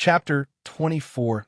Chapter 24.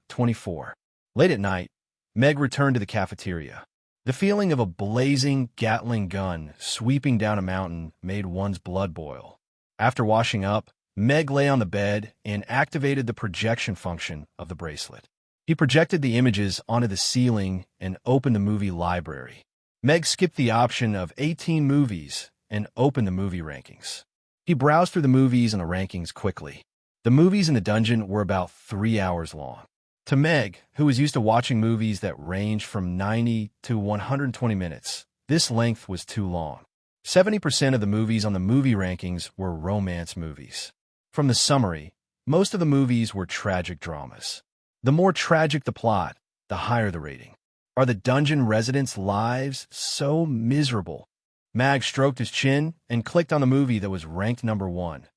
Late at night, Meg returned to the cafeteria. The feeling of a blazing Gatling gun sweeping down a mountain made one's blood boil. After washing up, Meg lay on the bed and activated the projection function of the bracelet. He projected the images onto the ceiling and opened the movie library. Meg skipped the option of 18 movies and opened the movie rankings. He browsed through the movies and the rankings quickly. The movies in the dungeon were about 3 hours long. To Meg, who was used to watching movies that ranged from 90 to 120 minutes, this length was too long. 70% of the movies on the movie rankings were romance movies. From the summary, most of the movies were tragic dramas. The more tragic the plot, the higher the rating. Are the dungeon residents' lives so miserable? Mag stroked his chin and clicked on the movie that was ranked number 1,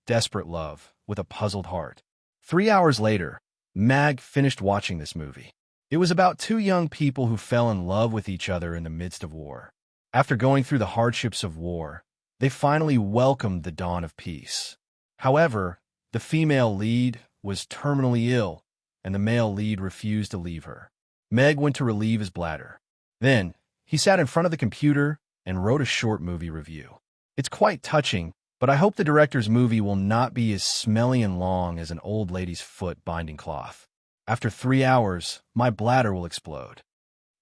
Desperate Love, with a puzzled heart. 3 hours later, Mag finished watching this movie. It was about two young people who fell in love with each other in the midst of war. After going through the hardships of war, they finally welcomed the dawn of peace. However, the female lead was terminally ill, and the male lead refused to leave her. Meg went to relieve his bladder. Then, he sat in front of the computer and wrote a short movie review. It's quite touching, but I hope the director's movie will not be as smelly and long as an old lady's foot binding cloth. After 3 hours, my bladder will explode.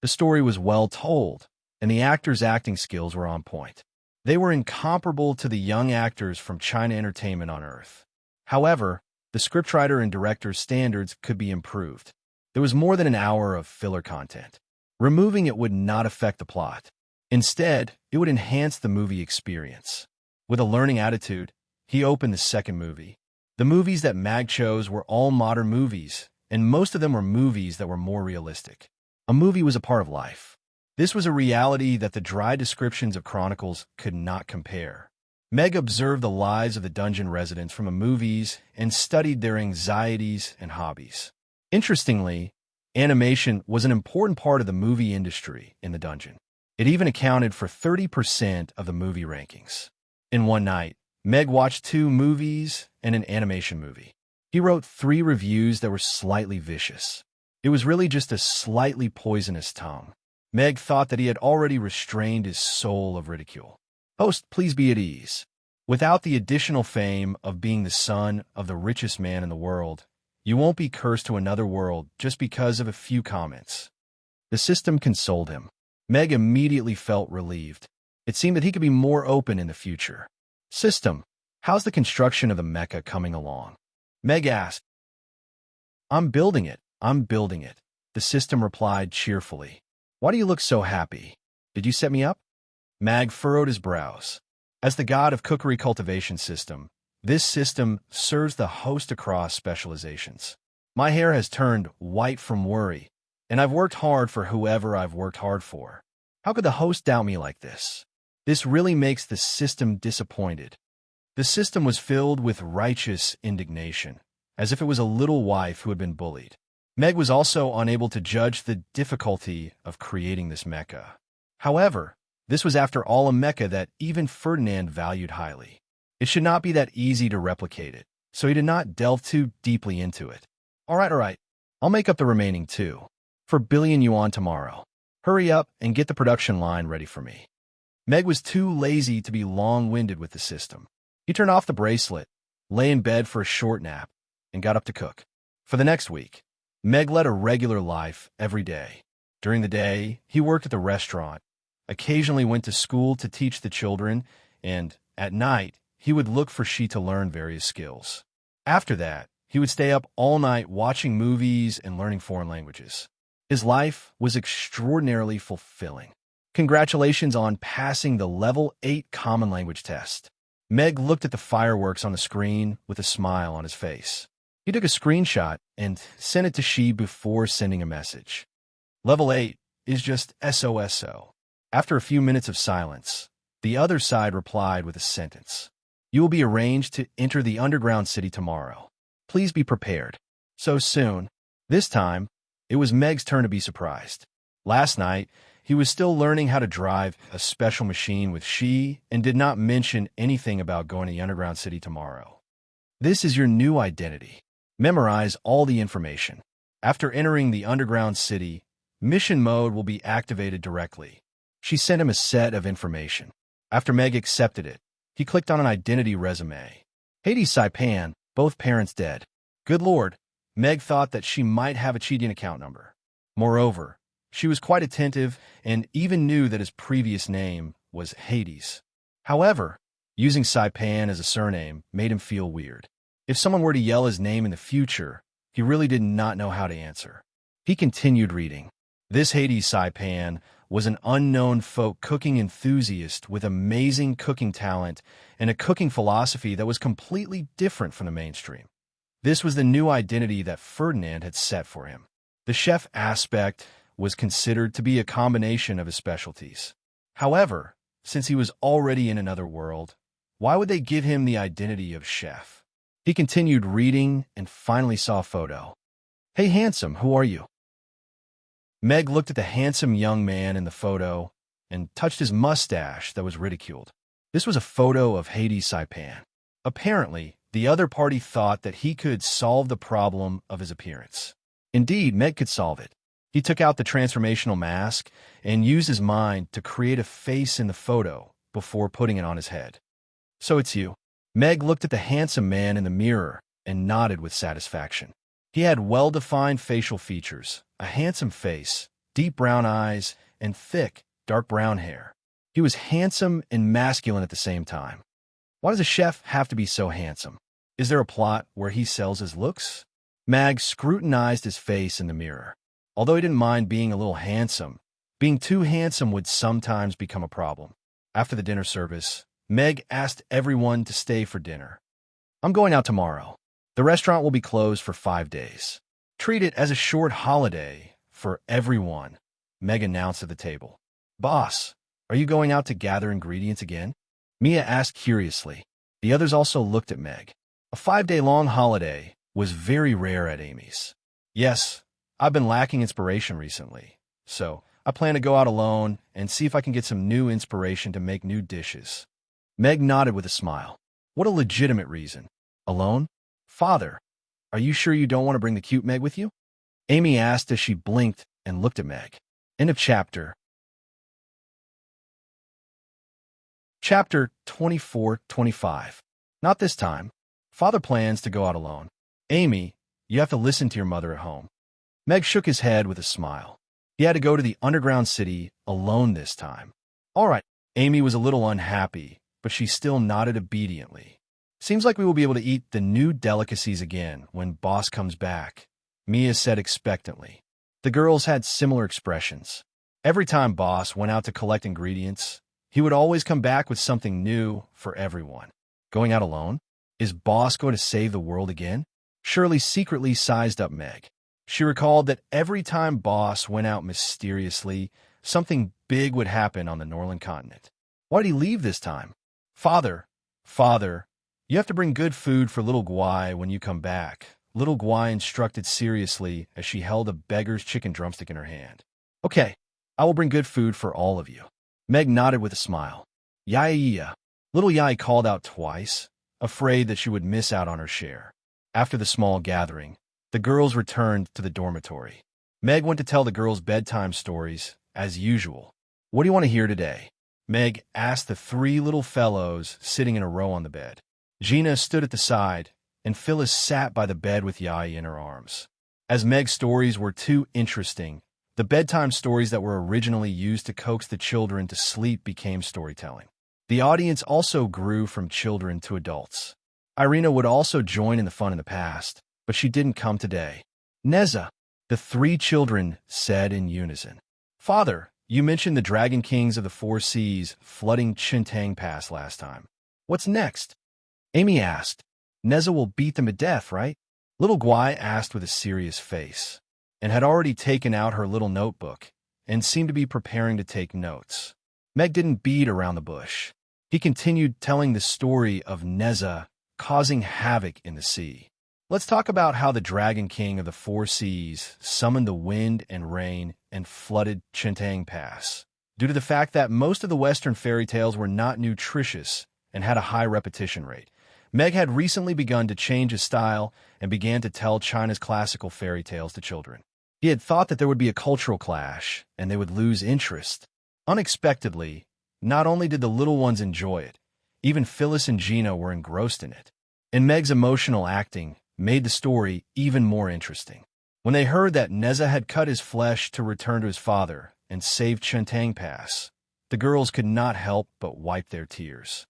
The story was well told, and the actors' acting skills were on point. They were incomparable to the young actors from China Entertainment on Earth. However, the scriptwriter and director's standards could be improved. There was more than an hour of filler content. Removing it would not affect the plot. Instead, it would enhance the movie experience. With a learning attitude, he opened the second movie. The movies that Mag chose were all modern movies, and most of them were movies that were more realistic. A movie was a part of life. This was a reality that the dry descriptions of chronicles could not compare. Meg observed the lives of the dungeon residents from the movies and studied their anxieties and hobbies. Interestingly, animation was an important part of the movie industry in the dungeon. It even accounted for 30% of the movie rankings. In one night, Meg watched 2 movies and an animation movie. He wrote 3 reviews that were slightly vicious. It was really just a slightly poisonous tongue. Meg thought that he had already restrained his soul of ridicule. Host, please be at ease. Without the additional fame of being the son of the richest man in the world, you won't be cursed to another world just because of a few comments. The system consoled him. Meg immediately felt relieved. It seemed that he could be more open in the future. System, how's the construction of the mecha coming along? Meg asked. I'm building it. The system replied cheerfully. Why do you look so happy? Did you set me up? Mag furrowed his brows. As the god of cookery cultivation system, this system serves the host across specializations. My hair has turned white from worry, and I've worked hard for whoever I've worked hard for. How could the host doubt me like this? This really makes the system disappointed. The system was filled with righteous indignation, as if it was a little wife who had been bullied. Meg was also unable to judge the difficulty of creating this mecha. However, this was after all a mecha that even Ferdinand valued highly. It should not be that easy to replicate it, so he did not delve too deeply into it. All right. I'll make up the remaining 2. For billion yuan tomorrow. Hurry up and get the production line ready for me. Meg was too lazy to be long-winded with the system. He turned off the bracelet, lay in bed for a short nap, and got up to cook. For the next week, Meg led a regular life every day. During the day, he worked at the restaurant, occasionally went to school to teach the children, and, at night, he would look for she to learn various skills. After that, he would stay up all night watching movies and learning foreign languages. His life was extraordinarily fulfilling. Congratulations on passing the Level 8 Common Language test. Meg looked at the fireworks on the screen with a smile on his face. He took a screenshot and sent it to She before sending a message. Level 8 is just SOSO. After a few minutes of silence, the other side replied with a sentence. You will be arranged to enter the underground city tomorrow. Please be prepared. So soon. This time, it was Meg's turn to be surprised. Last night, he was still learning how to drive a special machine with She and did not mention anything about going to the underground city tomorrow. This is your new identity. Memorize all the information. After entering the underground city, mission mode will be activated directly. She sent him a set of information. After Meg accepted it, he clicked on an identity resume. Hades Saipan, both parents dead. Good lord, Meg thought that she might have a cheating account number. Moreover, she was quite attentive and even knew that his previous name was Hades. However, using Saipan as a surname made him feel weird. If someone were to yell his name in the future, he really did not know how to answer. He continued reading. This Hades Saipan was an unknown folk cooking enthusiast with amazing cooking talent and a cooking philosophy that was completely different from the mainstream. This was the new identity that Ferdinand had set for him. The chef aspect was considered to be a combination of his specialties. However, since he was already in another world, why would they give him the identity of chef? He continued reading and finally saw a photo. Hey handsome, who are you? Meg looked at the handsome young man in the photo and touched his mustache that was ridiculed. This was a photo of Hades Saipan. Apparently, the other party thought that he could solve the problem of his appearance. Indeed, Meg could solve it. He took out the transformational mask and used his mind to create a face in the photo before putting it on his head. So it's you. Meg looked at the handsome man in the mirror and nodded with satisfaction. He had well-defined facial features, a handsome face, deep brown eyes, and thick, dark brown hair. He was handsome and masculine at the same time. Why does a chef have to be so handsome? Is there a plot where he sells his looks? Mag scrutinized his face in the mirror. Although he didn't mind being a little handsome, being too handsome would sometimes become a problem. After the dinner service, Meg asked everyone to stay for dinner. I'm going out tomorrow. The restaurant will be closed for 5 days. Treat it as a short holiday for everyone, Meg announced at the table. Boss, are you going out to gather ingredients again? Mia asked curiously. The others also looked at Meg. A 5-day-long holiday was very rare at Amy's. Yes, I've been lacking inspiration recently, so I plan to go out alone and see if I can get some new inspiration to make new dishes. Meg nodded with a smile. What a legitimate reason. Alone? Father, are you sure you don't want to bring the cute Meg with you? Amy asked as she blinked and looked at Meg. End of chapter. Chapter 24-25. Not this time. Father plans to go out alone. Amy, you have to listen to your mother at home. Meg shook his head with a smile. He had to go to the underground city alone this time. All right. Amy was a little unhappy, but she still nodded obediently. Seems like we will be able to eat the new delicacies again when Boss comes back, Mia said expectantly. The girls had similar expressions. Every time Boss went out to collect ingredients, he would always come back with something new for everyone. Going out alone? Is Boss going to save the world again? Shirley secretly sized up Meg. She recalled that every time Boss went out mysteriously, something big would happen on the Norland continent. Why did he leave this time? Father, you have to bring good food for little Guai when you come back, little Guai instructed seriously as she held a beggar's chicken drumstick in her hand. Okay, I will bring good food for all of you. Meg nodded with a smile. Yaya. Little Yai called out twice, afraid that she would miss out on her share. After the small gathering, the girls returned to the dormitory. Meg went to tell the girls bedtime stories, as usual. What do you want to hear today? Meg asked the 3 little fellows sitting in a row on the bed. Gina stood at the side, and Phyllis sat by the bed with Yai in her arms. As Meg's stories were too interesting, the bedtime stories that were originally used to coax the children to sleep became storytelling. The audience also grew from children to adults. Irina would also join in the fun in the past, but she didn't come today. Neza, the 3 children said in unison. Father, you mentioned the Dragon Kings of the 4 Seas flooding Chintang Pass last time. What's next? Amy asked. Neza will beat them to death, right? Little Guai asked with a serious face, and had already taken out her little notebook and seemed to be preparing to take notes. Meg didn't beat around the bush. He continued telling the story of Neza causing havoc in the sea. Let's talk about how the Dragon King of the 4 Seas summoned the wind and rain and flooded Chintang Pass. Due to the fact that most of the Western fairy tales were not nutritious and had a high repetition rate, Meg had recently begun to change his style and began to tell China's classical fairy tales to children. He had thought that there would be a cultural clash and they would lose interest. Unexpectedly, not only did the little ones enjoy it, even Phyllis and Gina were engrossed in it. And Meg's emotional acting made the story even more interesting. When they heard that Neza had cut his flesh to return to his father and saved Chantang Pass, the girls could not help but wipe their tears.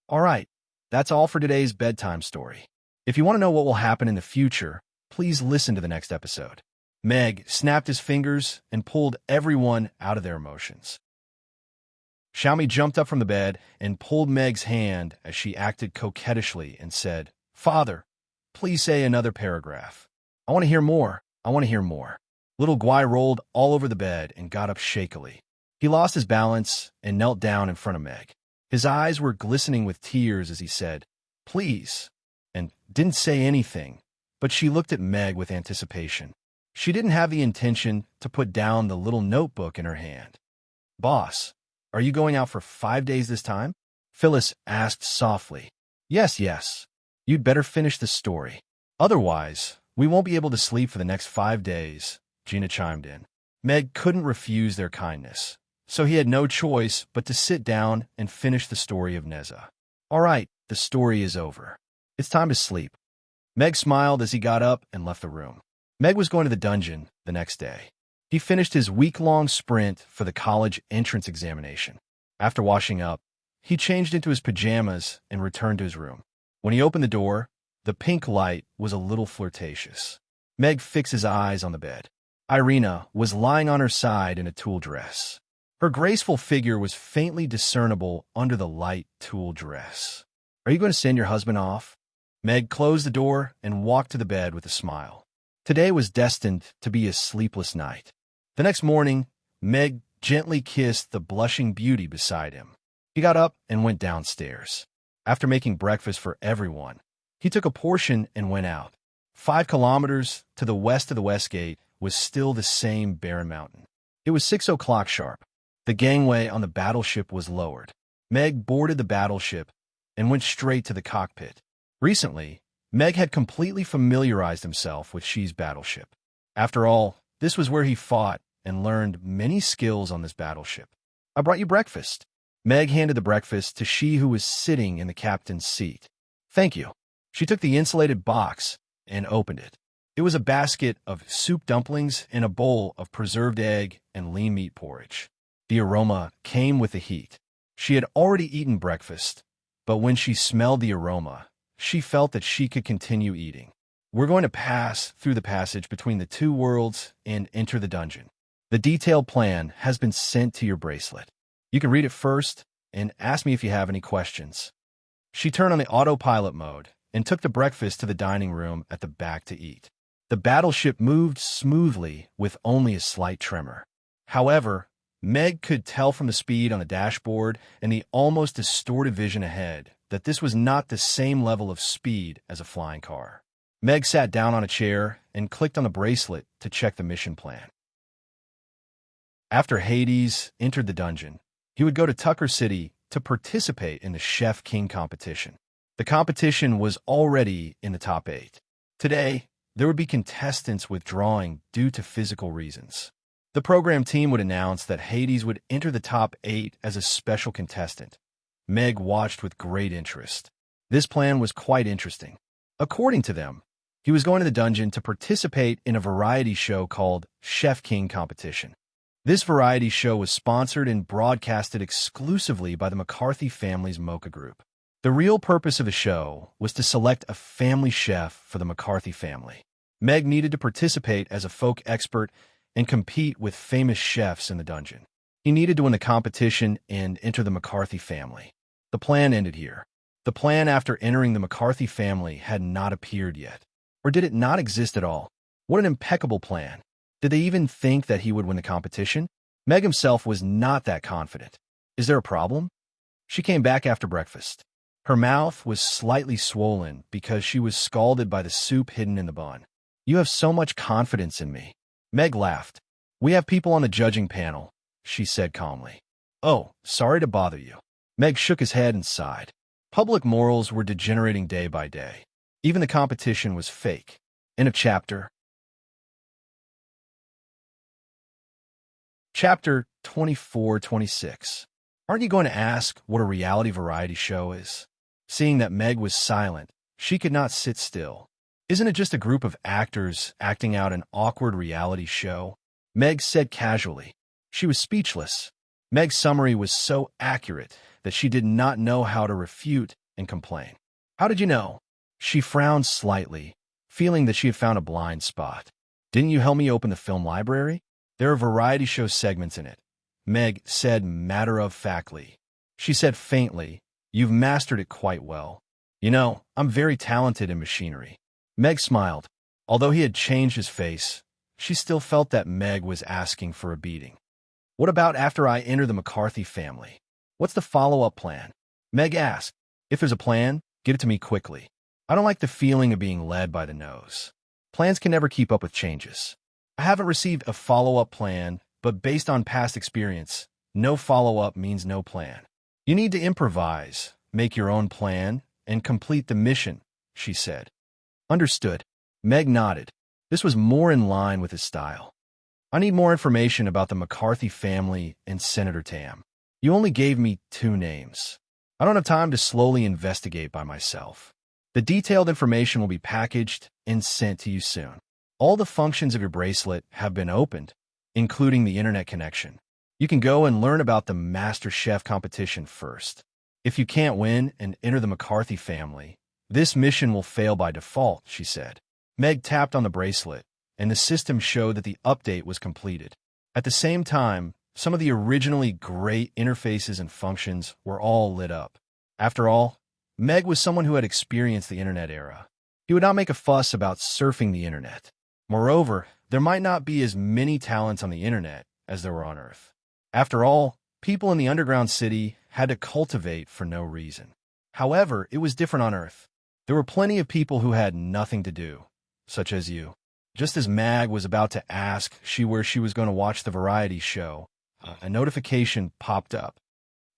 All right, that's all for today's bedtime story. If you want to know what will happen in the future, please listen to the next episode. Meg snapped his fingers and pulled everyone out of their emotions. Xiaomi jumped up from the bed and pulled Meg's hand as she acted coquettishly and said, "Father, please say another paragraph. I want to hear more. I want to hear more." Little Guai rolled all over the bed and got up shakily. He lost his balance and knelt down in front of Meg. His eyes were glistening with tears as he said, "Please," and didn't say anything, but she looked at Meg with anticipation. She didn't have the intention to put down the little notebook in her hand. "Boss, are you going out for 5 days this time?" Phyllis asked softly. Yes. You'd better finish the story. Otherwise, we won't be able to sleep for the next 5 days," Gina chimed in. Meg couldn't refuse their kindness, so he had no choice but to sit down and finish the story of Neza. "All right, the story is over. It's time to sleep." Meg smiled as he got up and left the room. Meg was going to the dungeon the next day. He finished his week-long sprint for the college entrance examination. After washing up, he changed into his pajamas and returned to his room. When he opened the door, the pink light was a little flirtatious. Meg fixed his eyes on the bed. Irina was lying on her side in a tulle dress. Her graceful figure was faintly discernible under the light tulle dress. "Are you going to send your husband off?" Meg closed the door and walked to the bed with a smile. Today was destined to be a sleepless night. The next morning, Meg gently kissed the blushing beauty beside him. He got up and went downstairs. After making breakfast for everyone, he took a portion and went out. 5 kilometers to the west of the West Gate was still the same barren mountain. It was 6 o'clock sharp. The gangway on the battleship was lowered. Meg boarded the battleship and went straight to the cockpit. Recently, Meg had completely familiarized himself with Xi's battleship. After all, this was where he fought and learned many skills on this battleship. "I brought you breakfast." Meg handed the breakfast to Xi, who was sitting in the captain's seat. "Thank you." She took the insulated box and opened it. It was a basket of soup dumplings and a bowl of preserved egg and lean meat porridge. The aroma came with the heat. She had already eaten breakfast, but when she smelled the aroma, she felt that she could continue eating. "We're going to pass through the passage between the 2 worlds and enter the dungeon. The detailed plan has been sent to your bracelet. You can read it first and ask me if you have any questions." She turned on the autopilot mode and took the breakfast to the dining room at the back to eat. The battleship moved smoothly with only a slight tremor. However, Meg could tell from the speed on the dashboard and the almost distorted vision ahead that this was not the same level of speed as a flying car. Meg sat down on a chair and clicked on the bracelet to check the mission plan. After Hades entered the dungeon, he would go to Tucker City to participate in the Chef King competition. The competition was already in the top 8. Today, there would be contestants withdrawing due to physical reasons. The program team would announce that Hades would enter the top 8 as a special contestant. Meg watched with great interest. This plan was quite interesting. According to them, he was going to the dungeon to participate in a variety show called Chef King Competition. This variety show was sponsored and broadcasted exclusively by the McCarthy family's Mocha Group. The real purpose of the show was to select a family chef for the McCarthy family. Meg needed to participate as a folk expert and compete with famous chefs in the dungeon. He needed to win the competition and enter the McCarthy family. The plan ended here. The plan after entering the McCarthy family had not appeared yet. Or did it not exist at all? What an impeccable plan. Did they even think that he would win the competition? Meg himself was not that confident. Is there a problem? She came back after breakfast. Her mouth was slightly swollen because she was scalded by the soup hidden in the bun. "You have so much confidence in me." Meg laughed. "We have people on the judging panel," she said calmly. "Oh, sorry to bother you." Meg shook his head and sighed. Public morals were degenerating day by day. Even the competition was fake. End of chapter. Chapter 24-26. Aren't you going to ask what a reality variety show is? Seeing that Meg was silent, she could not sit still. Isn't it just a group of actors acting out an awkward reality show? Meg said casually. She was speechless. Meg's summary was so accurate that she did not know how to refute and complain. How did you know? She frowned slightly, feeling that she had found a blind spot. Didn't you help me open the film library? There are variety show segments in it, Meg said matter-of-factly. She said faintly, "You've mastered it quite well. You know, I'm very talented in machinery." Meg smiled. Although he had changed his face, she still felt that Meg was asking for a beating. "What about after I enter the McCarthy family? What's the follow-up plan?" Meg asked. "If there's a plan, get it to me quickly. I don't like the feeling of being led by the nose. Plans can never keep up with changes. I haven't received a follow-up plan, but based on past experience, no follow-up means no plan. You need to improvise, make your own plan, and complete the mission," she said. "Understood." Meg nodded. This was more in line with his style. "I need more information about the McCarthy family and Senator Tam. You only gave me 2 names. I don't have time to slowly investigate by myself. The detailed information will be packaged and sent to you soon. All the functions of your bracelet have been opened, including the internet connection. You can go and learn about the Master Chef competition first. If you can't win and enter the McCarthy family, this mission will fail by default," she said. Meg tapped on the bracelet, and the system showed that the update was completed. At the same time, some of the originally great interfaces and functions were all lit up. After all, Meg was someone who had experienced the internet era. He would not make a fuss about surfing the internet. Moreover, there might not be as many talents on the internet as there were on Earth. After all, people in the underground city had to cultivate for no reason. However, it was different on Earth. There were plenty of people who had nothing to do, such as you. Just as Mag was about to ask where she was going to watch the variety show, a notification popped up.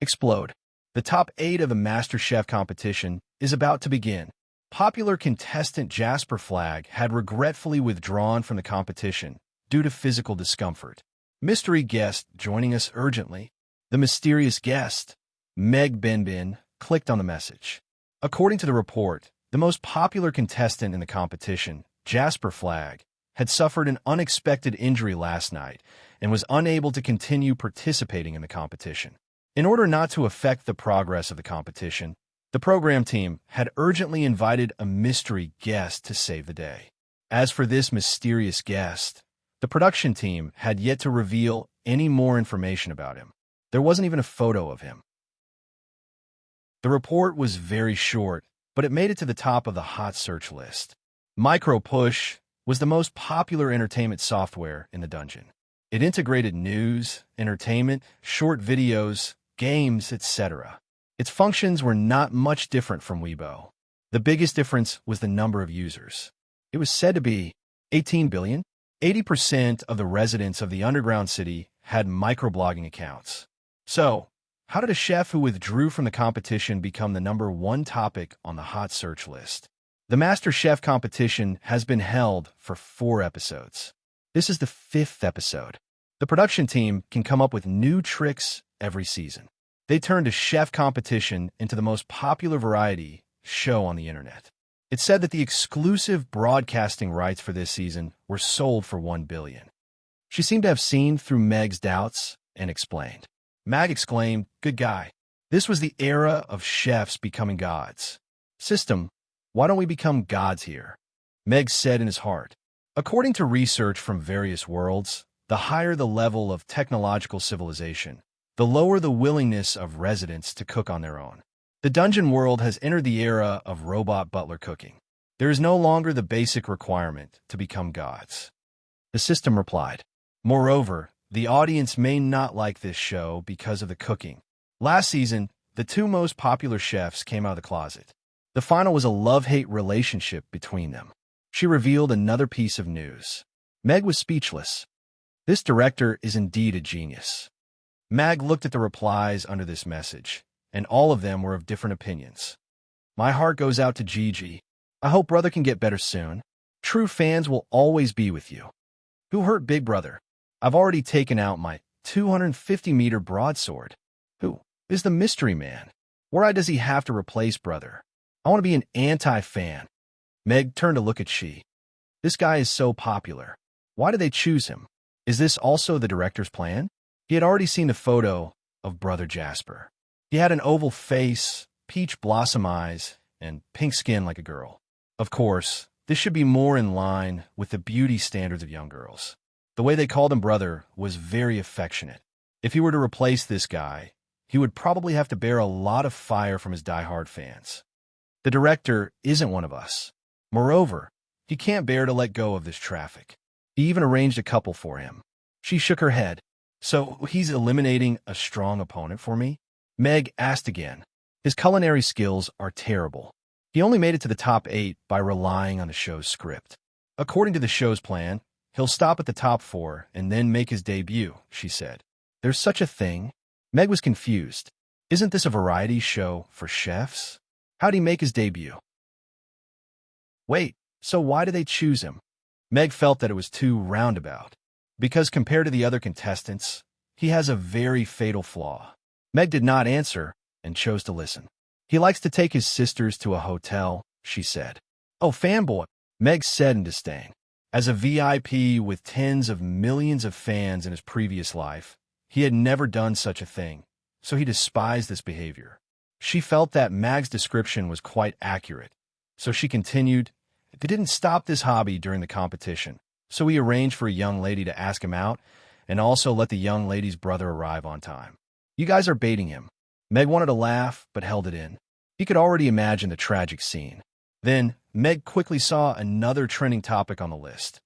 Explode. The top 8 of the Master Chef competition is about to begin. Popular contestant Jasper Flagg had regretfully withdrawn from the competition due to physical discomfort. Mystery guest joining us urgently. The mysterious guest, Meg Benbin, clicked on the message. According to the report, the most popular contestant in the competition, Jasper Flagg, had suffered an unexpected injury last night and was unable to continue participating in the competition. In order not to affect the progress of the competition, the program team had urgently invited a mystery guest to save the day. As for this mysterious guest, the production team had yet to reveal any more information about him. There wasn't even a photo of him. The report was very short, but it made it to the top of the hot search list. MicroPush was the most popular entertainment software in the dungeon. It integrated news, entertainment, short videos, games, etc. Its functions were not much different from Weibo. The biggest difference was the number of users. It was said to be 18 billion. 80% of the residents of the underground city had microblogging accounts. So, how did a chef who withdrew from the competition become the number 1 topic on the hot search list? The Master Chef competition has been held for 4 episodes. This is the 5th episode. The production team can come up with new tricks every season. They turned a chef competition into the most popular variety show on the internet. It's said that the exclusive broadcasting rights for this season were sold for $1 billion. She seemed to have seen through Meg's doubts and explained. Mag exclaimed, "Good guy. This was the era of chefs becoming gods. System, why don't we become gods here?" Meg said in his heart. According to research from various worlds, the higher the level of technological civilization, the lower the willingness of residents to cook on their own. The dungeon world has entered the era of robot butler cooking. There is no longer the basic requirement to become gods. The system replied. Moreover, the audience may not like this show because of the cooking. Last season, the 2 most popular chefs came out of the closet. The final was a love-hate relationship between them. She revealed another piece of news. Meg was speechless. This director is indeed a genius. Mag looked at the replies under this message, and all of them were of different opinions. My heart goes out to Gigi. I hope brother can get better soon. True fans will always be with you. Who hurt Big Brother? I've already taken out my 250-meter broadsword. Who is the mystery man? Why does he have to replace brother? I want to be an anti-fan. Meg turned to look at She. This guy is so popular. Why did they choose him? Is this also the director's plan? He had already seen the photo of brother Jasper. He had an oval face, peach blossom eyes, and pink skin like a girl. Of course, this should be more in line with the beauty standards of young girls. The way they called him brother was very affectionate. If he were to replace this guy, he would probably have to bear a lot of fire from his diehard fans. The director isn't one of us. Moreover, he can't bear to let go of this traffic. He even arranged a couple for him. She shook her head. So he's eliminating a strong opponent for me? Meg asked again. His culinary skills are terrible. He only made it to the top 8 by relying on the show's script. According to the show's plan, he'll stop at the top 4 and then make his debut, she said. There's such a thing? Meg was confused. Isn't this a variety show for chefs? How'd he make his debut? Wait, so why did they choose him? Meg felt that it was too roundabout. Because compared to the other contestants, he has a very fatal flaw. Meg did not answer and chose to listen. He likes to take his sisters to a hotel, she said. Oh, fanboy, Meg said in disdain. As a VIP with tens of millions of fans in his previous life, he had never done such a thing, so he despised this behavior. She felt that Meg's description was quite accurate, so she continued, They didn't stop this hobby during the competition, so we arranged for a young lady to ask him out and also let the young lady's brother arrive on time. You guys are baiting him. Meg wanted to laugh, but held it in. He could already imagine the tragic scene. Then, Meg quickly saw another trending topic on the list.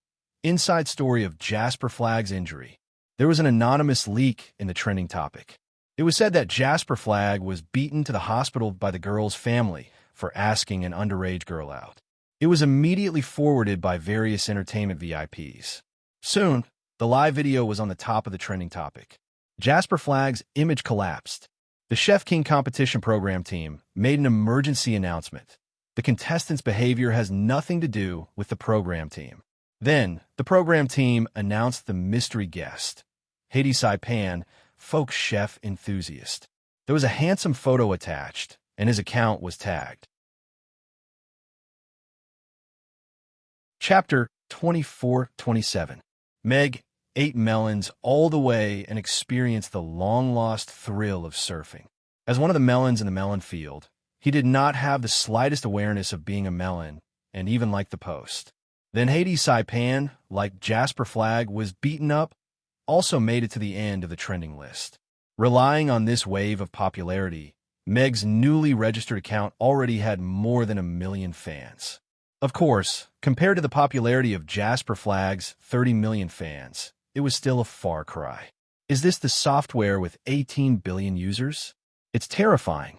Inside story of Jasper Flagg's injury. There was an anonymous leak in the trending topic. It was said that Jasper Flagg was beaten to the hospital by the girl's family for asking an underage girl out. It was immediately forwarded by various entertainment VIPs. Soon, the live video was on the top of the trending topic. Jasper Flagg's image collapsed. The Chef King competition program team made an emergency announcement. The contestants' behavior has nothing to do with the program team. Then, the program team announced the mystery guest, Haiti Saipan, folk chef enthusiast. There was a handsome photo attached, and his account was tagged. Chapter 24-27. Meg ate melons all the way and experienced the long-lost thrill of surfing. As one of the melons in the melon field, he did not have the slightest awareness of being a melon, and even liked the post. Then Haiti Saipan, like Jasper Flagg, was beaten up, also made it to the end of the trending list. Relying on this wave of popularity, Meg's newly registered account already had more than 1 million fans. Of course, compared to the popularity of Jasper Flagg's 30 million fans, it was still a far cry. Is this the software with 18 billion users? It's terrifying.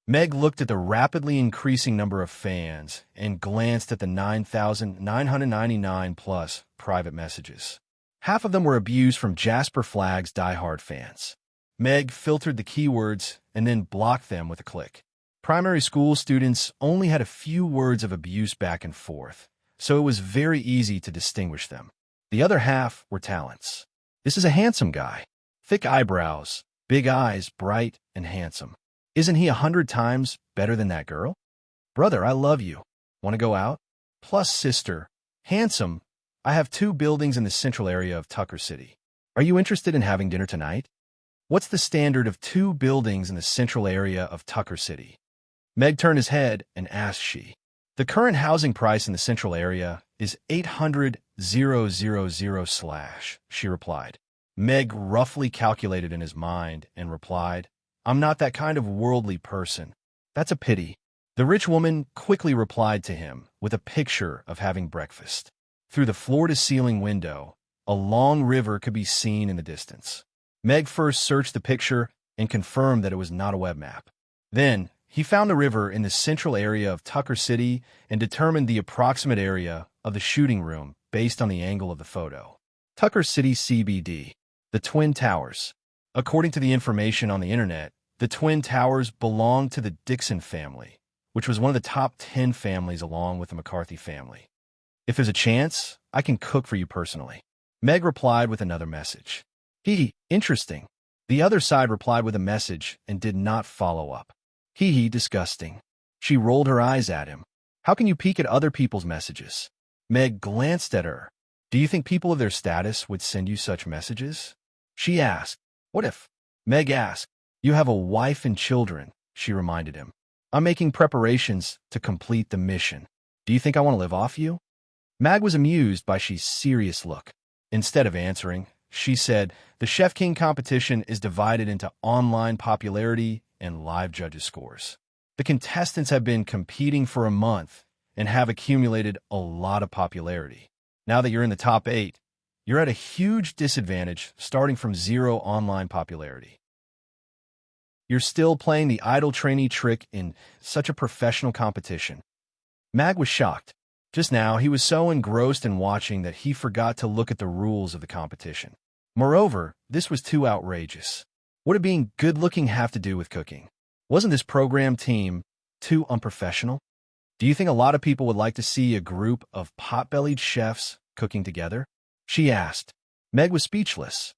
Meg looked at the rapidly increasing number of fans and glanced at the 9,999+ private messages. Half of them were abused from Jasper Flagg's diehard fans. Meg filtered the keywords and then blocked them with a click. Primary school students only had a few words of abuse back and forth, so it was very easy to distinguish them. The other half were talents. This is a handsome guy. Thick eyebrows, big eyes, bright and handsome. Isn't he 100 times better than that girl? Brother, I love you. Want to go out? Plus sister, handsome. I have 2 buildings in the central area of Tucker City. Are you interested in having dinner tonight? What's the standard of 2 buildings in the central area of Tucker City? Meg turned his head and asked She. The current housing price in the central area is 800,000/, she replied. Meg roughly calculated in his mind and replied, I'm not that kind of worldly person. That's a pity. The rich woman quickly replied to him with a picture of having breakfast. Through the floor-to-ceiling window, a long river could be seen in the distance. Meg first searched the picture and confirmed that it was not a web map. Then, he found the river in the central area of Tucker City and determined the approximate area of the shooting room based on the angle of the photo. Tucker City CBD. The Twin Towers. According to the information on the internet, the Twin Towers belong to the Dixon family, which was one of the top 10 families along with the McCarthy family. If there's a chance, I can cook for you personally. Meg replied with another message. Interesting. The other side replied with a message and did not follow up. Disgusting. She rolled her eyes at him. How can you peek at other people's messages? Meg glanced at her. Do you think people of their status would send you such messages? She asked. What if? Meg asked. You have a wife and children, she reminded him. I'm making preparations to complete the mission. Do you think I want to live off you? Mag was amused by she's serious look. Instead of answering, she said, the Chef King competition is divided into online popularity and live judges' scores. The contestants have been competing for a month and have accumulated a lot of popularity. Now that you're in the top 8, you're at a huge disadvantage starting from 0 online popularity. You're still playing the idle trainee trick in such a professional competition. Mag was shocked. Just now, he was so engrossed in watching that he forgot to look at the rules of the competition. Moreover, this was too outrageous. What did being good-looking have to do with cooking? Wasn't this program team too unprofessional? Do you think a lot of people would like to see a group of pot-bellied chefs cooking together? She asked. Meg was speechless.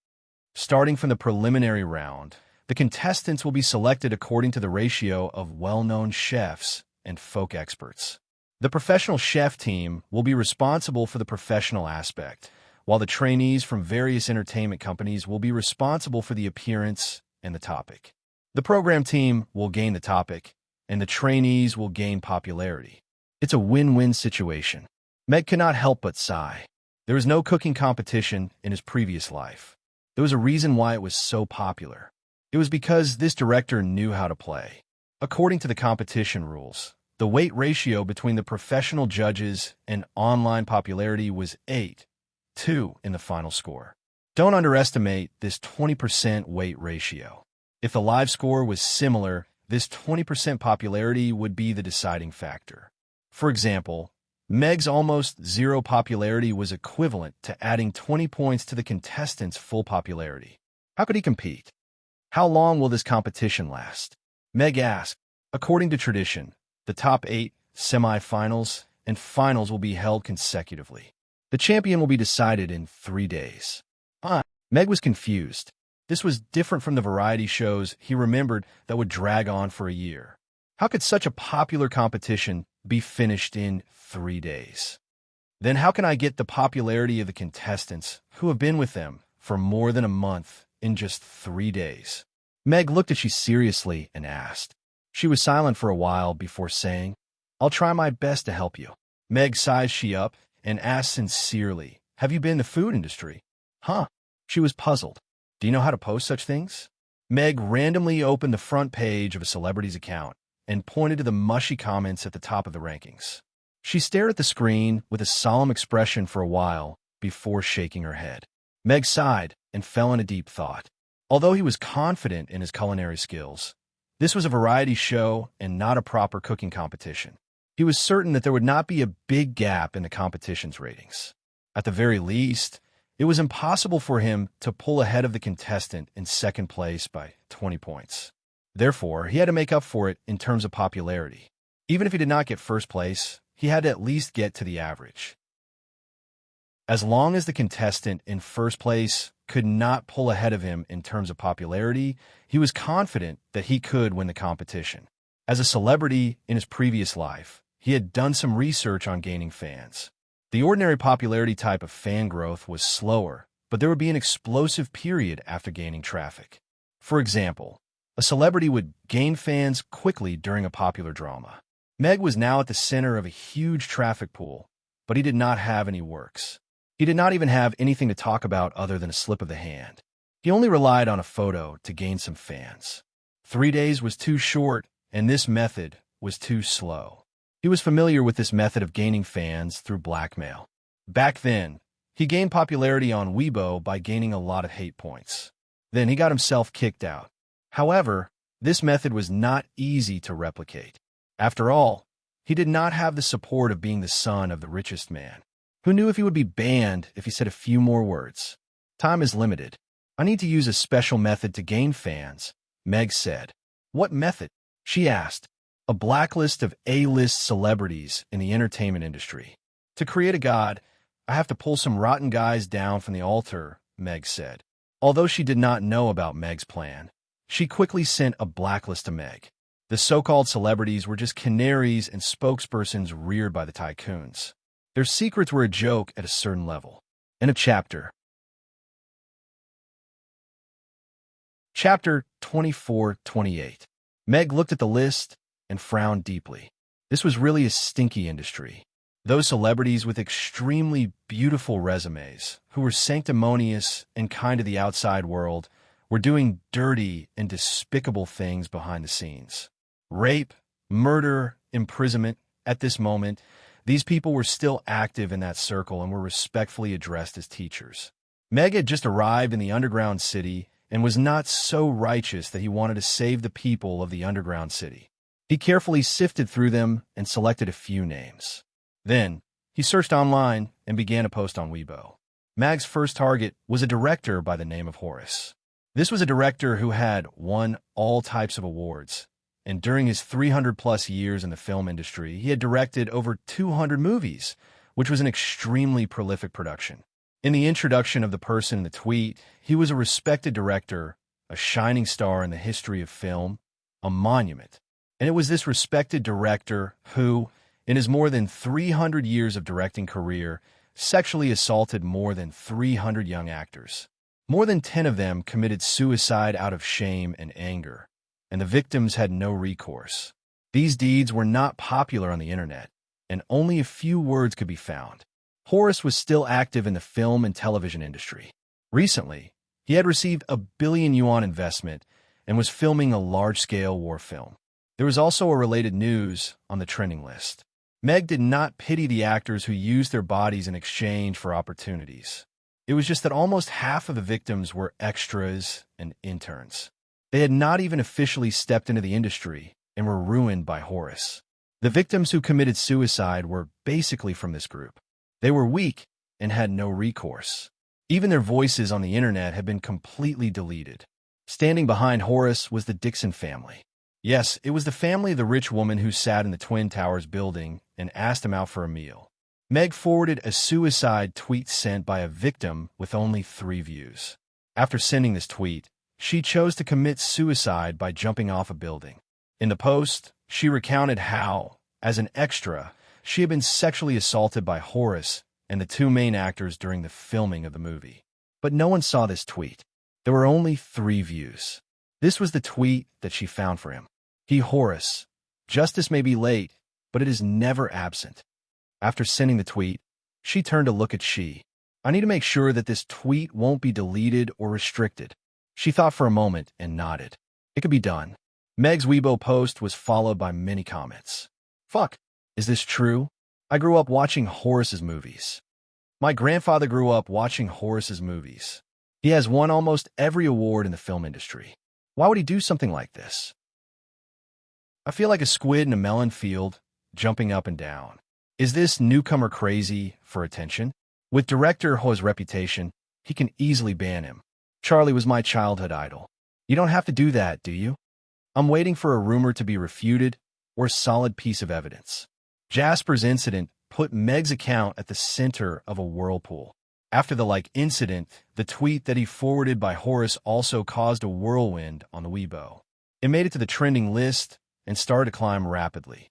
Starting from the preliminary round, the contestants will be selected according to the ratio of well-known chefs and folk experts. The professional chef team will be responsible for the professional aspect, while the trainees from various entertainment companies will be responsible for the appearance and the topic. The program team will gain the topic, and the trainees will gain popularity. It's a win-win situation. Meg could not help but sigh. There was no cooking competition in his previous life. There was a reason why it was so popular. It was because this director knew how to play. According to the competition rules, the weight ratio between the professional judges and online popularity was 8-2 in the final score. Don't underestimate this 20% weight ratio. If the live score was similar, this 20% popularity would be the deciding factor. For example, Meg's almost 0 popularity was equivalent to adding 20 points to the contestant's full popularity. How could he compete? How long will this competition last? Meg asked. According to tradition, the top 8 semifinals and finals will be held consecutively. The champion will be decided in 3 days. Meg was confused. This was different from the variety shows he remembered that would drag on for a year. How could such a popular competition be finished in 3 days? Then how can I get the popularity of the contestants who have been with them for more than a month in just 3 days? Meg looked at she seriously and asked. She was silent for a while before saying, I'll try my best to help you. Meg sized she up and asked sincerely, have you been in the food industry? She was puzzled. Do you know how to post such things? Meg randomly opened the front page of a celebrity's account and pointed to the mushy comments at the top of the rankings. She stared at the screen with a solemn expression for a while before shaking her head. Meg sighed and fell in a deep thought. Although he was confident in his culinary skills, this was a variety show and not a proper cooking competition. He was certain that there would not be a big gap in the competition's ratings. At the very least, it was impossible for him to pull ahead of the contestant in second place by 20 points. Therefore, he had to make up for it in terms of popularity. Even if he did not get first place, he had to at least get to the average. As long as the contestant in first place could not pull ahead of him in terms of popularity, he was confident that he could win the competition. As a celebrity in his previous life, he had done some research on gaining fans. The ordinary popularity type of fan growth was slower, but there would be an explosive period after gaining traffic. For example, a celebrity would gain fans quickly during a popular drama. Meg was now at the center of a huge traffic pool, but he did not have any works. He did not even have anything to talk about other than a slip of the hand. He only relied on a photo to gain some fans. 3 days was too short, and this method was too slow. He was familiar with this method of gaining fans through blackmail. Back then, he gained popularity on Weibo by gaining a lot of hate points. Then he got himself kicked out. However, this method was not easy to replicate. After all, he did not have the support of being the son of the richest man. Who knew if he would be banned if he said a few more words? Time is limited. I need to use a special method to gain fans, Meg said. What method? She asked. a blacklist of A-list celebrities in the entertainment industry. To create a god, I have to pull some rotten guys down from the altar, Meg said. Although she did not know about Meg's plan, she quickly sent a blacklist to Meg. The so-called celebrities were just canaries and spokespersons reared by the tycoons. Their secrets were a joke at a certain level. End of chapter. Chapter 24-28. Meg looked at the list and frowned deeply. This was really a stinky industry. Those celebrities with extremely beautiful resumes, who were sanctimonious and kind to the outside world, were doing dirty and despicable things behind the scenes. Rape, murder, imprisonment. At this moment, these people were still active in that circle and were respectfully addressed as teachers. Meg had just arrived in the underground city and was not so righteous that he wanted to save the people of the underground city. He carefully sifted through them and selected a few names. Then, he searched online and began a post on Weibo. Meg's first target was a director by the name of Horace. This was a director who had won all types of awards, and during his 300-plus years in the film industry, he had directed over 200 movies, which was an extremely prolific production. In the introduction of the person in the tweet, he was a respected director, a shining star in the history of film, a monument. And it was this respected director who, in his more than 300 years of directing career, sexually assaulted more than 300 young actors. More than 10 of them committed suicide out of shame and anger, and the victims had no recourse. These deeds were not popular on the internet, and only a few words could be found. Horace was still active in the film and television industry. Recently, he had received a billion-yuan investment and was filming a large-scale war film. There was also a related news on the trending list. Meg did not pity the actors who used their bodies in exchange for opportunities. It was just that almost half of the victims were extras and interns. They had not even officially stepped into the industry and were ruined by Horace. The victims who committed suicide were basically from this group. They were weak and had no recourse. Even their voices on the internet had been completely deleted. Standing behind Horace was the Dixon family. Yes, it was the family of the rich woman who sat in the Twin Towers building and asked him out for a meal. Meg forwarded a suicide tweet sent by a victim with only 3 views. After sending this tweet, she chose to commit suicide by jumping off a building. In the post, she recounted how, as an extra, she had been sexually assaulted by Horace and the 2 main actors during the filming of the movie. But no one saw this tweet. There were only 3 views. This was the tweet that she found for him. He, Horace, justice may be late, but it is never absent. After sending the tweet, she turned to look at She. I need to make sure that this tweet won't be deleted or restricted. She thought for a moment and nodded. It could be done. Meg's Weibo post was followed by many comments. Fuck. Is this true? I grew up watching Horace's movies. My grandfather grew up watching Horace's movies. He has won almost every award in the film industry. Why would he do something like this? I feel like a squid in a melon field, jumping up and down. Is this newcomer crazy for attention? With director Ho's reputation, he can easily ban him. Charlie was my childhood idol. You don't have to do that, do you? I'm waiting for a rumor to be refuted or a solid piece of evidence. Jasper's incident put Meg's account at the center of a whirlpool. After the incident, the tweet that he forwarded by Horace also caused a whirlwind on the Weibo. It made it to the trending list and started to climb rapidly.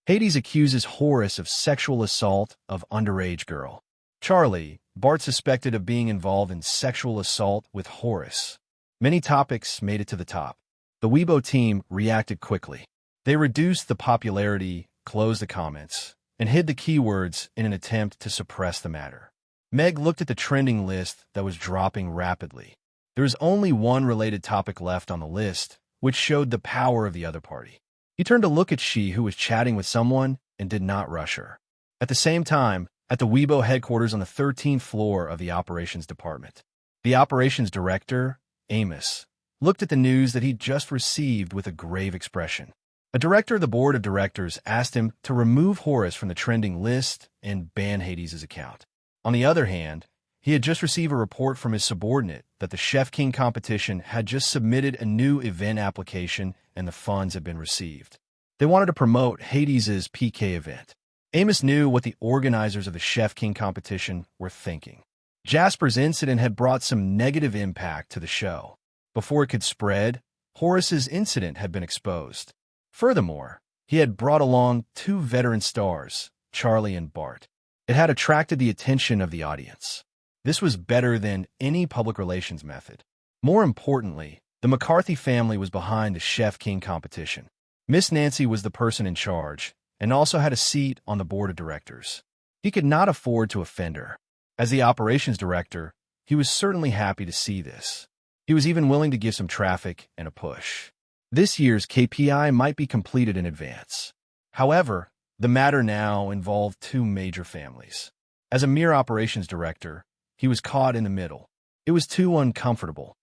Hades accuses Horace of sexual assault of underage girl. Charlie, Bart suspected of being involved in sexual assault with Horace. Many topics made it to the top. The Weibo team reacted quickly. They reduced the popularity, closed the comments, and hid the keywords in an attempt to suppress the matter. Meg looked at the trending list that was dropping rapidly. There was only one related topic left on the list, which showed the power of the other party. He turned to look at She, who was chatting with someone, and did not rush her. At the same time, at the Weibo headquarters on the 13th floor of the operations department, the operations director, Amos, looked at the news that he'd just received with a grave expression. A director of the board of directors asked him to remove Horace from the trending list and ban Hades' account. On the other hand, he had just received a report from his subordinate that the Chef King competition had just submitted a new event application and the funds had been received. They wanted to promote Hades's PK event. Amos knew what the organizers of the Chef King competition were thinking. Jasper's incident had brought some negative impact to the show. Before it could spread, Horace's incident had been exposed. Furthermore, he had brought along two veteran stars, Charlie and Bart. It had attracted the attention of the audience. This was better than any public relations method. More importantly, the McCarthy family was behind the Chef King competition. Miss Nancy was the person in charge, and also had a seat on the board of directors. He could not afford to offend her. As the operations director, he was certainly happy to see this. He was even willing to give some traffic and a push. This year's KPI might be completed in advance. However, the matter now involved two major families. As a mere operations director, he was caught in the middle. It was too uncomfortable.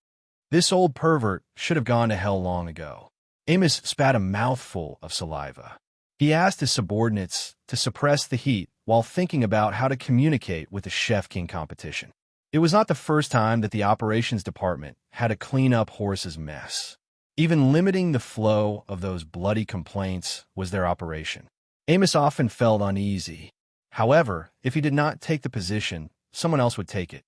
This old pervert should have gone to hell long ago. Amos spat a mouthful of saliva. He asked his subordinates to suppress the heat while thinking about how to communicate with the Chef King competition. It was not the first time that the operations department had to clean up Horace's mess. Even limiting the flow of those bloody complaints was their operation. Amos often felt uneasy. However, if he did not take the position, someone else would take it.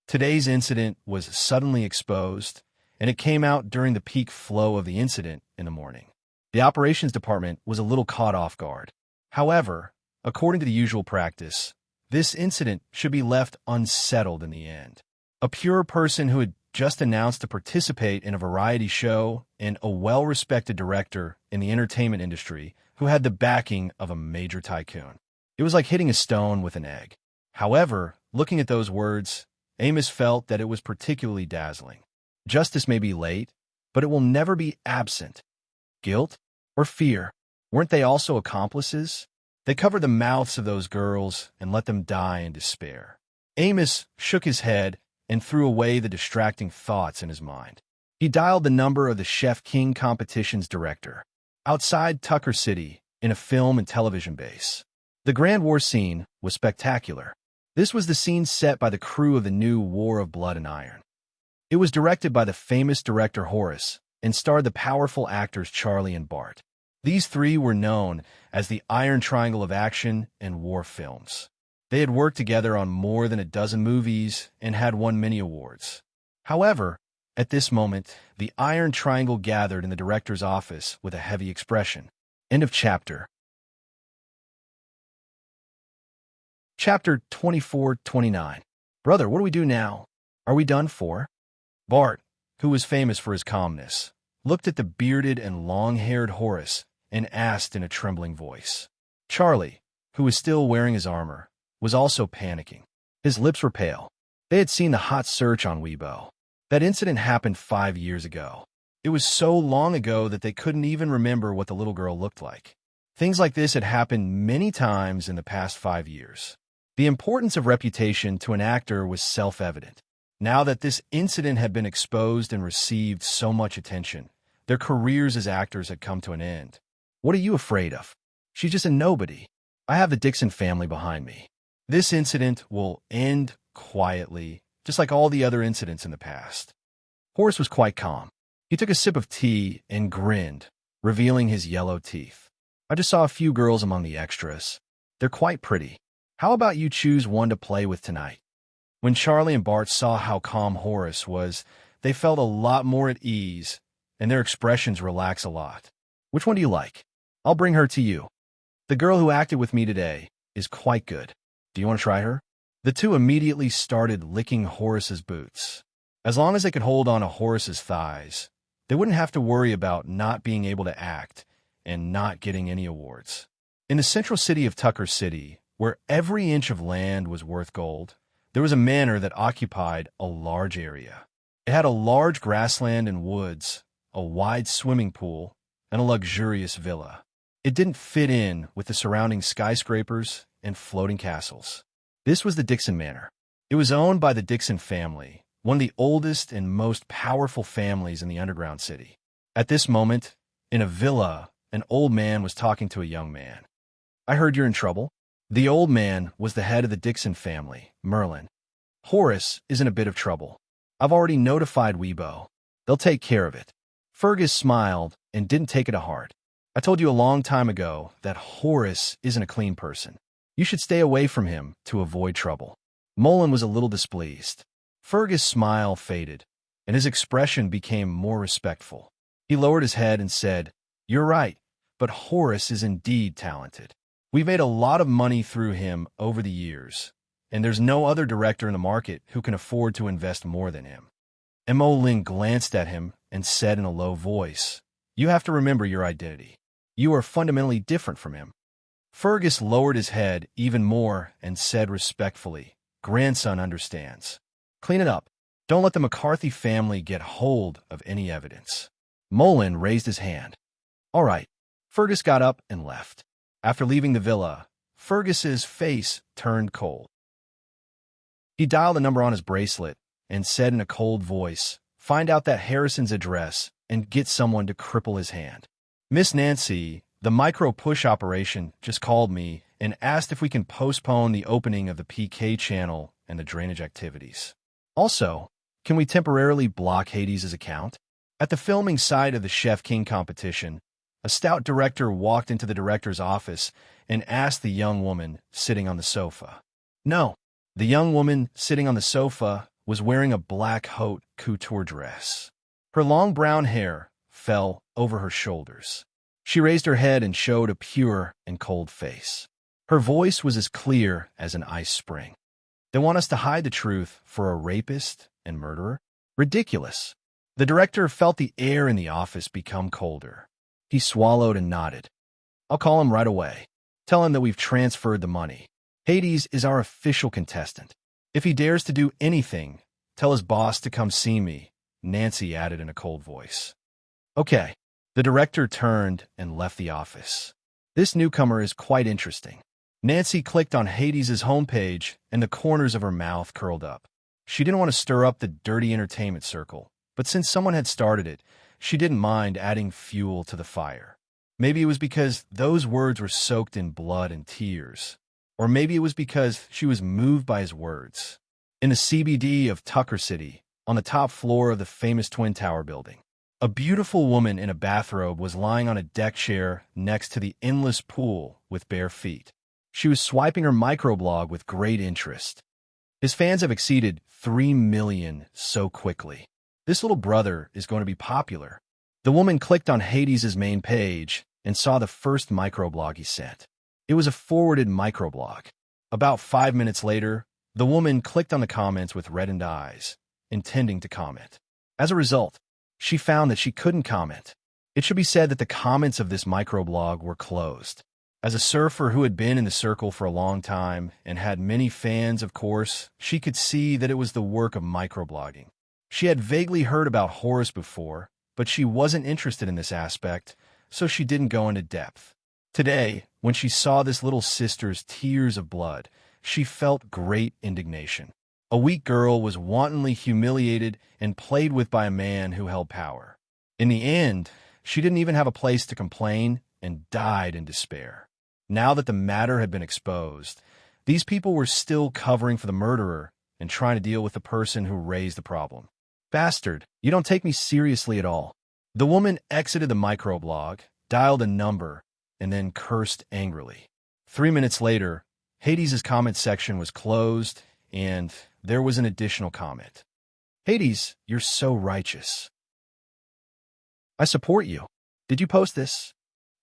Today's incident was suddenly exposed, and it came out during the peak flow of the incident in the morning. The operations department was a little caught off guard. However, according to the usual practice, this incident should be left unsettled in the end. A pure person who had just announced to participate in a variety show and a well-respected director in the entertainment industry who had the backing of a major tycoon. It was like hitting a stone with an egg. However, looking at those words, Amos felt that it was particularly dazzling. Justice may be late, but it will never be absent. Guilt or fear? Weren't they also accomplices? They covered the mouths of those girls and let them die in despair. Amos shook his head and threw away the distracting thoughts in his mind. He dialed the number of the Chef King competition's director. Outside Tucker City, in a film and television base. The Grand War scene was spectacular. This was the scene set by the crew of the new War of Blood and Iron. It was directed by the famous director Horace and starred the powerful actors Charlie and Bart. These three were known as the Iron Triangle of action and war films. They had worked together on more than a dozen movies and had won many awards. However, at this moment, the Iron Triangle gathered in the director's office with a heavy expression. End of chapter. Chapter 24-29. Brother, what do we do now? Are we done for? Bart, who was famous for his calmness, looked at the bearded and long-haired Horace and asked in a trembling voice. Charlie, who was still wearing his armor, was also panicking. His lips were pale. They had seen the hot search on Weibo. That incident happened 5 years ago. It was so long ago that they couldn't even remember what the little girl looked like. Things like this had happened many times in the past 5 years. The importance of reputation to an actor was self-evident. Now that this incident had been exposed and received so much attention, their careers as actors had come to an end. What are you afraid of? She's just a nobody. I have the Dixon family behind me. This incident will end quietly, just like all the other incidents in the past. Horace was quite calm. He took a sip of tea and grinned, revealing his yellow teeth. I just saw a few girls among the extras. They're quite pretty. How about you choose one to play with tonight? When Charlie and Bart saw how calm Horace was, they felt a lot more at ease, and their expressions relaxed a lot. Which one do you like? I'll bring her to you. The girl who acted with me today is quite good. Do you want to try her? The two immediately started licking Horace's boots. As long as they could hold on to Horace's thighs, they wouldn't have to worry about not being able to act and not getting any awards. In the central city of Tucker City, where every inch of land was worth gold, there was a manor that occupied a large area. It had a large grassland and woods, a wide swimming pool, and a luxurious villa. It didn't fit in with the surrounding skyscrapers and floating castles. This was the Dixon Manor. It was owned by the Dixon family, one of the oldest and most powerful families in the underground city. At this moment, in a villa, an old man was talking to a young man. I heard you're in trouble. The old man was the head of the Dixon family, Merlin. Horace is in a bit of trouble. I've already notified Weibo. They'll take care of it. Fergus smiled and didn't take it to heart. I told you a long time ago that Horace isn't a clean person. You should stay away from him to avoid trouble. Mullen was a little displeased. Fergus' smile faded, and his expression became more respectful. He lowered his head and said, "You're right, but Horace is indeed talented. We've made a lot of money through him over the years, and there's no other director in the market who can afford to invest more than him." Emolyn glanced at him and said in a low voice, "You have to remember your identity. You are fundamentally different from him." Fergus lowered his head even more and said respectfully, "Grandson understands. Clean it up. Don't let the McCarthy family get hold of any evidence." Mullen raised his hand. "All right." Fergus got up and left. After leaving the villa, Fergus's face turned cold. He dialed a number on his bracelet and said in a cold voice, "Find out that Harrison's address and get someone to cripple his hand. Miss Nancy, the micro-push operation, just called me and asked if we can postpone the opening of the PK channel and the drainage activities. Also, can we temporarily block Hades' account?" At the filming site of the Chef King competition, a stout director walked into the director's office and asked the young woman sitting on the sofa. No, the young woman sitting on the sofa was wearing a black haute couture dress. Her long brown hair fell over her shoulders. She raised her head and showed a pure and cold face. Her voice was as clear as an ice spring. "They want us to hide the truth for a rapist and murderer? Ridiculous." The director felt the air in the office become colder. He swallowed and nodded. "I'll call him right away. Tell him that we've transferred the money. Hades is our official contestant. If he dares to do anything, tell his boss to come see me," Nancy added in a cold voice. "Okay." The director turned and left the office. "This newcomer is quite interesting." Nancy clicked on Hades' homepage, and the corners of her mouth curled up. She didn't want to stir up the dirty entertainment circle, but since someone had started it, she didn't mind adding fuel to the fire. Maybe it was because those words were soaked in blood and tears. Or maybe it was because she was moved by his words. In the CBD of Tucker City, on the top floor of the famous Twin Tower building, a beautiful woman in a bathrobe was lying on a deck chair next to the endless pool with bare feet. She was swiping her microblog with great interest. His fans have exceeded 3 million so quickly. This little brother is going to be popular. The woman clicked on Hades' main page and saw the first microblog he sent. It was a forwarded microblog. About 5 minutes later, the woman clicked on the comments with reddened eyes, intending to comment. As a result, she found that she couldn't comment. It should be said that the comments of this microblog were closed. As a surfer who had been in the circle for a long time and had many fans, of course, she could see that it was the work of microblogging. She had vaguely heard about Horace before, but she wasn't interested in this aspect, so she didn't go into depth. Today, when she saw this little sister's tears of blood, she felt great indignation. A weak girl was wantonly humiliated and played with by a man who held power. In the end, she didn't even have a place to complain and died in despair. Now that the matter had been exposed, these people were still covering for the murderer and trying to deal with the person who raised the problem. "Bastard, you don't take me seriously at all." The woman exited the microblog, dialed a number, and then cursed angrily. 3 minutes later, Hades' comment section was closed, and there was an additional comment. "Hades, you're so righteous. I support you. Did you post this?"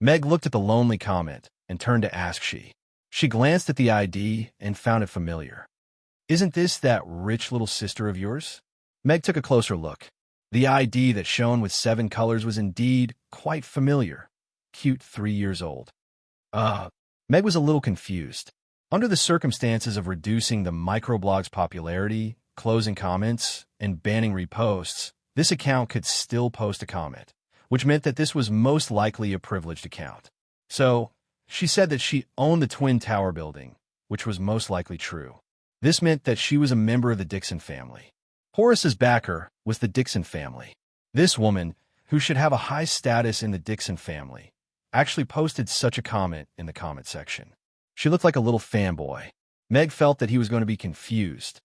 Meg looked at the lonely comment and turned to ask she. She glanced at the ID and found it familiar. "Isn't this that rich little sister of yours?" Meg took a closer look. The ID that shone with 7 colors was indeed quite familiar. Cute 3 years old. Meg was a little confused. Under the circumstances of reducing the microblog's popularity, closing comments, and banning reposts, this account could still post a comment, which meant that this was most likely a privileged account. So, she said that she owned the Twin Tower building, which was most likely true. This meant that she was a member of the Dixon family. Horace's backer was the Dixon family. This woman, who should have a high status in the Dixon family, actually posted such a comment in the comment section. She looked like a little fanboy. Meg felt that he was going to be confused.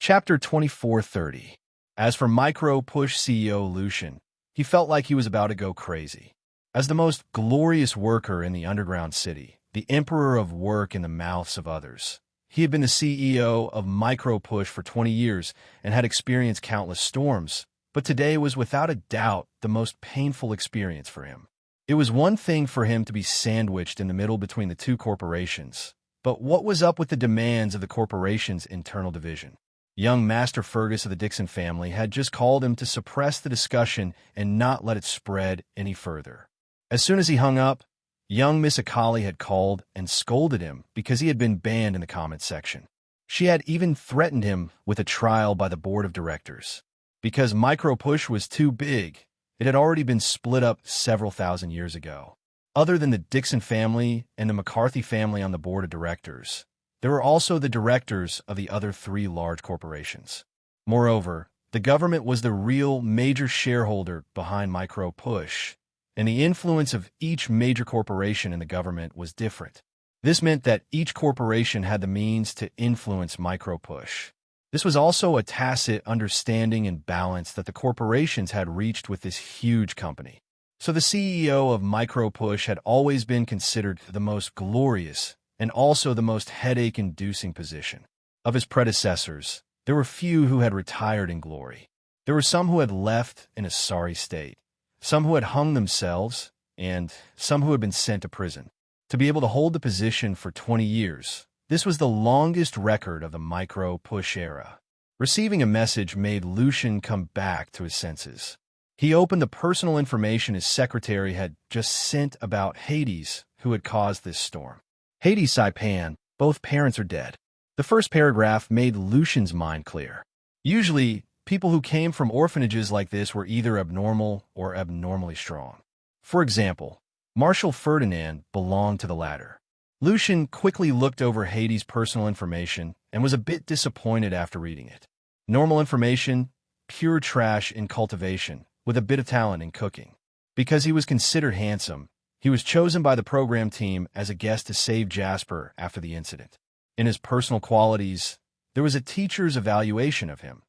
Chapter 2430. As for Micro Push CEO Lucian, He felt like he was about to go crazy. As the most glorious worker in the underground city, the emperor of work in the mouths of others, he had been the CEO of Micropush for 20 years and had experienced countless storms, but today was without a doubt the most painful experience for him. It was one thing for him to be sandwiched in the middle between the two corporations, but what was up with the demands of the corporation's internal division? Young Master Fergus of the Dixon family had just called him to suppress the discussion and not let it spread any further. As soon as he hung up, young Miss Akali had called and scolded him because he had been banned in the comments section. She had even threatened him with a trial by the board of directors. Because Micropush was too big, it had already been split up several thousand years ago. Other than the Dixon family and the McCarthy family on the board of directors, there were also the directors of the other 3 large corporations. Moreover, the government was the real major shareholder behind Micropush, and the influence of each major corporation in the government was different. This meant that each corporation had the means to influence Micropush. This was also a tacit understanding and balance that the corporations had reached with this huge company. So the CEO of Micropush had always been considered the most glorious and also the most headache-inducing position. Of his predecessors, there were few who had retired in glory. There were some who had left in a sorry state, some who had hung themselves, and some who had been sent to prison. To be able to hold the position for 20 years, this was the longest record of the Micropush era. Receiving a message made Lucian come back to his senses. He opened the personal information his secretary had just sent about Hades, who had caused this storm. Hades Saipan, both parents are dead. The first paragraph made Lucian's mind clear. Usually, people who came from orphanages like this were either abnormal or abnormally strong. For example, Marshal Ferdinand belonged to the latter. Lucian quickly looked over Hades' personal information and was a bit disappointed after reading it. Normal information, pure trash in cultivation, with a bit of talent in cooking. Because he was considered handsome, he was chosen by the program team as a guest to save Jasper after the incident. In his personal qualities, there was a teacher's evaluation of him,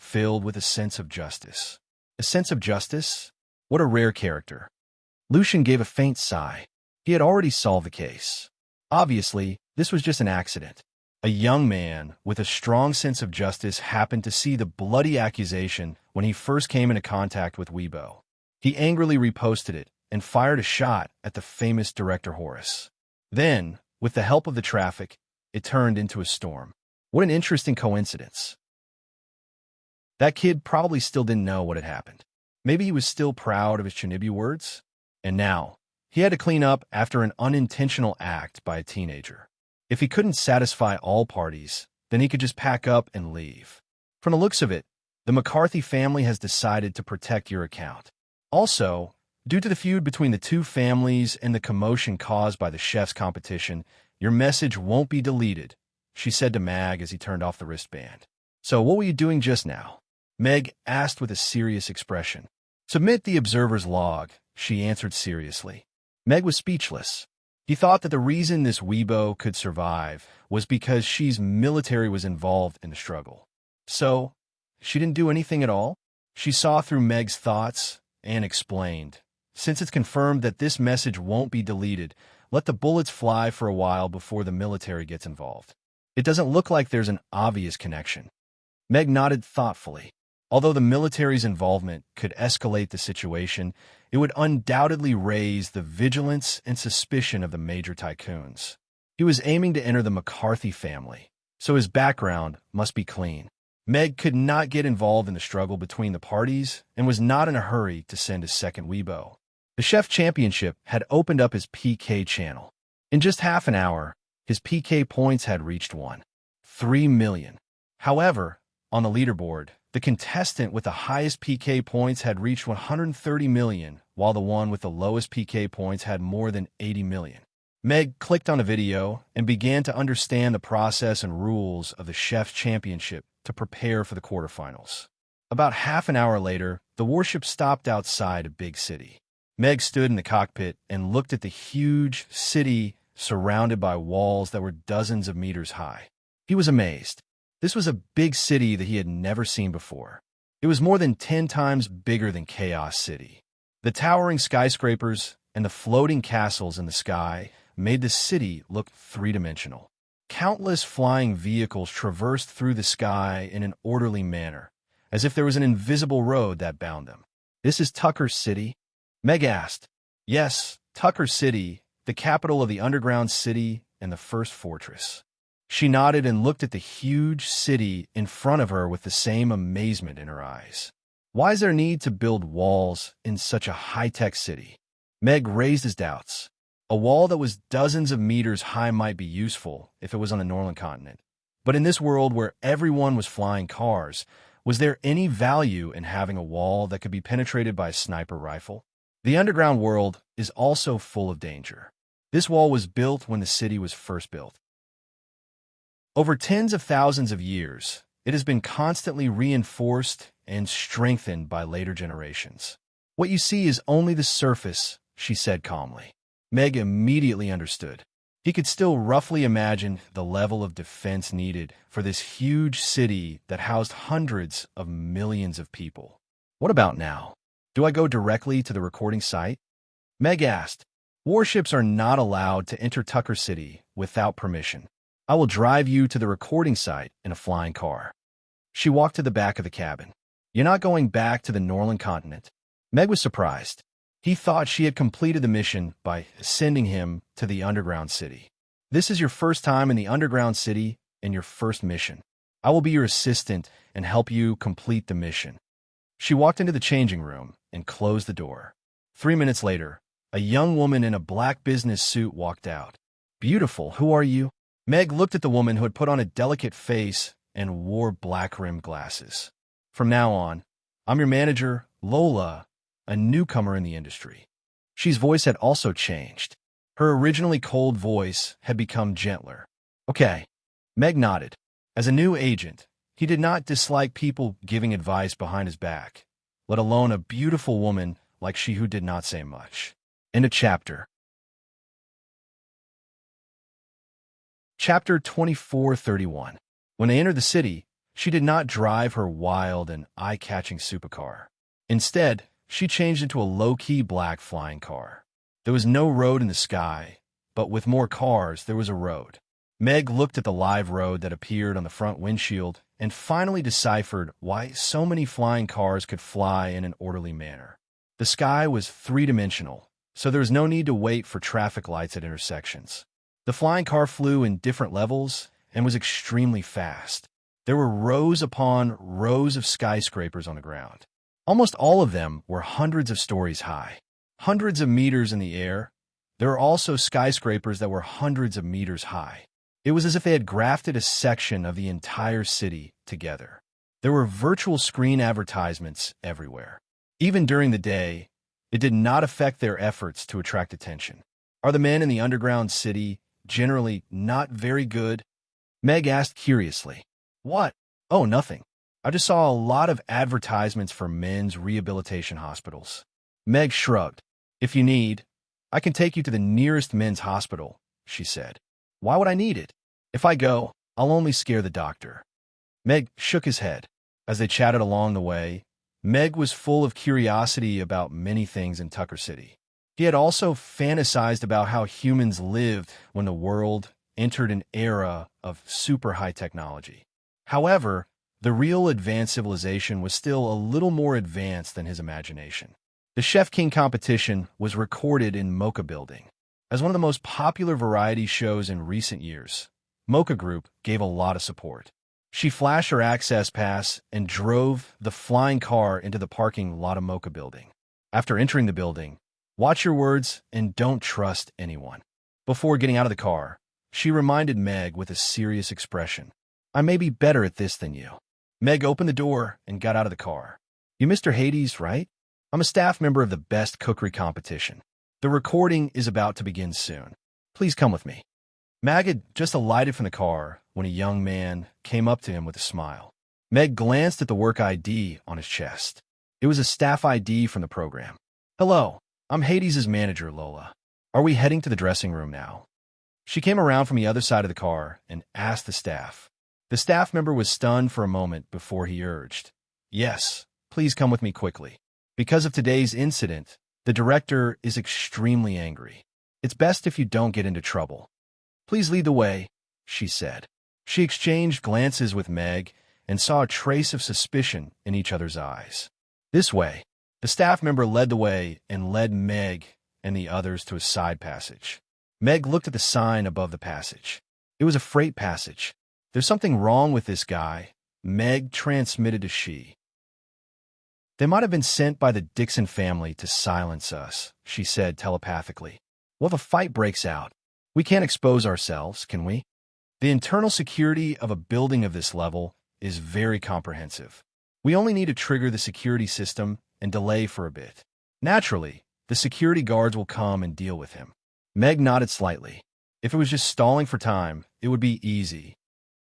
filled with a sense of justice. A sense of justice? What a rare character. Lucian gave a faint sigh. He had already solved the case. Obviously, this was just an accident. A young man with a strong sense of justice happened to see the bloody accusation when he first came into contact with Weibo. He angrily reposted it and fired a shot at the famous director Horace. Then, with the help of the traffic, it turned into a storm. What an interesting coincidence. That kid probably still didn't know what had happened. Maybe he was still proud of his Chinibu words. And now, he had to clean up after an unintentional act by a teenager. If he couldn't satisfy all parties, then he could just pack up and leave. From the looks of it, the McCarthy family has decided to protect your account. Also, due to the feud between the two families and the commotion caused by the chef's competition, your message won't be deleted, she said to Mag as he turned off the wristband. So what were you doing just now? Meg asked with a serious expression. Submit the observer's log, she answered seriously. Meg was speechless. He thought that the reason this Weibo could survive was because she's military was involved in the struggle. So, she didn't do anything at all? She saw through Meg's thoughts and explained, since it's confirmed that this message won't be deleted, let the bullets fly for a while before the military gets involved. It doesn't look like there's an obvious connection. Meg nodded thoughtfully. Although the military's involvement could escalate the situation, it would undoubtedly raise the vigilance and suspicion of the major tycoons. He was aiming to enter the McCarthy family, so his background must be clean. Meg could not get involved in the struggle between the parties and was not in a hurry to send his second Weibo. The Chef Championship had opened up his PK channel. In just half an hour, his PK points had reached 3 million. However, on the leaderboard, the contestant with the highest PK points had reached 130 million, while the one with the lowest PK points had more than 80 million. Meg clicked on the video and began to understand the process and rules of the Chef's Championship to prepare for the quarterfinals. About half an hour later, the warship stopped outside a big city. Meg stood in the cockpit and looked at the huge city surrounded by walls that were dozens of meters high. He was amazed. This was a big city that he had never seen before. It was more than 10 times bigger than Chaos City. The towering skyscrapers and the floating castles in the sky made the city look three-dimensional. Countless flying vehicles traversed through the sky in an orderly manner, as if there was an invisible road that bound them. "This is Tucker City?" Meg asked. "Yes, Tucker City, the capital of the underground city and the first fortress." She nodded and looked at the huge city in front of her with the same amazement in her eyes. Why is there need to build walls in such a high-tech city? Meg raised his doubts. A wall that was dozens of meters high might be useful if it was on the northern continent. But in this world where everyone was flying cars, was there any value in having a wall that could be penetrated by a sniper rifle? The underground world is also full of danger. This wall was built when the city was first built. Over tens of thousands of years, it has been constantly reinforced and strengthened by later generations. "What you see is only the surface," she said calmly. Meg immediately understood. He could still roughly imagine the level of defense needed for this huge city that housed hundreds of millions of people. "What about now? Do I go directly to the recording site?" Meg asked. "Warships are not allowed to enter Tucker City without permission. I will drive you to the recording site in a flying car." She walked to the back of the cabin. "You're not going back to the Northern continent?" Meg was surprised. He thought she had completed the mission by sending him to the underground city. "This is your first time in the underground city and your first mission. I will be your assistant and help you complete the mission." She walked into the changing room and closed the door. 3 minutes later, a young woman in a black business suit walked out. "Beautiful, who are you?" Meg looked at the woman who had put on a delicate face and wore black-rimmed glasses. "From now on, I'm your manager, Lola, a newcomer in the industry." She's voice had also changed. Her originally cold voice had become gentler. "Okay." Meg nodded. As a new agent, he did not dislike people giving advice behind his back, let alone a beautiful woman like she who did not say much. End of chapter. Chapter 2431. When they entered the city, she did not drive her wild and eye-catching supercar. Instead, she changed into a low-key black flying car. There was no road in the sky, but with more cars, there was a road. Meg looked at the live road that appeared on the front windshield and finally deciphered why so many flying cars could fly in an orderly manner. The sky was three-dimensional, so there was no need to wait for traffic lights at intersections. The flying car flew in different levels and was extremely fast. There were rows upon rows of skyscrapers on the ground. Almost all of them were hundreds of stories high, hundreds of meters in the air. There were also skyscrapers that were hundreds of meters high. It was as if they had grafted a section of the entire city together. There were virtual screen advertisements everywhere. Even during the day, it did not affect their efforts to attract attention. "Are the men in the underground city generally not very good?" Meg asked curiously. "What?" "Oh, nothing. I just saw a lot of advertisements for men's rehabilitation hospitals." Meg shrugged. "If you need, I can take you to the nearest men's hospital," she said. "Why would I need it? If I go, I'll only scare the doctor." Meg shook his head. As they chatted along the way, Meg was full of curiosity about many things in Tucker City. He had also fantasized about how humans lived when the world entered an era of super high technology. However, the real advanced civilization was still a little more advanced than his imagination. The Chef King competition was recorded in Mocha Building. As one of the most popular variety shows in recent years, Mocha Group gave a lot of support. She flashed her access pass and drove the flying car into the parking lot of Mocha Building. After entering the building, watch your words and don't trust anyone. Before getting out of the car, she reminded Meg with a serious expression, "I may be better at this than you." Meg opened the door and got out of the car. "You Mr. Hades, right? I'm a staff member of the Best Cookery Competition. The recording is about to begin soon. Please come with me." Meg had just alighted from the car when a young man came up to him with a smile. Meg glanced at the work ID on his chest. It was a staff ID from the program. "Hello, I'm Hades' manager, Lola. Are we heading to the dressing room now?" She came around from the other side of the car and asked the staff. The staff member was stunned for a moment before he urged, "Yes, please come with me quickly. Because of today's incident, the director is extremely angry. It's best if you don't get into trouble. Please lead the way, she said. She exchanged glances with Meg and saw a trace of suspicion in each other's eyes. This way. The staff member led the way and led Meg and the others to a side passage. Meg looked at the sign above the passage. It was a freight passage. There's something wrong with this guy, Meg transmitted to she. They might have been sent by the Dixon family to silence us, she said telepathically. Well, if a fight breaks out, we can't expose ourselves, can we? The internal security of a building of this level is very comprehensive. We only need to trigger the security system and delay for a bit. Naturally, the security guards will come and deal with him. Meg nodded slightly. If it was just stalling for time, it would be easy.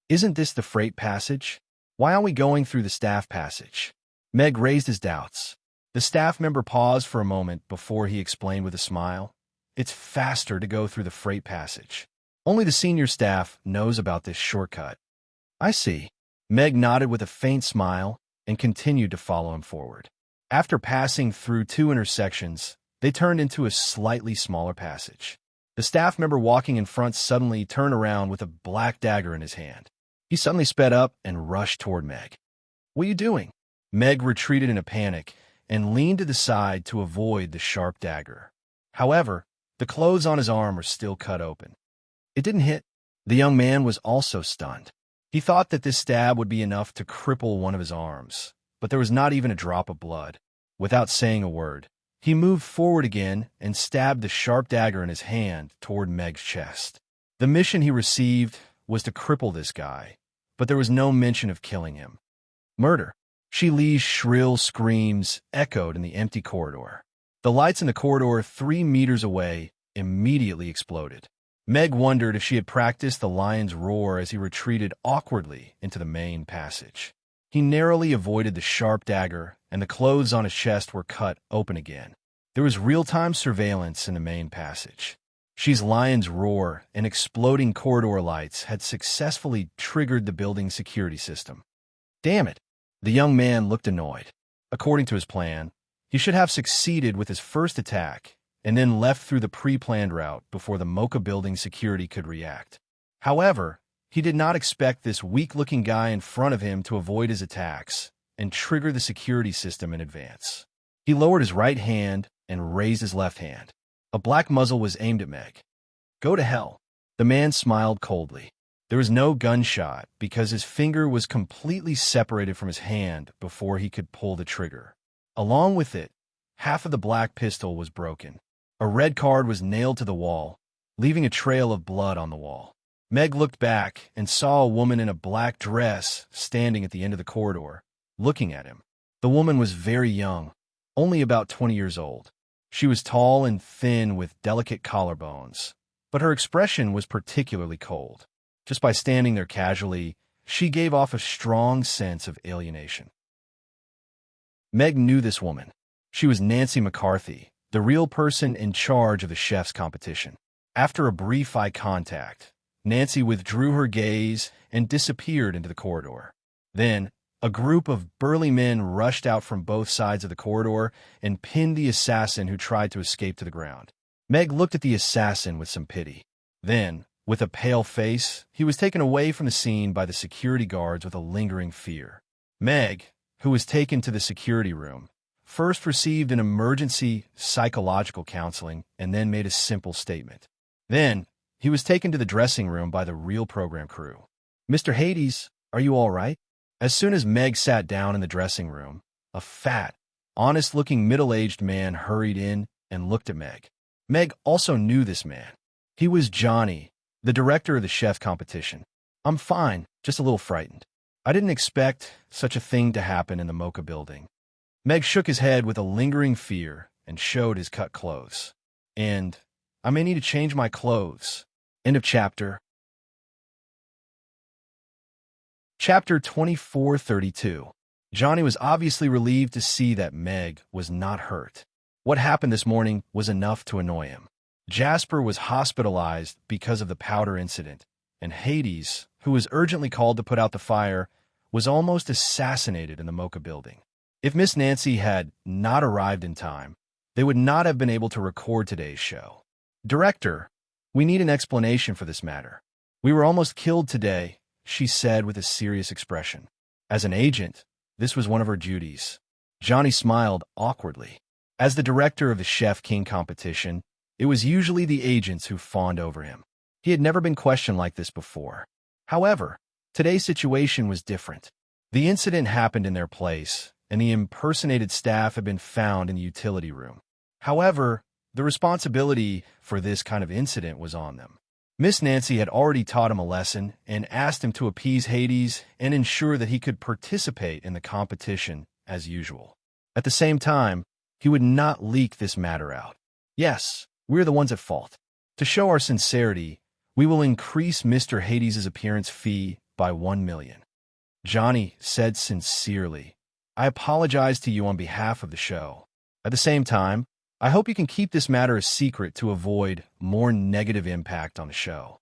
Isn't this the freight passage? Why aren't we going through the staff passage? Meg raised his doubts. The staff member paused for a moment before he explained with a smile. It's faster to go through the freight passage. Only the senior staff knows about this shortcut. I see. Meg nodded with a faint smile and continued to follow him forward. After passing through 2 intersections, they turned into a slightly smaller passage. The staff member walking in front suddenly turned around with a black dagger in his hand. He suddenly sped up and rushed toward Meg. What are you doing? Meg retreated in a panic and leaned to the side to avoid the sharp dagger. However, the clothes on his arm were still cut open. It didn't hit. The young man was also stunned. He thought that this stab would be enough to cripple one of his arms, but there was not even a drop of blood. Without saying a word, he moved forward again and stabbed the sharp dagger in his hand toward Meg's chest. The mission he received was to cripple this guy, but there was no mention of killing him. Murder. Lee's shrill screams echoed in the empty corridor. The lights in the corridor 3 meters away immediately exploded. Meg wondered if she had practiced the lion's roar as he retreated awkwardly into the main passage. He narrowly avoided the sharp dagger, and the clothes on his chest were cut open again. There was real-time surveillance in the main passage. She's lion's roar and exploding corridor lights had successfully triggered the building's security system. Damn it! The young man looked annoyed. According to his plan, he should have succeeded with his first attack and then left through the pre-planned route before the Mocha building security could react. However, he did not expect this weak-looking guy in front of him to avoid his attacks and trigger the security system in advance. He lowered his right hand and raised his left hand. A black muzzle was aimed at Meg. Go to hell. The man smiled coldly. There was no gunshot because his finger was completely separated from his hand before he could pull the trigger. Along with it, half of the black pistol was broken. A red card was nailed to the wall, leaving a trail of blood on the wall. Meg looked back and saw a woman in a black dress standing at the end of the corridor, looking at him. The woman was very young, only about 20 years old. She was tall and thin with delicate collarbones, but her expression was particularly cold. Just by standing there casually, she gave off a strong sense of alienation. Meg knew this woman. She was Nancy McCarthy, the real person in charge of the chef's competition. After a brief eye contact, Nancy withdrew her gaze and disappeared into the corridor. Then, a group of burly men rushed out from both sides of the corridor and pinned the assassin who tried to escape to the ground. Meg looked at the assassin with some pity. Then, with a pale face, he was taken away from the scene by the security guards with a lingering fear. Meg, who was taken to the security room, first received an emergency psychological counseling and then made a simple statement. Then, he was taken to the dressing room by the real program crew. Mr. Hades, are you all right? As soon as Meg sat down in the dressing room, a fat, honest-looking middle-aged man hurried in and looked at Meg. Meg also knew this man. He was Johnny, the director of the chef competition. I'm fine, just a little frightened. I didn't expect such a thing to happen in the Mocha building. Meg shook his head with a lingering fear and showed his cut clothes. And I may need to change my clothes. End of chapter. Chapter 2432. Johnny was obviously relieved to see that Meg was not hurt. What happened this morning was enough to annoy him. Jasper was hospitalized because of the powder incident, and Hades, who was urgently called to put out the fire, was almost assassinated in the Mocha building. If Miss Nancy had not arrived in time, they would not have been able to record today's show. Director, we need an explanation for this matter. We were almost killed today, she said with a serious expression. As an agent, this was one of her duties. Johnny smiled awkwardly. As the director of the Chef King competition, it was usually the agents who fawned over him. He had never been questioned like this before. However, today's situation was different. The incident happened in their place, and the impersonated staff had been found in the utility room. However, the responsibility for this kind of incident was on them. Miss Nancy had already taught him a lesson and asked him to appease Hades and ensure that he could participate in the competition as usual. At the same time, he would not leak this matter out. Yes, we're the ones at fault. To show our sincerity, we will increase Mr. Hades' appearance fee by 1 million. Johnny said sincerely, I apologize to you on behalf of the show. At the same time, I hope you can keep this matter a secret to avoid more negative impact on the show.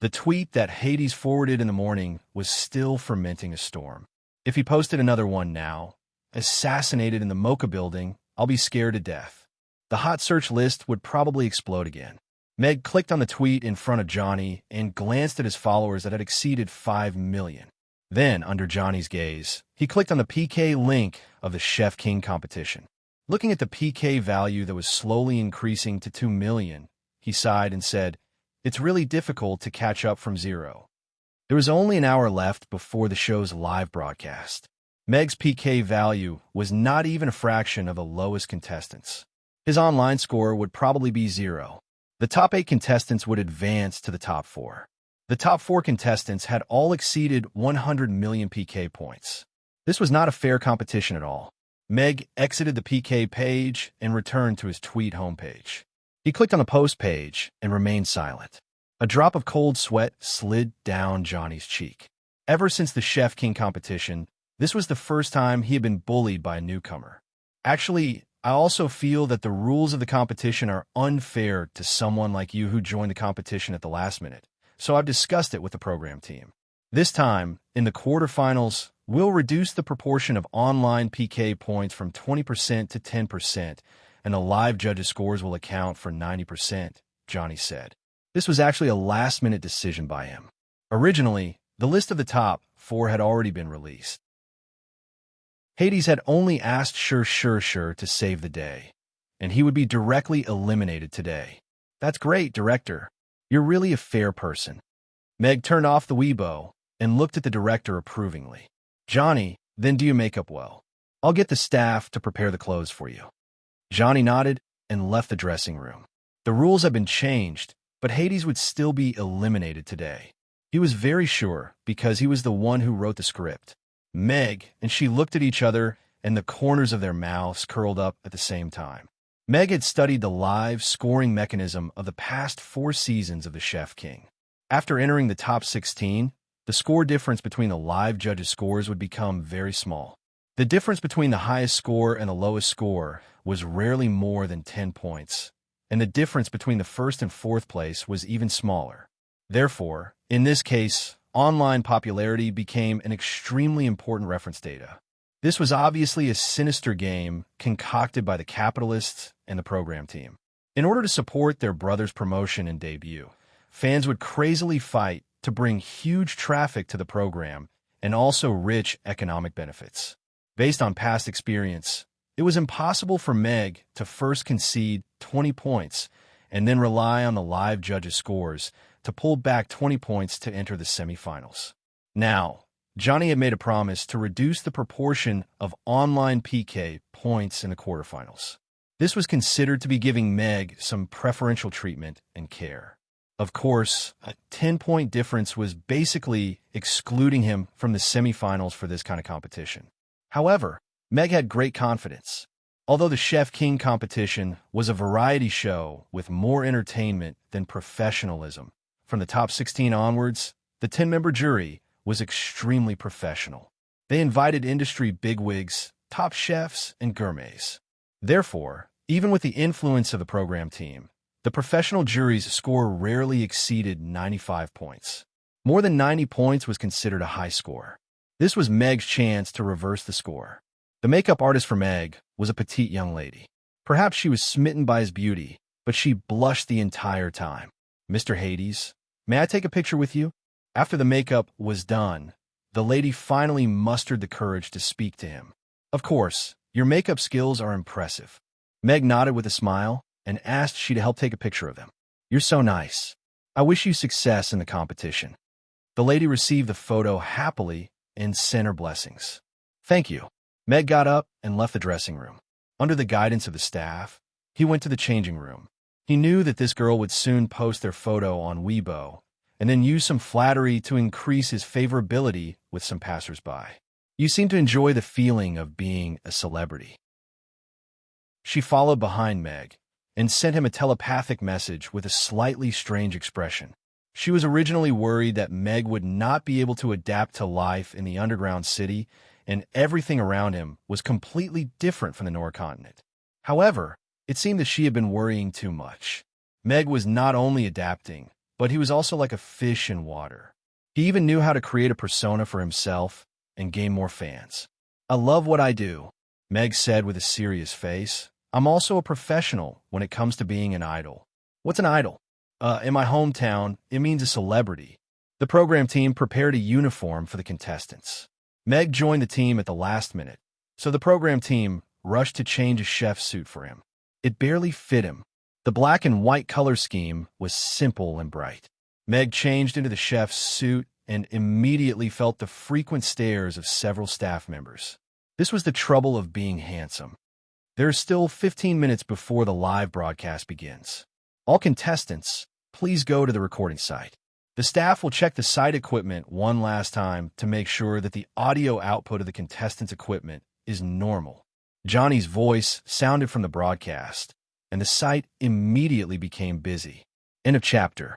The tweet that Hades forwarded in the morning was still fermenting a storm. If he posted another one now, assassinated in the Mocha building, I'll be scared to death. The hot search list would probably explode again. Meg clicked on the tweet in front of Johnny and glanced at his followers that had exceeded 5 million. Then, under Johnny's gaze, he clicked on the PK link of the Chef King competition. Looking at the PK value that was slowly increasing to 2 million, he sighed and said, It's really difficult to catch up from zero. There was only an hour left before the show's live broadcast. Meg's PK value was not even a fraction of the lowest contestants. His online score would probably be 0. The top 8 contestants would advance to the top 4. The top 4 contestants had all exceeded 100 million PK points. This was not a fair competition at all. Meg exited the PK page and returned to his tweet homepage. He clicked on the post page and remained silent. A drop of cold sweat slid down Johnny's cheek. Ever since the Chef King competition, this was the first time he had been bullied by a newcomer. Actually, I also feel that the rules of the competition are unfair to someone like you who joined the competition at the last minute, so I've discussed it with the program team. This time, in the quarterfinals, we'll reduce the proportion of online PK points from 20% to 10%, and the live judges' scores will account for 90%, Johnny said. This was actually a last-minute decision by him. Originally, the list of the top 4 had already been released. Hades had only asked Sure to save the day, and he would be directly eliminated today. That's great, director. You're really a fair person. Meg turned off the Weibo and looked at the director approvingly. Johnny, then do your makeup well. I'll get the staff to prepare the clothes for you. Johnny nodded and left the dressing room. The rules had been changed, but Hades would still be eliminated today. He was very sure because he was the one who wrote the script. Meg and she looked at each other, and the corners of their mouths curled up at the same time. Meg had studied the live scoring mechanism of the past 4 seasons of the Chef King. After entering the top 16, the score difference between the live judges' scores would become very small. The difference between the highest score and the lowest score was rarely more than 10 points, and the difference between the first and fourth place was even smaller. Therefore, in this case, online popularity became an extremely important reference data. This was obviously a sinister game concocted by the capitalists and the program team. In order to support their brother's promotion and debut, fans would crazily fight to bring huge traffic to the program and also rich economic benefits. Based on past experience, it was impossible for Meg to first concede 20 points and then rely on the live judges' scores to pull back 20 points to enter the semifinals. Now, Johnny had made a promise to reduce the proportion of online PK points in the quarterfinals. This was considered to be giving Meg some preferential treatment and care. Of course, a 10-point difference was basically excluding him from the semifinals for this kind of competition. However, Meg had great confidence. Although the Chef King competition was a variety show with more entertainment than professionalism, from the top 16 onwards, the 10-member jury was extremely professional. They invited industry bigwigs, top chefs, and gourmets. Therefore, even with the influence of the program team, the professional jury's score rarely exceeded 95 points. More than 90 points was considered a high score. This was Meg's chance to reverse the score. The makeup artist for Meg was a petite young lady. Perhaps she was smitten by his beauty, but she blushed the entire time. "Mr. Hades, may I take a picture with you?" After the makeup was done, the lady finally mustered the courage to speak to him. "Of course, your makeup skills are impressive." Meg nodded with a smile and asked she to help take a picture of them. "You're so nice. I wish you success in the competition." The lady received the photo happily and sent her blessings. "Thank you." Meg got up and left the dressing room. Under the guidance of the staff, he went to the changing room. He knew that this girl would soon post their photo on Weibo and then use some flattery to increase his favorability with some passersby. "You seem to enjoy the feeling of being a celebrity." She followed behind Meg and sent him a telepathic message with a slightly strange expression. She was originally worried that Meg would not be able to adapt to life in the underground city, and everything around him was completely different from the Nora continent. However, it seemed that she had been worrying too much. Meg was not only adapting, but he was also like a fish in water. He even knew how to create a persona for himself and gain more fans. "I love what I do," Meg said with a serious face. "I'm also a professional when it comes to being an idol." "What's an idol?" In my hometown, it means a celebrity." The program team prepared a uniform for the contestants. Meg joined the team at the last minute, so the program team rushed to change a chef's suit for him. It barely fit him. The black and white color scheme was simple and bright. Meg changed into the chef's suit and immediately felt the frequent stares of several staff members. This was the trouble of being handsome. There is still 15 minutes before the live broadcast begins. All contestants, please go to the recording site. The staff will check the site equipment one last time to make sure that the audio output of the contestants' equipment is normal. Johnny's voice sounded from the broadcast, and the site immediately became busy. End of chapter.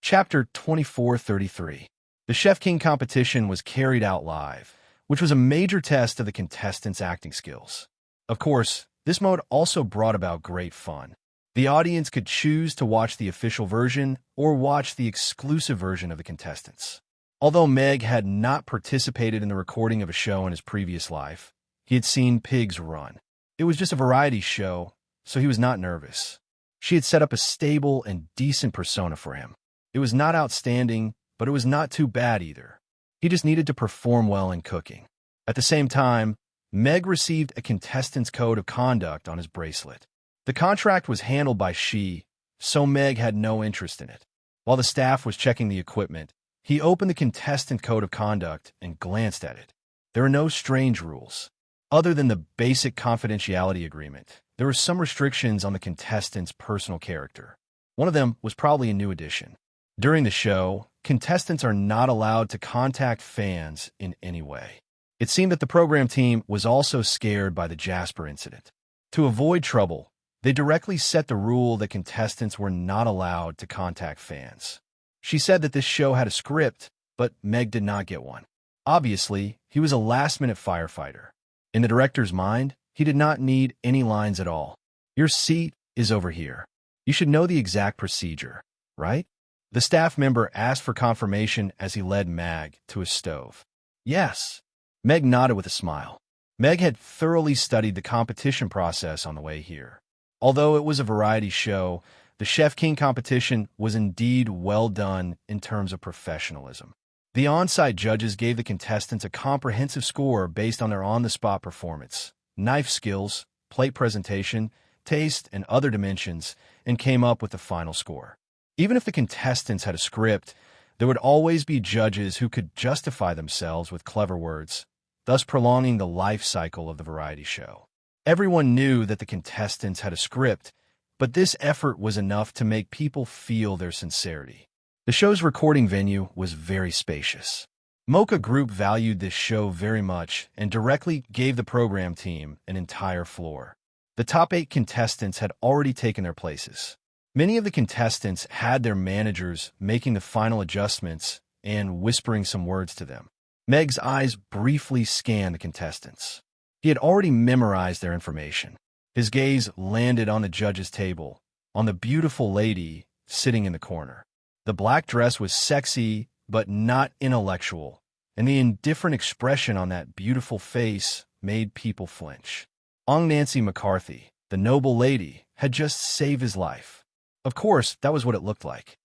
Chapter 2433. The Chef King competition was carried out live, which was a major test of the contestants' acting skills. Of course, this mode also brought about great fun. The audience could choose to watch the official version or watch the exclusive version of the contestants. Although Meg had not participated in the recording of a show in his previous life, he had seen pigs run. It was just a variety show, so he was not nervous. She had set up a stable and decent persona for him. It was not outstanding, but it was not too bad either. He just needed to perform well in cooking. At the same time, Meg received a contestant's code of conduct on his bracelet. The contract was handled by she, so Meg had no interest in it. While the staff was checking the equipment, he opened the contestant code of conduct and glanced at it. There are no strange rules. Other than the basic confidentiality agreement, there were some restrictions on the contestant's personal character. One of them was probably a new addition. During the show, contestants are not allowed to contact fans in any way. It seemed that the program team was also scared by the Jasper incident. To avoid trouble, they directly set the rule that contestants were not allowed to contact fans. She said that this show had a script, but Meg did not get one. Obviously, he was a last-minute firefighter. In the director's mind, he did not need any lines at all. "Your seat is over here. You should know the exact procedure, right?" The staff member asked for confirmation as he led Meg to a stove. "Yes." Meg nodded with a smile. Meg had thoroughly studied the competition process on the way here. Although it was a variety show, the Chef King competition was indeed well done in terms of professionalism. The on-site judges gave the contestants a comprehensive score based on their on-the-spot performance, knife skills, plate presentation, taste, and other dimensions, and came up with the final score. Even if the contestants had a script, there would always be judges who could justify themselves with clever words, thus prolonging the life cycle of the variety show. Everyone knew that the contestants had a script, but this effort was enough to make people feel their sincerity. The show's recording venue was very spacious. Mocha Group valued this show very much and directly gave the program team an entire floor. The top 8 contestants had already taken their places. Many of the contestants had their managers making the final adjustments and whispering some words to them. Meg's eyes briefly scanned the contestants. He had already memorized their information. His gaze landed on the judge's table, on the beautiful lady sitting in the corner. The black dress was sexy, but not intellectual, and the indifferent expression on that beautiful face made people flinch. Nancy McCarthy, the noble lady, had just saved his life. Of course, that was what it looked like.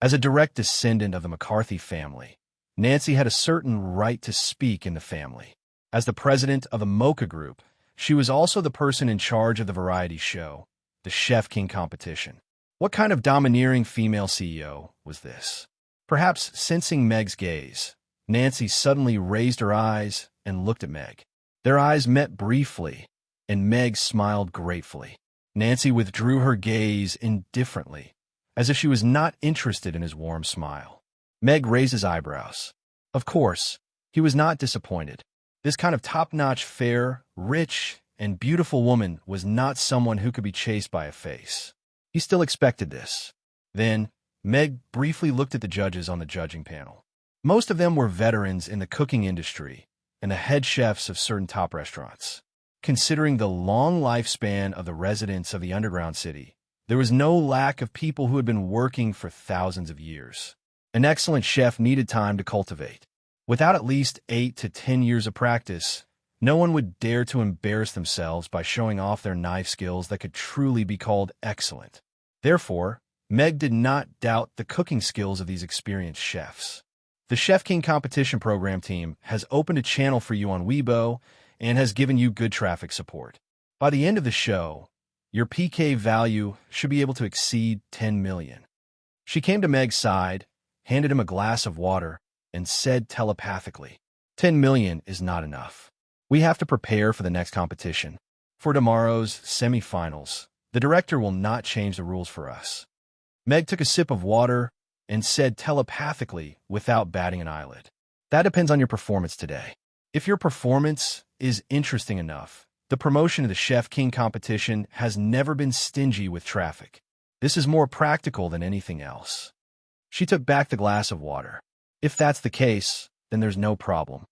As a direct descendant of the McCarthy family, Nancy had a certain right to speak in the family. As the president of the Mocha Group, she was also the person in charge of the variety show, the Chef King competition. What kind of domineering female CEO was this? Perhaps sensing Meg's gaze, Nancy suddenly raised her eyes and looked at Meg. Their eyes met briefly, and Meg smiled gratefully. Nancy withdrew her gaze indifferently, as if she was not interested in his warm smile. Meg raised his eyebrows. Of course, he was not disappointed. This kind of top-notch, fair, rich, and beautiful woman was not someone who could be chased by a face. He still expected this. Then, Meg briefly looked at the judges on the judging panel. Most of them were veterans in the cooking industry and the head chefs of certain top restaurants. Considering the long lifespan of the residents of the underground city, there was no lack of people who had been working for thousands of years. An excellent chef needed time to cultivate. Without at least 8 to 10 years of practice, no one would dare to embarrass themselves by showing off their knife skills that could truly be called excellent. Therefore, Meg did not doubt the cooking skills of these experienced chefs. The Chef King competition program team has opened a channel for you on Weibo and has given you good traffic support. By the end of the show, your PK value should be able to exceed 10 million. She came to Meg's side, handed him a glass of water, and said telepathically, 10 million is not enough. We have to prepare for the next competition. For tomorrow's semifinals, the director will not change the rules for us. Meg took a sip of water and said telepathically without batting an eyelid. That depends on your performance today. If your performance is interesting enough, the promotion of the Chef King competition has never been stingy with traffic. This is more practical than anything else. She took back the glass of water. If that's the case, then there's no problem.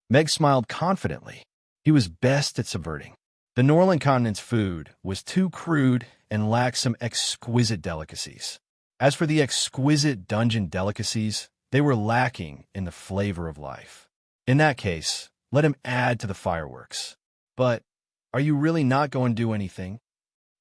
Meg smiled confidently. He was best at subverting. The Northern Continent's food was too crude and lacked some exquisite delicacies. As for the exquisite dungeon delicacies, they were lacking in the flavor of life. In that case, let him add to the fireworks. But are you really not going to do anything?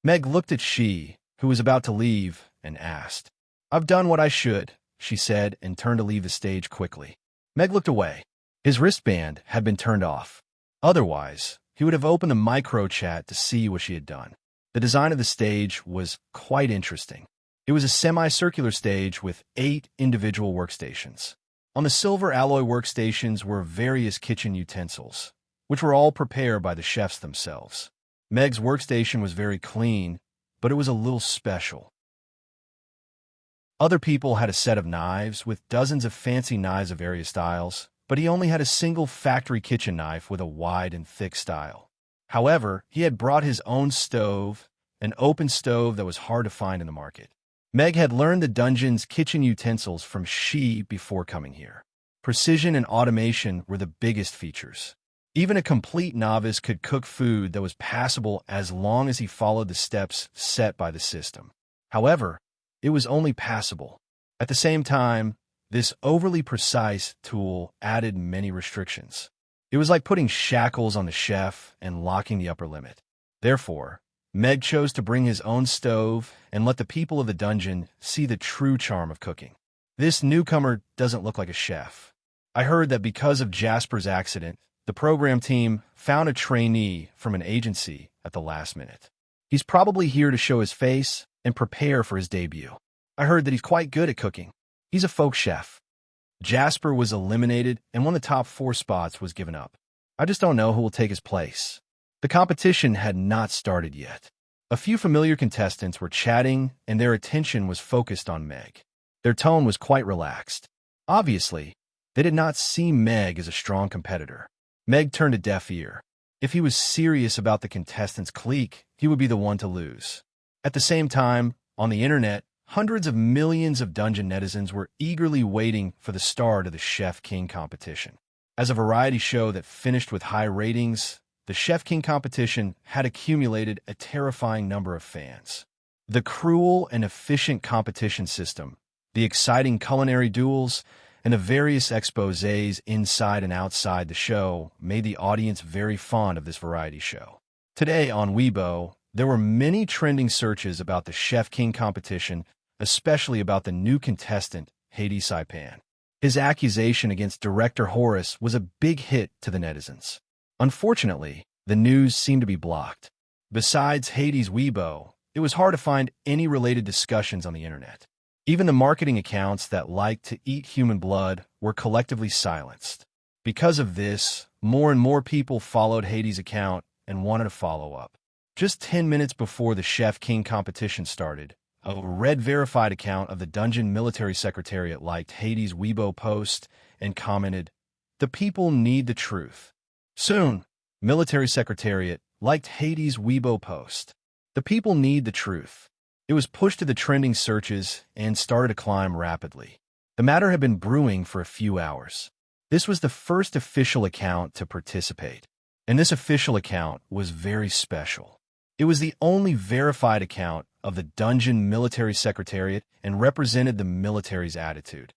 Meg looked at she, who was about to leave, and asked. I've done what I should, she said, and turned to leave the stage quickly. Meg looked away. His wristband had been turned off. Otherwise, he would have opened the micro chat to see what she had done. The design of the stage was quite interesting. It was a semicircular stage with 8 individual workstations. On the silver alloy workstations were various kitchen utensils, which were all prepared by the chefs themselves. Meg's workstation was very clean, but it was a little special. Other people had a set of knives with dozens of fancy knives of various styles, but he only had a single factory kitchen knife with a wide and thick style. However, he had brought his own stove, an open stove that was hard to find in the market. Meg had learned the dungeon's kitchen utensils from she before coming here. Precision and automation were the biggest features. Even a complete novice could cook food that was passable as long as he followed the steps set by the system. However, it was only passable. At the same time, this overly precise tool added many restrictions. It was like putting shackles on the chef and locking the upper limit. Therefore, Meg chose to bring his own stove and let the people of the dungeon see the true charm of cooking. This newcomer doesn't look like a chef. I heard that because of Jasper's accident, the program team found a trainee from an agency at the last minute. He's probably here to show his face and prepare for his debut. I heard that he's quite good at cooking. He's a folk chef. Jasper was eliminated, and one of the top 4 spots was given up. I just don't know who will take his place. The competition had not started yet. A few familiar contestants were chatting, and their attention was focused on Meg. Their tone was quite relaxed. Obviously, they did not see Meg as a strong competitor. Meg turned a deaf ear. If he was serious about the contestants' clique, he would be the one to lose. At the same time, on the internet, hundreds of millions of dungeon netizens were eagerly waiting for the start of the Chef King competition. As a variety show that finished with high ratings, the Chef King competition had accumulated a terrifying number of fans. The cruel and efficient competition system, the exciting culinary duels, and the various exposés inside and outside the show made the audience very fond of this variety show. Today on Weibo, there were many trending searches about the Chef King competition, especially about the new contestant, Hades Saipan. His accusation against director Horace was a big hit to the netizens. Unfortunately, the news seemed to be blocked. Besides Hades' Weibo, it was hard to find any related discussions on the internet. Even the marketing accounts that liked to eat human blood were collectively silenced. Because of this, more and more people followed Hades' account and wanted to follow up. Just 10 minutes before the Chef King competition started, a red verified account of the Dungeon Military Secretariat liked Hades' Weibo post and commented, "The people need the truth." Soon, Military Secretariat liked Hades' Weibo post. "The people need the truth." It was pushed to the trending searches and started to climb rapidly. The matter had been brewing for a few hours. This was the first official account to participate, and this official account was very special. It was the only verified account of the Dungeon Military Secretariat and represented the military's attitude.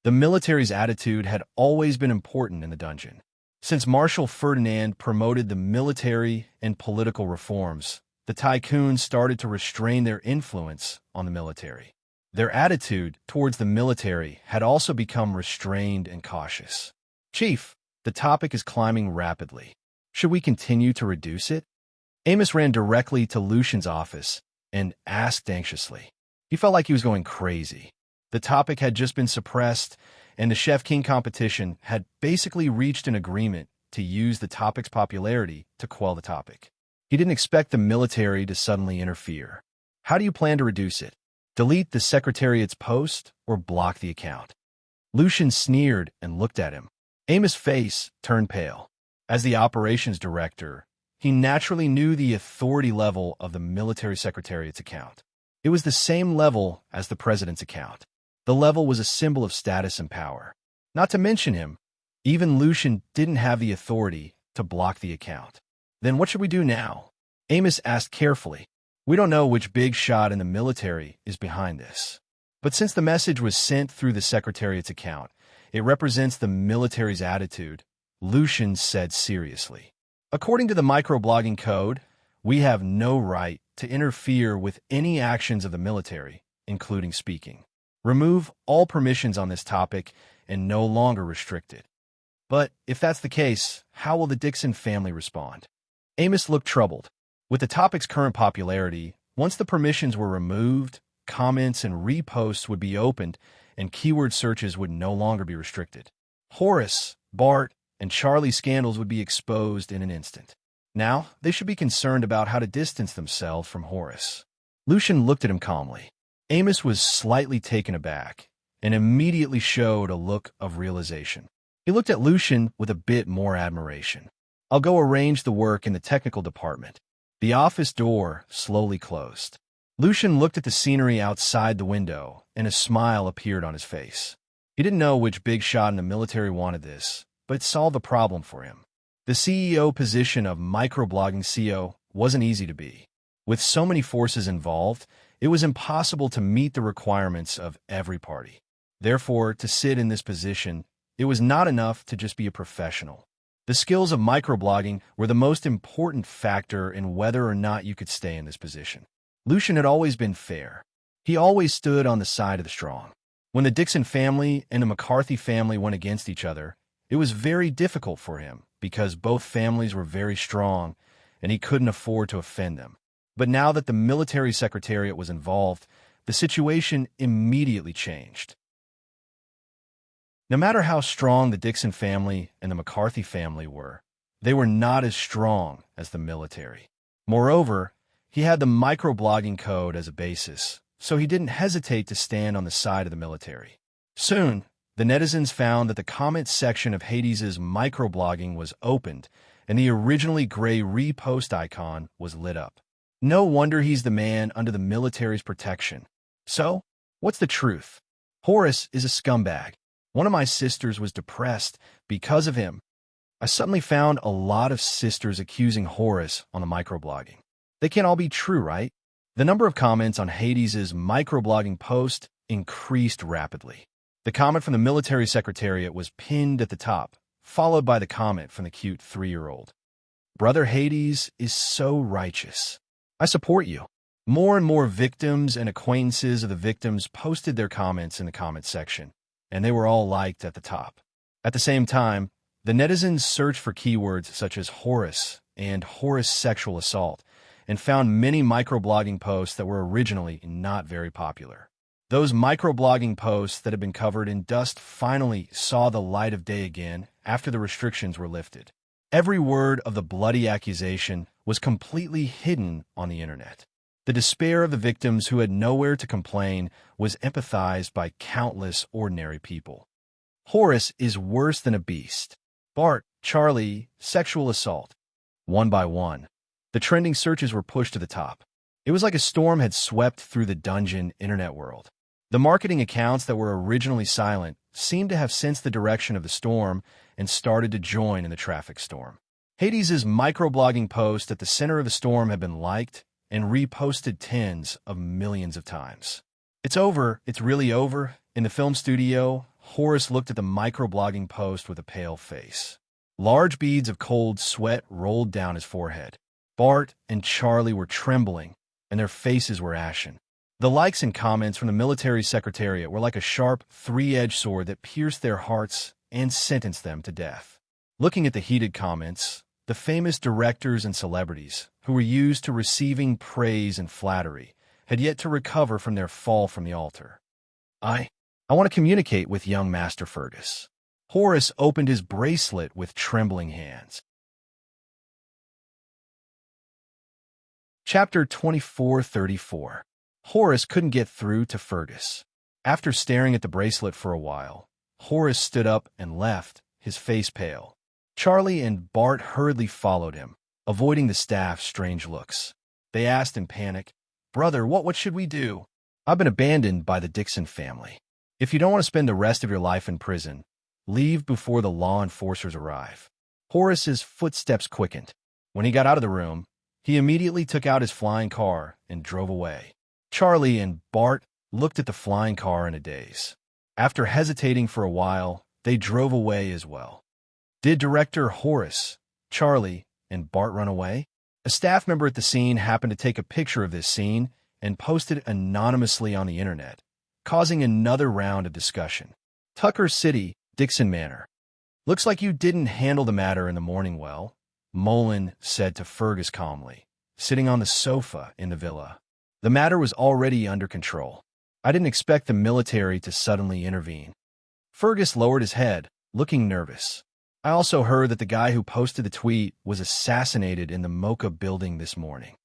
The military's attitude had always been important in the dungeon. Since Marshal Ferdinand promoted the military and political reforms, the tycoons started to restrain their influence on the military. Their attitude towards the military had also become restrained and cautious. "Chief, the topic is climbing rapidly. Should we continue to reduce it?" Amos ran directly to Lucian's office and asked anxiously. He felt like he was going crazy. The topic had just been suppressed, and the Chef King competition had basically reached an agreement to use the topic's popularity to quell the topic. He didn't expect the military to suddenly interfere. "How do you plan to reduce it? Delete the Secretariat's post or block the account?" Lucian sneered and looked at him. Amos' face turned pale. As the operations director, he naturally knew the authority level of the Military Secretariat's account. It was the same level as the president's account. The level was a symbol of status and power. Not to mention him, even Lucian didn't have the authority to block the account. "Then what should we do now?" Amos asked carefully. "We don't know which big shot in the military is behind this. But since the message was sent through the Secretariat's account, it represents the military's attitude," Lucian said seriously. "According to the microblogging code, we have no right to interfere with any actions of the military, including speaking. Remove all permissions on this topic and no longer restrict it." "But if that's the case, how will the Dixon family respond?" Amos looked troubled. With the topic's current popularity, once the permissions were removed, comments and reposts would be opened and keyword searches would no longer be restricted. Horace, Bart, and Charlie's scandals would be exposed in an instant. Now, they should be concerned about how to distance themselves from Horace. Lucian looked at him calmly. Amos was slightly taken aback and immediately showed a look of realization. He looked at Lucian with a bit more admiration. "I'll go arrange the work in the technical department." The office door slowly closed. Lucian looked at the scenery outside the window, and a smile appeared on his face. He didn't know which big shot in the military wanted this, but it solved the problem for him. The CEO position of microblogging CEO wasn't easy to be. With so many forces involved, it was impossible to meet the requirements of every party. Therefore, to sit in this position, it was not enough to just be a professional. The skills of microblogging were the most important factor in whether or not you could stay in this position. Lucian had always been fair. He always stood on the side of the strong. When the Dixon family and the McCarthy family went against each other, it was very difficult for him because both families were very strong and he couldn't afford to offend them. But now that the military secretariat was involved, the situation immediately changed. No matter how strong the Dixon family and the McCarthy family were, they were not as strong as the military. Moreover, he had the microblogging code as a basis, so he didn't hesitate to stand on the side of the military. Soon, the netizens found that the comments section of Hades's microblogging was opened, and the originally gray repost icon was lit up. No wonder he's the man under the military's protection. So, what's the truth? Horace is a scumbag. One of my sisters was depressed because of him. I suddenly found a lot of sisters accusing Horace on the microblogging. They can't all be true, right? The number of comments on Hades's microblogging post increased rapidly. The comment from the military secretariat was pinned at the top, followed by the comment from the cute 3-year-old. Brother Hades is so righteous. I support you. More and more victims and acquaintances of the victims posted their comments in the comment section, and they were all liked at the top. At the same time, the netizens searched for keywords such as Horus and Horus sexual assault and found many microblogging posts that were originally not very popular. Those microblogging posts that had been covered in dust finally saw the light of day again after the restrictions were lifted. Every word of the bloody accusation was completely hidden on the internet. The despair of the victims who had nowhere to complain was empathized by countless ordinary people. Horus is worse than a beast. Bart, Charlie, sexual assault. One by one, the trending searches were pushed to the top. It was like a storm had swept through the dungeon internet world. The marketing accounts that were originally silent seemed to have sensed the direction of the storm and started to join in the traffic storm. Hades's microblogging post at the center of the storm had been liked and reposted tens of millions of times. It's over, it's really over. In the film studio, Horus looked at the microblogging post with a pale face. Large beads of cold sweat rolled down his forehead. Bart and Charlie were trembling, and their faces were ashen. The likes and comments from the military secretariat were like a sharp, three-edged sword that pierced their hearts and sentenced them to death. Looking at the heated comments, the famous directors and celebrities, who were used to receiving praise and flattery, had yet to recover from their fall from the altar. I want to communicate with young Master Fergus. Horus opened his bracelet with trembling hands. Chapter 2434. Horus couldn't get through to Fergus. After staring at the bracelet for a while, Horus stood up and left, his face pale. Charlie and Bart hurriedly followed him, avoiding the staff's strange looks. They asked in panic, "Brother, what should we do? I've been abandoned by the Dixon family. If you don't want to spend the rest of your life in prison, leave before the law enforcers arrive." Horus's footsteps quickened. When he got out of the room, he immediately took out his flying car and drove away. Charlie and Bart looked at the flying car in a daze. After hesitating for a while, they drove away as well. Did director Horus, Charlie, and Bart run away? A staff member at the scene happened to take a picture of this scene and posted it anonymously on the internet, causing another round of discussion. Tucker City, Dixon Manor. "Looks like you didn't handle the matter in the morning well," Mullen said to Fergus calmly, sitting on the sofa in the villa. "The matter was already under control. I didn't expect the military to suddenly intervene." Fergus lowered his head, looking nervous. "I also heard that the guy who posted the tweet was assassinated in the Mocha building this morning."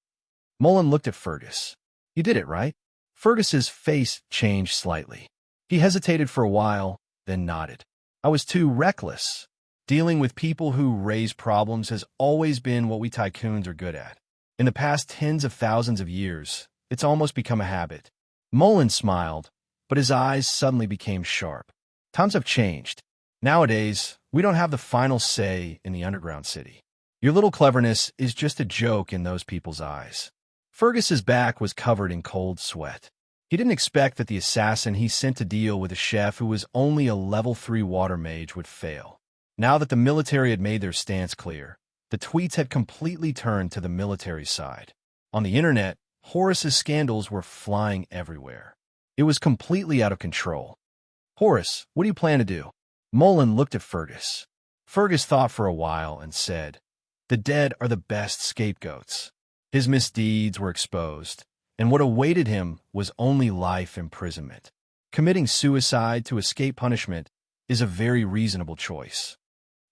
Mullen looked at Fergus. "You did it, right?" Fergus's face changed slightly. He hesitated for a while, then nodded. "I was too reckless. Dealing with people who raise problems has always been what we tycoons are good at. In the past tens of thousands of years, it's almost become a habit." Mullen smiled, but his eyes suddenly became sharp. "Times have changed. Nowadays, we don't have the final say in the underground city. Your little cleverness is just a joke in those people's eyes." Fergus's back was covered in cold sweat. He didn't expect that the assassin he sent to deal with a chef who was only a level 3 water mage would fail. Now that the military had made their stance clear, the tweets had completely turned to the military's side. On the internet, Horus's scandals were flying everywhere. It was completely out of control. "Horus, what do you plan to do?" Mullen looked at Fergus. Fergus thought for a while and said, "The dead are the best scapegoats." His misdeeds were exposed, and what awaited him was only life imprisonment. Committing suicide to escape punishment is a very reasonable choice.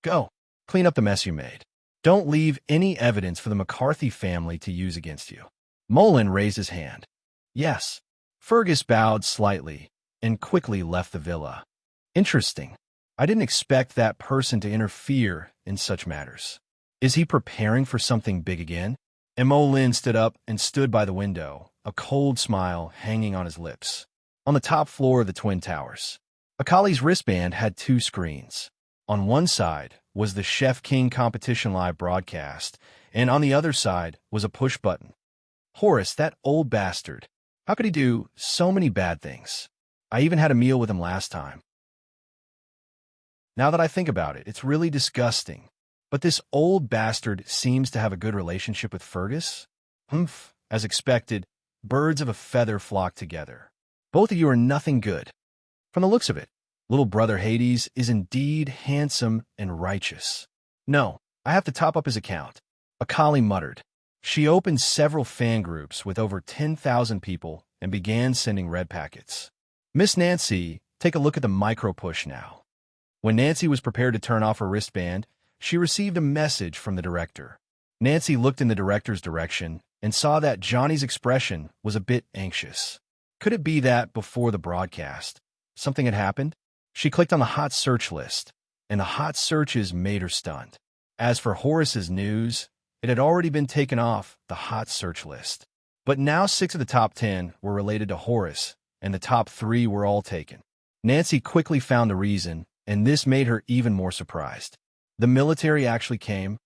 Go, clean up the mess you made. Don't leave any evidence for the McCarthy family to use against you. Mullen raised his hand. "Yes." Fergus bowed slightly and quickly left the villa. "Interesting. I didn't expect that person to interfere in such matters. Is he preparing for something big again?" Mullen stood up and stood by the window, a cold smile hanging on his lips. On the top floor of the Twin Towers, Akali's wristband had 2 screens. On one side was the Chef King competition live broadcast, and on the other side was a push button. "Horus, that old bastard. How could he do so many bad things? I even had a meal with him last time. Now that I think about it, it's really disgusting. But this old bastard seems to have a good relationship with Fergus? Humph. As expected, birds of a feather flock together. Both of you are nothing good. From the looks of it, little brother Hades is indeed handsome and righteous. No, I have to top up his account. Akali muttered. She opened several fan groups with over 10,000 people and began sending red packets. Miss Nancy, take a look at the micro push now. When Nancy was prepared to turn off her wristband, she received a message from the director. Nancy looked in the director's direction and saw that Johnny's expression was a bit anxious. Could it be that before the broadcast, something had happened? She clicked on the hot search list, and the hot searches made her stunned. As for Horace's news, it had already been taken off the hot search list. But now 6 of the top 10 were related to Horace, and the top 3 were all taken. Nancy quickly found the reason, and this made her even more surprised. The military actually came.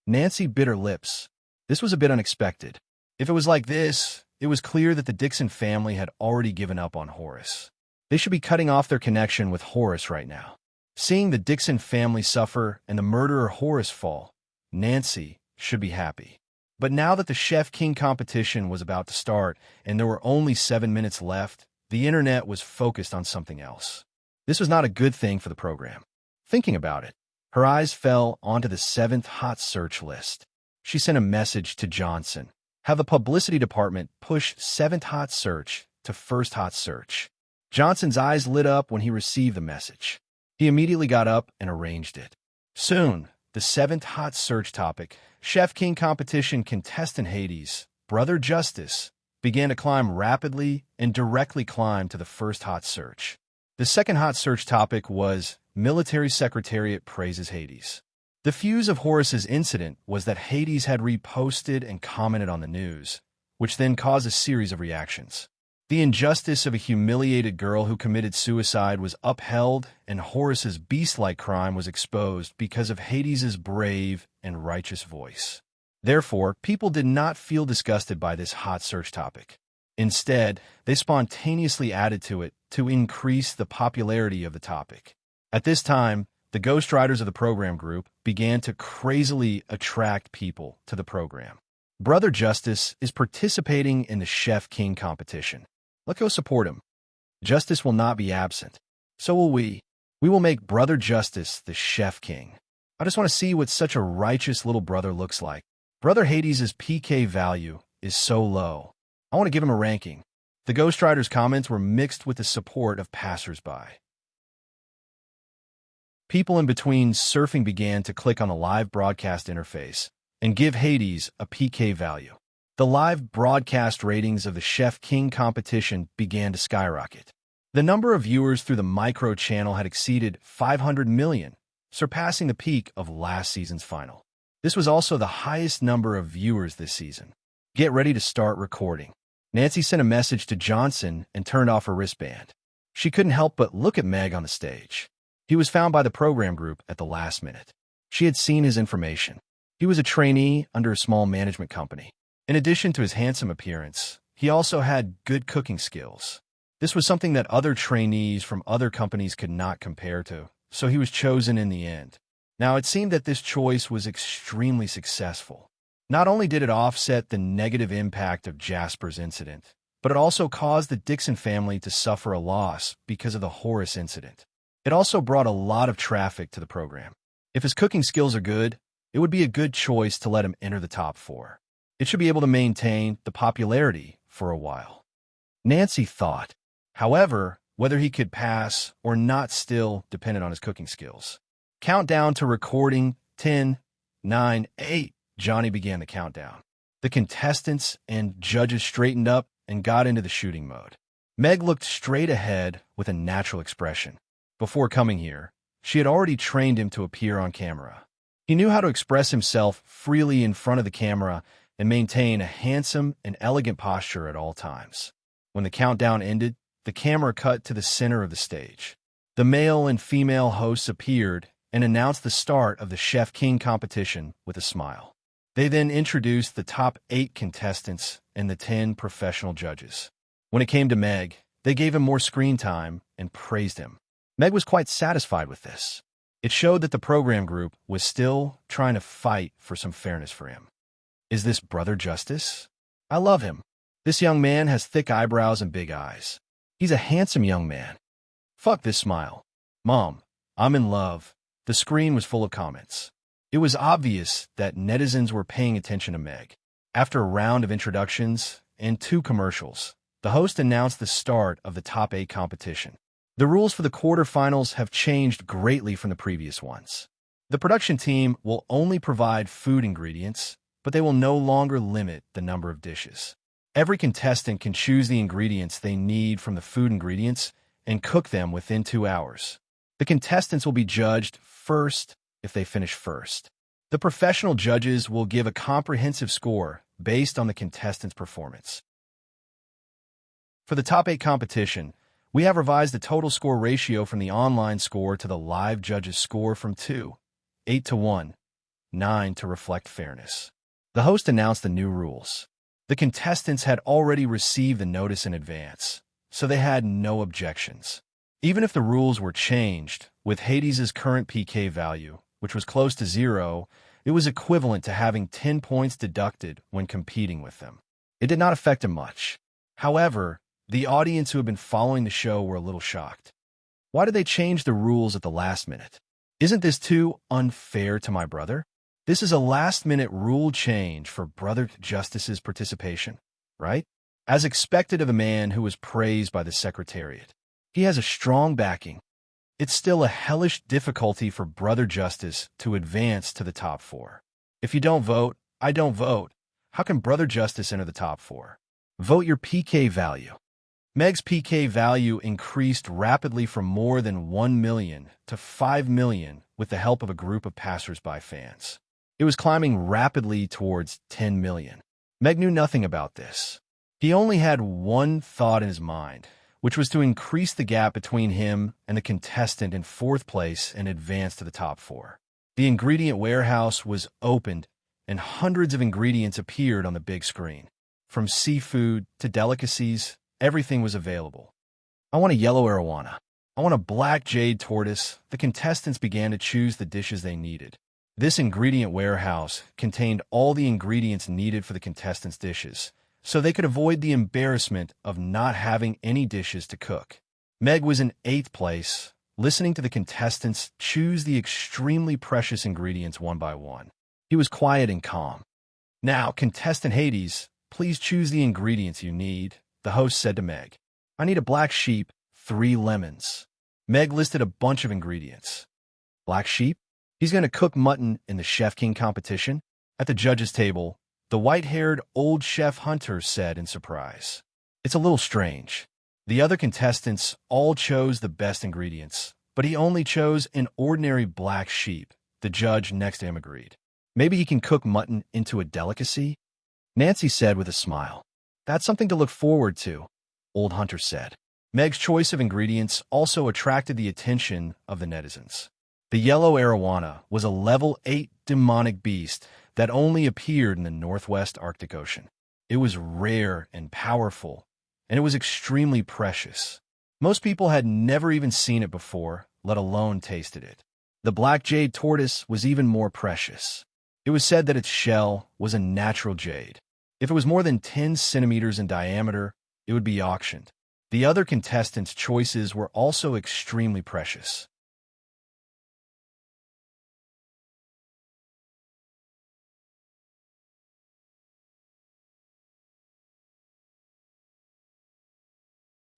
Nancy bit her lips. This was a bit unexpected. If it was like this, it was clear that the Dixon family had already given up on Horace. They should be cutting off their connection with Horace right now. Seeing the Dixon family suffer and the murderer Horace fall, Nancy should be happy. But now that the Chef King competition was about to start and there were only 7 minutes left, the internet was focused on something else. This was not a good thing for the program. Thinking about it, her eyes fell onto the 7th hot search list. She sent a message to Johnson. Have the publicity department push 7th hot search to 1st hot search. Johnson's eyes lit up when he received the message. He immediately got up and arranged it. Soon, the 7th hot search topic, Chef King competition contestant Hades, Brother Justice, began to climb rapidly and directly climbed to the 1st hot search. The 2nd hot search topic was Military Secretariat praises Hades. The fuse of Horace's incident was that Hades had reposted and commented on the news, which then caused a series of reactions. The injustice of a humiliated girl who committed suicide was upheld, and Horace's beast-like crime was exposed because of Hades's brave and righteous voice. Therefore, people did not feel disgusted by this hot search topic. Instead, they spontaneously added to it to increase the popularity of the topic. At this time, the ghostwriters of the program group began to crazily attract people to the program. Brother Justice is participating in the Chef King competition. Let's go support him. Justice will not be absent. So will we. We will make Brother Justice the Chef King. I just want to see what such a righteous little brother looks like. Brother Hades's PK value is so low. I want to give him a ranking. The ghostwriter's comments were mixed with the support of passersby. People in between surfing began to click on the live broadcast interface and give Hades a PK value. The live broadcast ratings of the Chef King competition began to skyrocket. The number of viewers through the micro channel had exceeded 500 million, surpassing the peak of last season's final. This was also the highest number of viewers this season. Get ready to start recording. Nancy sent a message to Johnson and turned off her wristband. She couldn't help but look at Meg on the stage. He was found by the program group at the last minute. She had seen his information. He was a trainee under a small management company. In addition to his handsome appearance, he also had good cooking skills. This was something that other trainees from other companies could not compare to, so he was chosen in the end. Now, it seemed that this choice was extremely successful. Not only did it offset the negative impact of Jasper's incident, but it also caused the Dixon family to suffer a loss because of the Horace incident. It also brought a lot of traffic to the program. If his cooking skills are good, it would be a good choice to let him enter the top 4. It should be able to maintain the popularity for a while. Nancy thought. However, whether he could pass or not still depended on his cooking skills. Countdown to recording 10, 9, 8. Johnny began the countdown. The contestants and judges straightened up and got into the shooting mode. Meg looked straight ahead with a natural expression. Before coming here, she had already trained him to appear on camera. He knew how to express himself freely in front of the camera and maintain a handsome and elegant posture at all times. When the countdown ended, the camera cut to the center of the stage. The male and female hosts appeared and announced the start of the Chef King competition with a smile. They then introduced the top 8 contestants and the 10 professional judges. When it came to Meg, they gave him more screen time and praised him. Meg was quite satisfied with this. It showed that the program group was still trying to fight for some fairness for him. Is this Brother Justice? I love him. This young man has thick eyebrows and big eyes. He's a handsome young man. Fuck this smile. Mom, I'm in love. The screen was full of comments. It was obvious that netizens were paying attention to Meg. After a round of introductions and 2 commercials, the host announced the start of the top 8 competition. The rules for the quarterfinals have changed greatly from the previous ones. The production team will only provide food ingredients, but they will no longer limit the number of dishes. Every contestant can choose the ingredients they need from the food ingredients and cook them within 2 hours. The contestants will be judged first if they finish first. The professional judges will give a comprehensive score based on the contestant's performance. For the top 8 competition, we have revised the total score ratio from the online score to the live judges' score from 2, 8 to 1, 9 to reflect fairness. The host announced the new rules. The contestants had already received the notice in advance, so they had no objections. Even if the rules were changed, with Hades' current PK value, which was close to 0, it was equivalent to having 10 points deducted when competing with them. It did not affect him much. However, the audience who had been following the show were a little shocked. Why did they change the rules at the last minute? Isn't this too unfair to my brother? This is a last-minute rule change for Brother Justice's participation, right? As expected of a man who was praised by the Secretariat. He has a strong backing. It's still a hellish difficulty for Brother Justice to advance to the top 4. If you don't vote, I don't vote. How can Brother Justice enter the top 4? Vote your PK value. Meg's PK value increased rapidly from more than 1 million to 5 million with the help of a group of passers-by fans. It was climbing rapidly towards 10 million. Meg knew nothing about this. He only had one thought in his mind, which was to increase the gap between him and the contestant in 4th place and advance to the top 4. The ingredient warehouse was opened, and hundreds of ingredients appeared on the big screen. From seafood to delicacies, everything was available. I want a yellow arowana. I want a black jade tortoise. The contestants began to choose the dishes they needed. This ingredient warehouse contained all the ingredients needed for the contestants' dishes, so they could avoid the embarrassment of not having any dishes to cook. Meg was in 8th place, listening to the contestants choose the extremely precious ingredients one by one. He was quiet and calm. Now, contestant Hades, please choose the ingredients you need, the host said to Meg. I need a black sheep, 3 lemons. Meg listed a bunch of ingredients. Black sheep? He's going to cook mutton in the Chef King competition? At the judges' table, the white-haired old chef Hunter said in surprise. It's a little strange. The other contestants all chose the best ingredients, but he only chose an ordinary black sheep, the judge next to him agreed. Maybe he can cook mutton into a delicacy? Nancy said with a smile. That's something to look forward to, old Hunter said. Meg's choice of ingredients also attracted the attention of the netizens. The yellow arowana was a level 8 demonic beast that only appeared in the Northwest Arctic Ocean. It was rare and powerful, and it was extremely precious. Most people had never even seen it before, let alone tasted it. The black jade tortoise was even more precious. It was said that its shell was a natural jade. If it was more than 10 centimeters in diameter, it would be auctioned. The other contestants' choices were also extremely precious.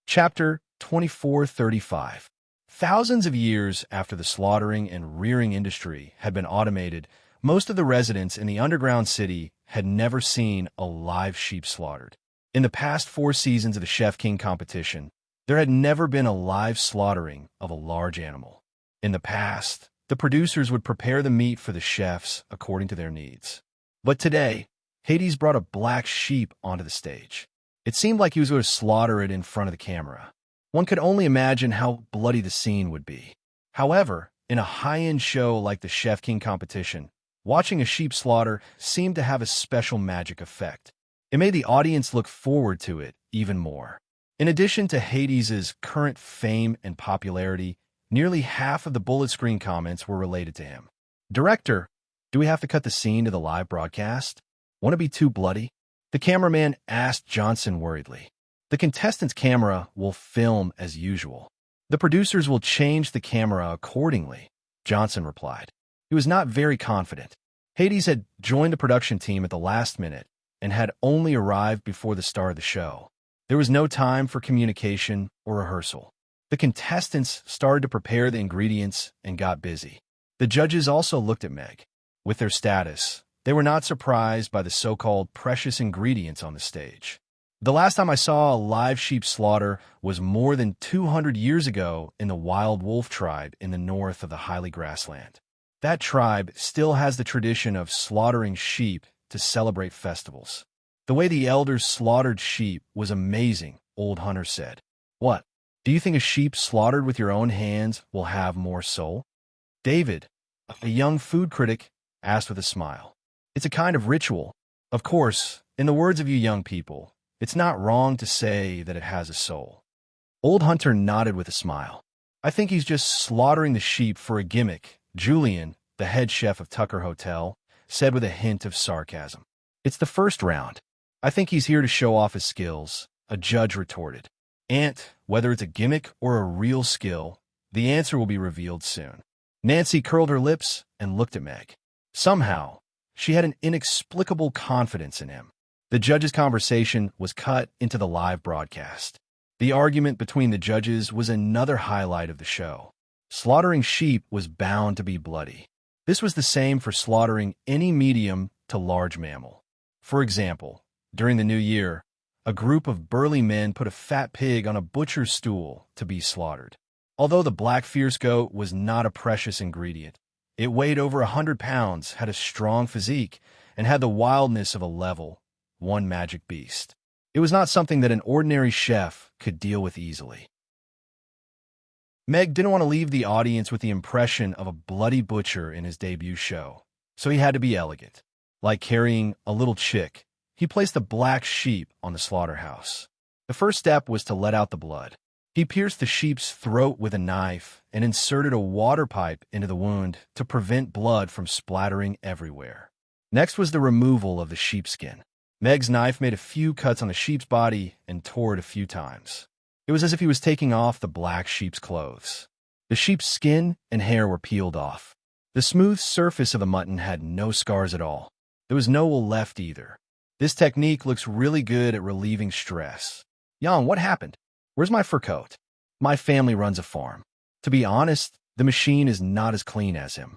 Chapter 2435. Thousands of years after the slaughtering and rearing industry had been automated, most of the residents in the underground city had never seen a live sheep slaughtered. In the past 4 seasons of the Chef King competition, there had never been a live slaughtering of a large animal. In the past, the producers would prepare the meat for the chefs according to their needs. But today, Hades brought a black sheep onto the stage. It seemed like he was going to slaughter it in front of the camera. One could only imagine how bloody the scene would be. However, in a high-end show like the Chef King competition, watching a sheep slaughter seemed to have a special magic effect. It made the audience look forward to it even more. In addition to Hades' current fame and popularity, Nearly half of the bullet screen comments were related to him. Director, do we have to cut the scene to the live broadcast? Won't it be too bloody? The cameraman asked Johnson worriedly. The contestant's camera will film as usual. The producers will change the camera accordingly, Johnson replied. He was not very confident. Hades had joined the production team at the last minute and had only arrived before the start of the show. There was no time for communication or rehearsal. The contestants started to prepare the ingredients and got busy. The judges also looked at Meg. With their status, they were not surprised by the so-called precious ingredients on the stage. The last time I saw a live sheep slaughter was more than 200 years ago in the Wild Wolf tribe in the north of the Highly Grassland. That tribe still has the tradition of slaughtering sheep to celebrate festivals. The way the elders slaughtered sheep was amazing, Old Hunter said. What? Do you think a sheep slaughtered with your own hands will have more soul? David, a young food critic, asked with a smile. It's a kind of ritual. Of course, in the words of you young people, it's not wrong to say that it has a soul. Old Hunter nodded with a smile. I think he's just slaughtering the sheep for a gimmick, Julian, the head chef of Tucker Hotel, said with a hint of sarcasm. It's the first round. I think he's here to show off his skills, a judge retorted. Aunt, whether it's a gimmick or a real skill, the answer will be revealed soon. Nancy curled her lips and looked at Meg. Somehow, she had an inexplicable confidence in him. The judges' conversation was cut into the live broadcast. The argument between the judges was another highlight of the show. Slaughtering sheep was bound to be bloody. This was the same for slaughtering any medium to large mammal. For example, during the New Year, a group of burly men put a fat pig on a butcher's stool to be slaughtered. Although the black fierce goat was not a precious ingredient, it weighed over 100 pounds, had a strong physique, and had the wildness of a level 1 magic beast. It was not something that an ordinary chef could deal with easily. Meg didn't want to leave the audience with the impression of a bloody butcher in his debut show, so he had to be elegant. Like carrying a little chick, he placed a black sheep on the slaughterhouse. The first step was to let out the blood. He pierced the sheep's throat with a knife and inserted a water pipe into the wound to prevent blood from splattering everywhere. Next was the removal of the sheepskin. Meg's knife made a few cuts on the sheep's body and tore it a few times. It was as if he was taking off the black sheep's clothes. The sheep's skin and hair were peeled off. The smooth surface of the mutton had no scars at all. There was no wool left either. This technique looks really good at relieving stress. Jan, what happened? Where's my fur coat? My family runs a farm. To be honest, the machine is not as clean as him.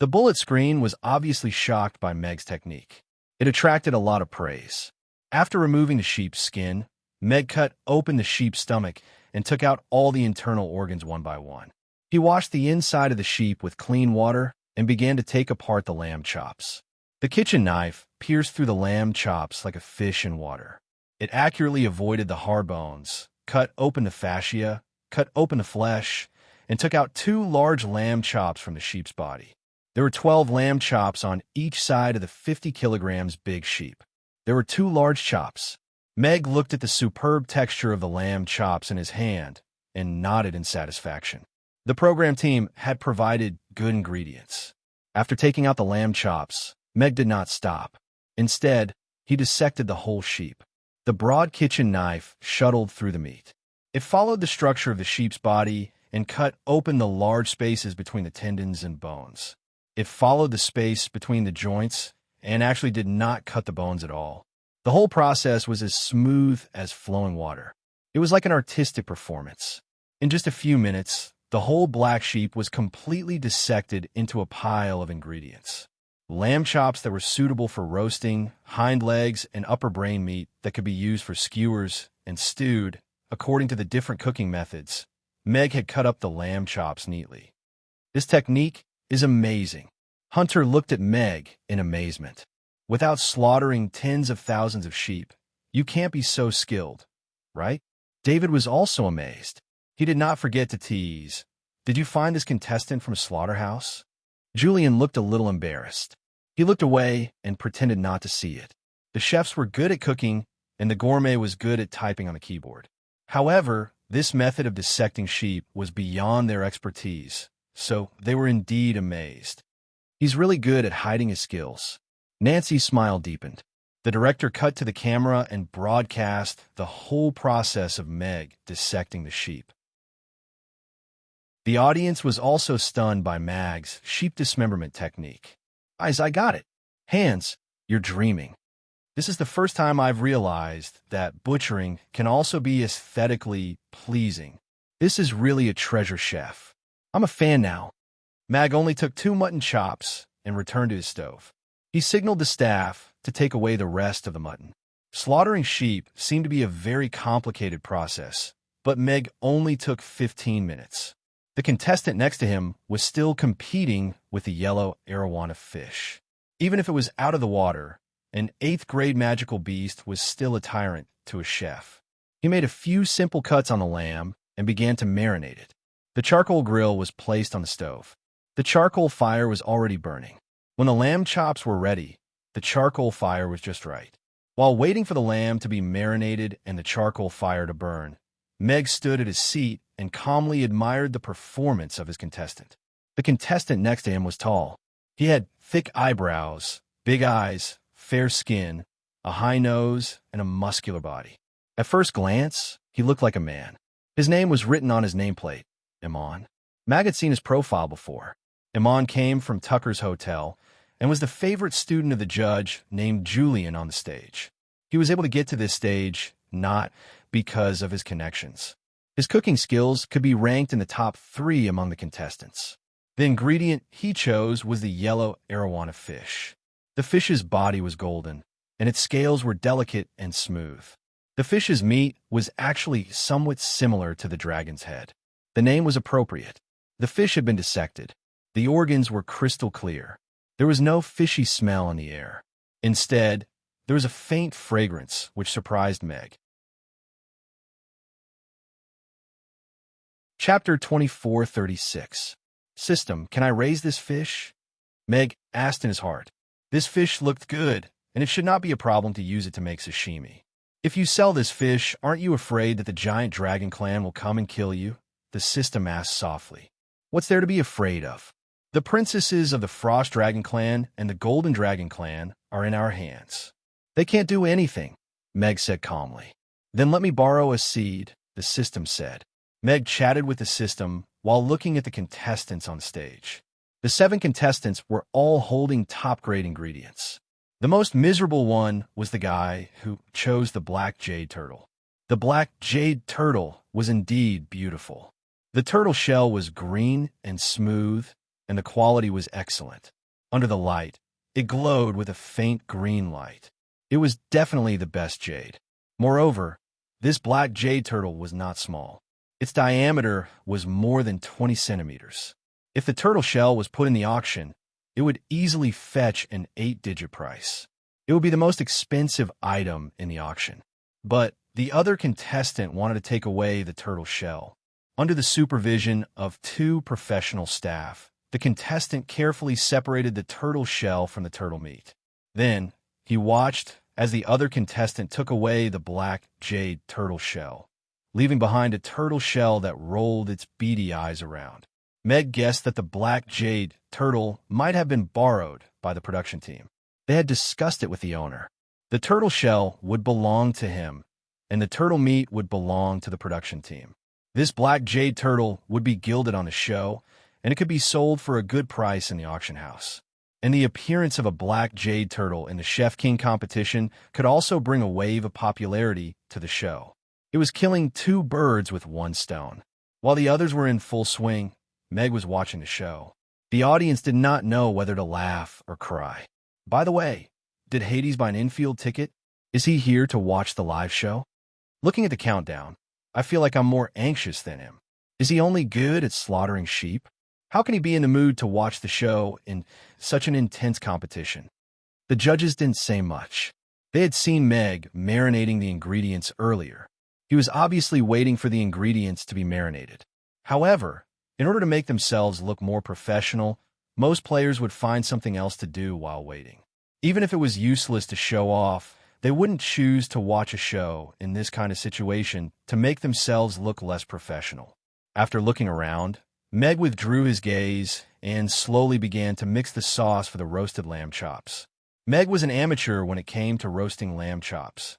The bullet screen was obviously shocked by Meg's technique. It attracted a lot of praise. After removing the sheep's skin, Meg cut open the sheep's stomach and took out all the internal organs one by one. He washed the inside of the sheep with clean water and began to take apart the lamb chops. The kitchen knife pierced through the lamb chops like a fish in water. It accurately avoided the hard bones, cut open the fascia, cut open the flesh, and took out 2 large lamb chops from the sheep's body. There were 12 lamb chops on each side of the 50 kilograms big sheep. There were 2 large chops. Meg looked at the superb texture of the lamb chops in his hand and nodded in satisfaction. The program team had provided good ingredients. After taking out the lamb chops, Meg did not stop. Instead, he dissected the whole sheep. The broad kitchen knife shuttled through the meat. It followed the structure of the sheep's body and cut open the large spaces between the tendons and bones. It followed the space between the joints and actually did not cut the bones at all. The whole process was as smooth as flowing water. It was like an artistic performance. In just a few minutes, the whole black sheep was completely dissected into a pile of ingredients. Lamb chops that were suitable for roasting, hind legs, and upper brain meat that could be used for skewers and stewed, according to the different cooking methods. Meg had cut up the lamb chops neatly. This technique is amazing. Hunter looked at Meg in amazement. Without slaughtering tens of thousands of sheep, you can't be so skilled, right? David was also amazed. He did not forget to tease. Did you find this contestant from a slaughterhouse? Julian looked a little embarrassed. He looked away and pretended not to see it. The chefs were good at cooking, and the gourmet was good at typing on the keyboard. However, This method of dissecting sheep was beyond their expertise, so they were indeed amazed. He's really good at hiding his skills. Nancy's smile deepened. The director cut to the camera and broadcast the whole process of Meg dissecting the sheep. The audience was also stunned by Mag's sheep dismemberment technique. Guys, I got it. Hands, you're dreaming. This is the first time I've realized that butchering can also be aesthetically pleasing. This is really a treasure, chef. I'm a fan now. Mag only took 2 mutton chops and returned to his stove. He signaled the staff to take away the rest of the mutton. Slaughtering sheep seemed to be a very complicated process, but Meg only took 15 minutes. The contestant next to him was still competing with the yellow arowana fish. Even if it was out of the water, an 8th-grade magical beast was still a tyrant to a chef. He made a few simple cuts on the lamb and began to marinate it. The charcoal grill was placed on the stove. The charcoal fire was already burning. When the lamb chops were ready, the charcoal fire was just right. While waiting for the lamb to be marinated and the charcoal fire to burn, Meg stood at his seat and calmly admired the performance of his contestant. The contestant next to him was tall. He had thick eyebrows, big eyes, fair skin, a high nose, and a muscular body. At first glance, he looked like a man. His name was written on his nameplate, Iman. Mag had seen his profile before. Iman came from Tucker's Hotel and was the favorite student of the judge named Julian on the stage. He was able to get to this stage not because of his connections. His cooking skills could be ranked in the top 3 among the contestants. The ingredient he chose was the yellow arowana fish. The fish's body was golden, and its scales were delicate and smooth. The fish's meat was actually somewhat similar to the dragon's head. The name was appropriate. The fish had been dissected. The organs were crystal clear. There was no fishy smell in the air. Instead, there was a faint fragrance which surprised Meg. Chapter 2436. System, can I raise this fish? Meg asked in his heart. This fish looked good, and it should not be a problem to use it to make sashimi. If you sell this fish, aren't you afraid that the giant dragon clan will come and kill you? The system asked softly. What's there to be afraid of? The princesses of the Frost Dragon Clan and the Golden Dragon Clan are in our hands. They can't do anything, Meg said calmly. Then let me borrow a seed, the system said. Meg chatted with the system while looking at the contestants on stage. The 7 contestants were all holding top-grade ingredients. The most miserable one was the guy who chose the black jade turtle. The black jade turtle was indeed beautiful. The turtle shell was green and smooth, and the quality was excellent. Under the light, it glowed with a faint green light. It was definitely the best jade. Moreover, this black jade turtle was not small. Its diameter was more than 20 centimeters. If the turtle shell was put in the auction, it would easily fetch an 8-digit price. It would be the most expensive item in the auction. But the other contestant wanted to take away the turtle shell. Under the supervision of 2 professional staff, the contestant carefully separated the turtle shell from the turtle meat. Then, he watched as the other contestant took away the black jade turtle shell, leaving behind a turtle shell that rolled its beady eyes around. Meg guessed that the black jade turtle might have been borrowed by the production team. They had discussed it with the owner. The turtle shell would belong to him, and the turtle meat would belong to the production team. This black jade turtle would be gilded on the show, and it could be sold for a good price in the auction house. And the appearance of a black jade turtle in the Chef King competition could also bring a wave of popularity to the show. It was killing 2 birds with 1 stone. While the others were in full swing, Meg was watching the show. The audience did not know whether to laugh or cry. By the way, did Hades buy an infield ticket? Is he here to watch the live show? Looking at the countdown, I feel like I'm more anxious than him. Is he only good at slaughtering sheep? How can he be in the mood to watch the show in such an intense competition? The judges didn't say much. They had seen Meg marinating the ingredients earlier. He was obviously waiting for the ingredients to be marinated. However, in order to make themselves look more professional, most players would find something else to do while waiting. Even if it was useless to show off They wouldn't choose to watch a show in this kind of situation to make themselves look less professional. After looking around, Meg withdrew his gaze and slowly began to mix the sauce for the roasted lamb chops. Meg was an amateur when it came to roasting lamb chops.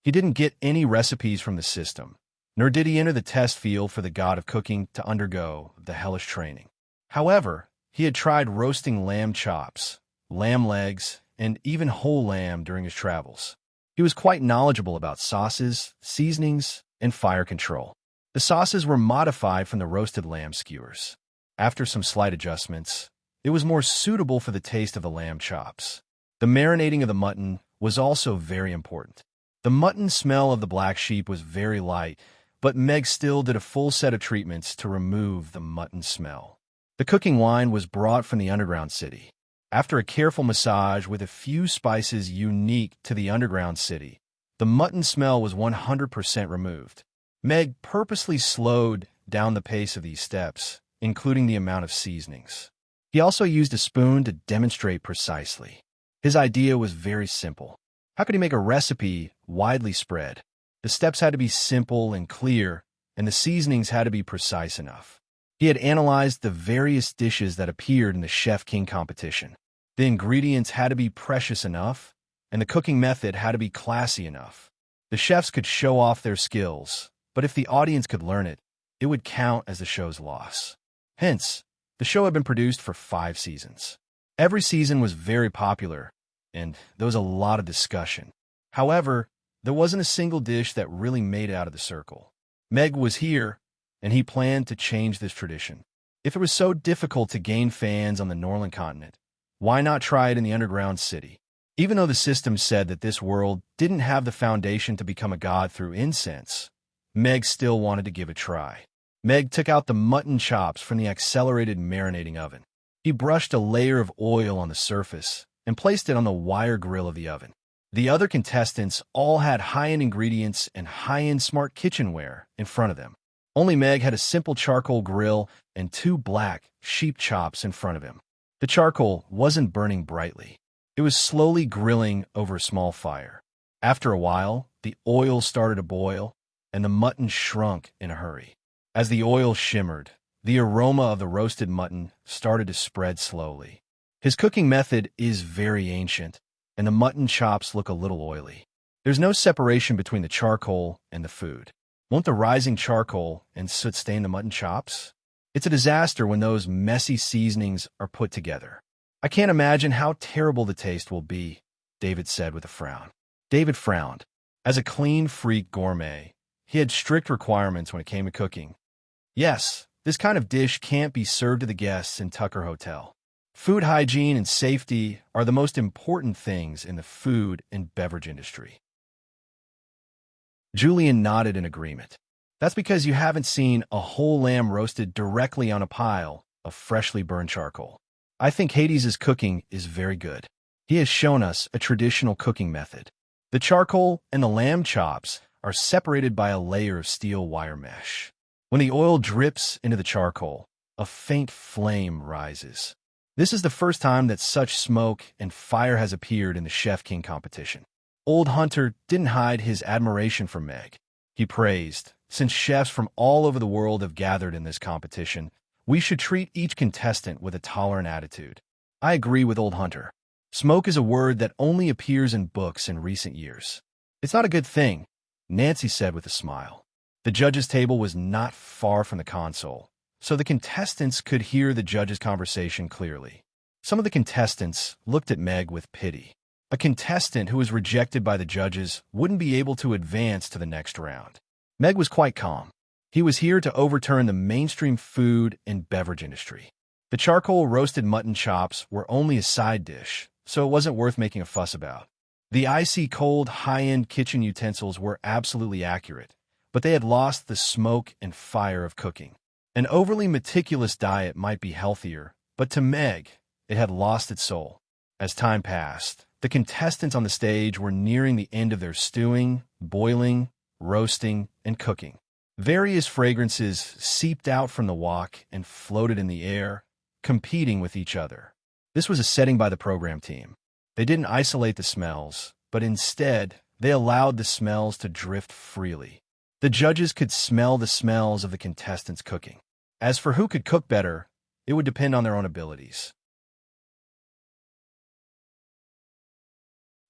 He didn't get any recipes from the system, nor did he enter the test field for the god of cooking to undergo the hellish training. However, he had tried roasting lamb chops, lamb legs, and even whole lamb during his travels. He was quite knowledgeable about sauces, seasonings, and fire control. The sauces were modified from the roasted lamb skewers. After some slight adjustments, it was more suitable for the taste of the lamb chops. The marinating of the mutton was also very important. The mutton smell of the black sheep was very light, but Meg still did a full set of treatments to remove the mutton smell. The cooking wine was brought from the underground city. After a careful massage with a few spices unique to the underground city, the mutton smell was 100% removed. Meg purposely slowed down the pace of these steps, including the amount of seasonings. He also used a spoon to demonstrate precisely. His idea was very simple. How could he make a recipe widely spread? The steps had to be simple and clear, and the seasonings had to be precise enough. He had analyzed the various dishes that appeared in the Chef King competition. The ingredients had to be precious enough, and the cooking method had to be classy enough. The chefs could show off their skills, but if the audience could learn it, it would count as the show's loss. Hence, the show had been produced for 5 seasons. Every season was very popular, and there was a lot of discussion. However, there wasn't a single dish that really made it out of the circle. Meg was here, and he planned to change this tradition. If it was so difficult to gain fans on the Northern continent, why not try it in the underground city? Even though the system said that this world didn't have the foundation to become a god through incense, Meg still wanted to give it a try. Meg took out the mutton chops from the accelerated marinating oven. He brushed a layer of oil on the surface and placed it on the wire grill of the oven. The other contestants all had high-end ingredients and high-end smart kitchenware in front of them. Only Meg had a simple charcoal grill and 2 black sheep chops in front of him. The charcoal wasn't burning brightly. It was slowly grilling over a small fire. After a while, the oil started to boil, and the mutton shrunk in a hurry. As the oil shimmered, the aroma of the roasted mutton started to spread slowly. His cooking method is very ancient, and the mutton chops look a little oily. There's no separation between the charcoal and the food. Won't the rising charcoal and soot stain the mutton chops? It's a disaster when those messy seasonings are put together. I can't imagine how terrible the taste will be, David said with a frown. David frowned. As a clean freak gourmet, he had strict requirements when it came to cooking. Yes, this kind of dish can't be served to the guests in Tucker Hotel. Food hygiene and safety are the most important things in the food and beverage industry. Julian nodded in agreement. That's because you haven't seen a whole lamb roasted directly on a pile of freshly burned charcoal. I think Hades' cooking is very good. He has shown us a traditional cooking method. The charcoal and the lamb chops are separated by a layer of steel wire mesh. When the oil drips into the charcoal, a faint flame rises. This is the first time that such smoke and fire has appeared in the Chef King competition. Old Hunter didn't hide his admiration for Meg. He praised, since chefs from all over the world have gathered in this competition, we should treat each contestant with a tolerant attitude. I agree with Old Hunter. Smoke is a word that only appears in books in recent years. It's not a good thing, Nancy said with a smile. The judges' table was not far from the console, so the contestants could hear the judges' conversation clearly. Some of the contestants looked at Meg with pity. A contestant who was rejected by the judges wouldn't be able to advance to the next round. Meg was quite calm. He was here to overturn the mainstream food and beverage industry. The charcoal roasted mutton chops were only a side dish, so it wasn't worth making a fuss about. The icy cold high-end kitchen utensils were absolutely accurate, but they had lost the smoke and fire of cooking. An overly meticulous diet might be healthier, but to Meg, it had lost its soul. As time passed, the contestants on the stage were nearing the end of their stewing, boiling, roasting, and cooking. Various fragrances seeped out from the wok and floated in the air, competing with each other. This was a setting by the program team. They didn't isolate the smells, but instead, they allowed the smells to drift freely. The judges could smell the smells of the contestants cooking. As for who could cook better, it would depend on their own abilities.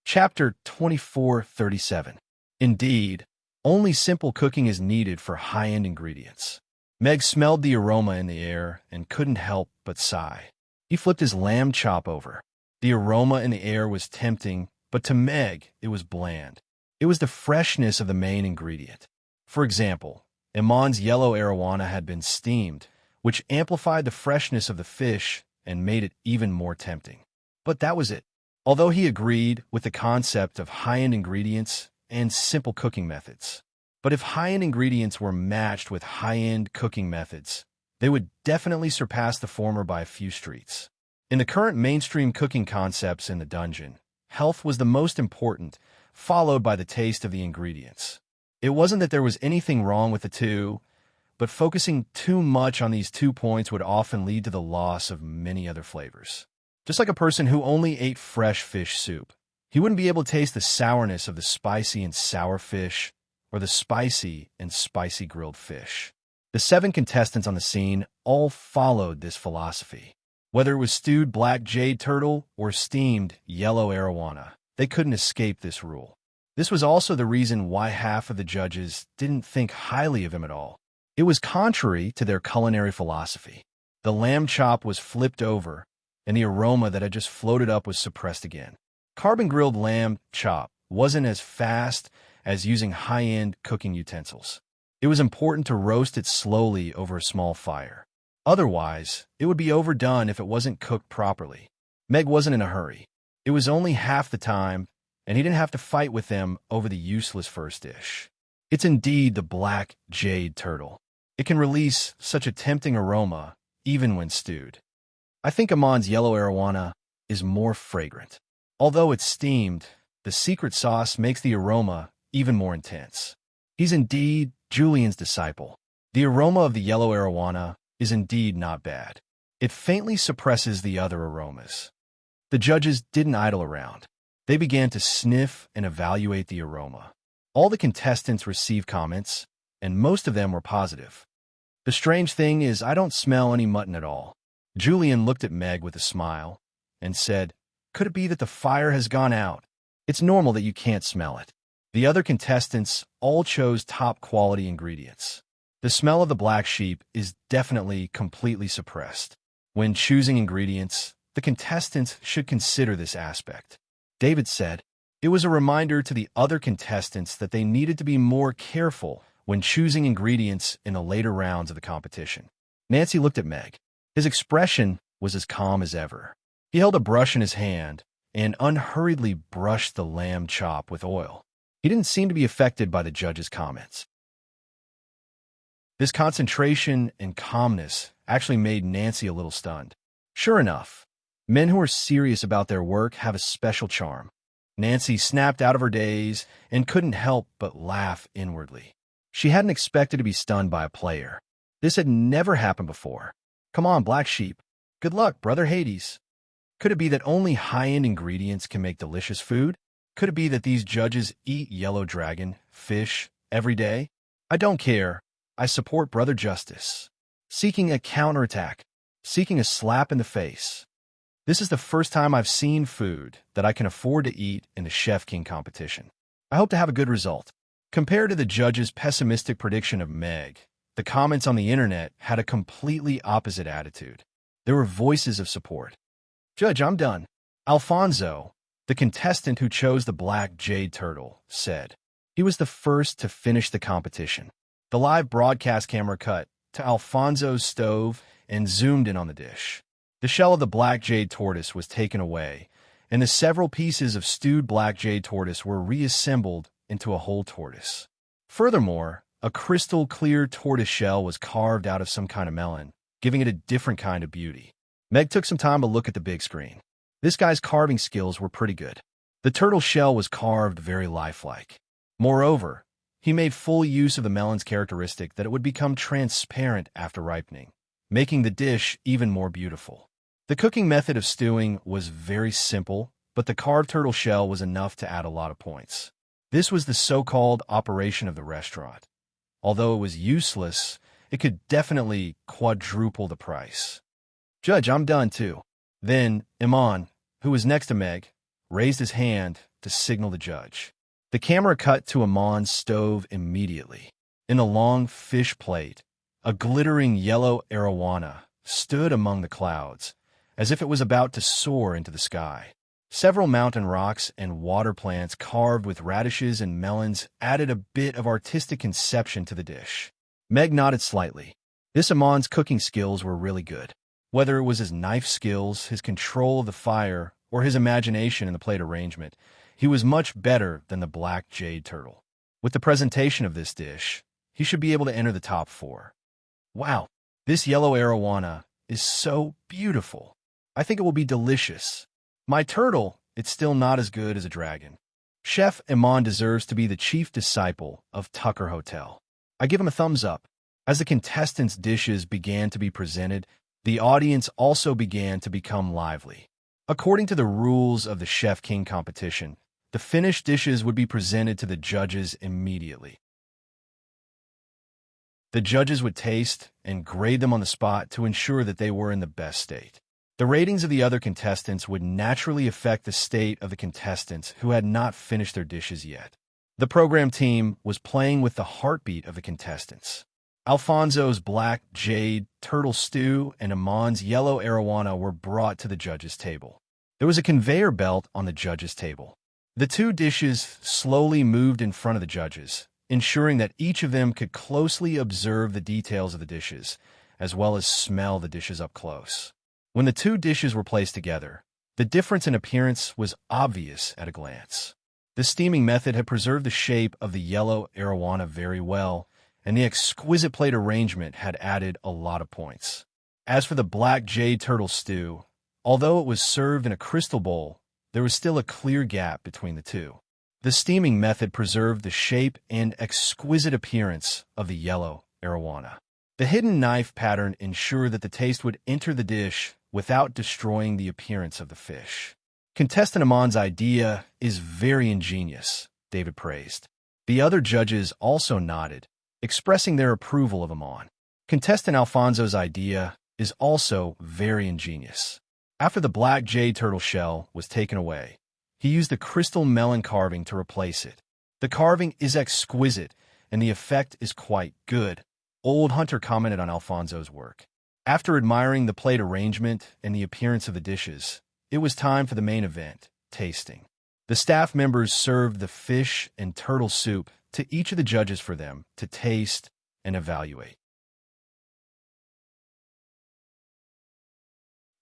Chapter 2437. Indeed, only simple cooking is needed for high-end ingredients. Meg smelled the aroma in the air and couldn't help but sigh. He flipped his lamb chop over. The aroma in the air was tempting, but to Meg, it was bland. It was the freshness of the main ingredient. For example, Iman's yellow arowana had been steamed, which amplified the freshness of the fish and made it even more tempting. But that was it. Although he agreed with the concept of high-end ingredients and simple cooking methods. But if high-end ingredients were matched with high-end cooking methods, they would definitely surpass the former by a few streets. In the current mainstream cooking concepts in the dungeon, health was the most important, followed by the taste of the ingredients. It wasn't that there was anything wrong with the two, but focusing too much on these 2 points would often lead to the loss of many other flavors. Just like a person who only ate fresh fish soup, he wouldn't be able to taste the sourness of the spicy and sour fish or the spicy and spicy grilled fish. The 7 contestants on the scene all followed this philosophy. Whether it was stewed black jade turtle or steamed yellow arowana, they couldn't escape this rule. This was also the reason why half of the judges didn't think highly of him at all. It was contrary to their culinary philosophy. The lamb chop was flipped over, and the aroma that had just floated up was suppressed again. Carbon-grilled lamb chop wasn't as fast as using high-end cooking utensils. It was important to roast it slowly over a small fire. Otherwise, it would be overdone if it wasn't cooked properly. Meg wasn't in a hurry. It was only half the time, and he didn't have to fight with them over the useless first dish. It's indeed the black jade turtle. It can release such a tempting aroma, even when stewed. I think Amon's yellow arowana is more fragrant. Although it's steamed, the secret sauce makes the aroma even more intense. He's indeed Julian's disciple. The aroma of the yellow arowana is indeed not bad. It faintly suppresses the other aromas. The judges didn't idle around. They began to sniff and evaluate the aroma. All the contestants received comments, and most of them were positive. The strange thing is I don't smell any mutton at all. Julian looked at Meg with a smile and said, "Could it be that the fire has gone out? It's normal that you can't smell it." The other contestants all chose top-quality ingredients. The smell of the black sheep is definitely completely suppressed. When choosing ingredients, the contestants should consider this aspect. David said, it was a reminder to the other contestants that they needed to be more careful when choosing ingredients in the later rounds of the competition. Nancy looked at Meg. His expression was as calm as ever. He held a brush in his hand and unhurriedly brushed the lamb chop with oil. He didn't seem to be affected by the judge's comments. This concentration and calmness actually made Nancy a little stunned. Sure enough, men who are serious about their work have a special charm. Nancy snapped out of her daze and couldn't help but laugh inwardly. She hadn't expected to be stunned by a player. This had never happened before. Come on, Black Sheep. Good luck, Brother Hades. Could it be that only high-end ingredients can make delicious food? Could it be that these judges eat yellow dragon, fish, every day? I don't care. I support Brother Justice. Seeking a counterattack. Seeking a slap in the face. This is the first time I've seen food that I can afford to eat in the Chef King competition. I hope to have a good result. Compared to the judges' pessimistic prediction of Meg, the comments on the internet had a completely opposite attitude. There were voices of support. Judge, I'm done. Alfonso, the contestant who chose the black jade turtle, said. He was the first to finish the competition. The live broadcast camera cut to Alfonso's stove and zoomed in on the dish. The shell of the black jade tortoise was taken away, and the several pieces of stewed black jade tortoise were reassembled into a whole tortoise. Furthermore, a crystal-clear tortoise shell was carved out of some kind of melon, giving it a different kind of beauty. Meg took some time to look at the big screen. This guy's carving skills were pretty good. The turtle shell was carved very lifelike. Moreover, he made full use of the melon's characteristic that it would become transparent after ripening, making the dish even more beautiful. The cooking method of stewing was very simple but the carved turtle shell was enough to add a lot of points. This was the so-called operation of the restaurant. Although it was useless, it could definitely quadruple the price. "Judge, I'm done too." Then Iman, who was next to Meg, raised his hand to signal the judge. The camera cut to Iman's stove immediately. In a long fish plate, a glittering yellow arowana stood among the clouds, as if it was about to soar into the sky. Several mountain rocks and water plants carved with radishes and melons added a bit of artistic conception to the dish. Meg nodded slightly. This Iman's cooking skills were really good. Whether it was his knife skills, his control of the fire, or his imagination in the plate arrangement, he was much better than the black jade turtle. With the presentation of this dish, he should be able to enter the top 4. Wow, this yellow arowana is so beautiful. I think it will be delicious. My turtle, it's still not as good as a dragon. Chef Iman deserves to be the chief disciple of Tucker Hotel. I give him a thumbs up. As the contestants' dishes began to be presented, the audience also began to become lively. According to the rules of the Chef King competition, the finished dishes would be presented to the judges immediately. The judges would taste and grade them on the spot to ensure that they were in the best state. The ratings of the other contestants would naturally affect the state of the contestants who had not finished their dishes yet. The program team was playing with the heartbeat of the contestants. Alfonso's black jade turtle stew and Iman's yellow arowana were brought to the judges' table. There was a conveyor belt on the judges' table. The two dishes slowly moved in front of the judges, ensuring that each of them could closely observe the details of the dishes, as well as smell the dishes up close. When the two dishes were placed together, the difference in appearance was obvious at a glance. The steaming method had preserved the shape of the yellow arowana very well, and the exquisite plate arrangement had added a lot of points. As for the black jade turtle stew, although it was served in a crystal bowl, there was still a clear gap between the two. The steaming method preserved the shape and exquisite appearance of the yellow arowana. The hidden knife pattern ensured that the taste would enter the dish without destroying the appearance of the fish. Contestant Iman's idea is very ingenious, David praised. The other judges also nodded, expressing their approval of Iman. Contestant Alfonso's idea is also very ingenious. After the black jade turtle shell was taken away, he used the crystal melon carving to replace it. The carving is exquisite, and the effect is quite good. Old Hunter commented on Alfonso's work. After admiring the plate arrangement and the appearance of the dishes, it was time for the main event, tasting. The staff members served the fish and turtle soup to each of the judges for them to taste and evaluate.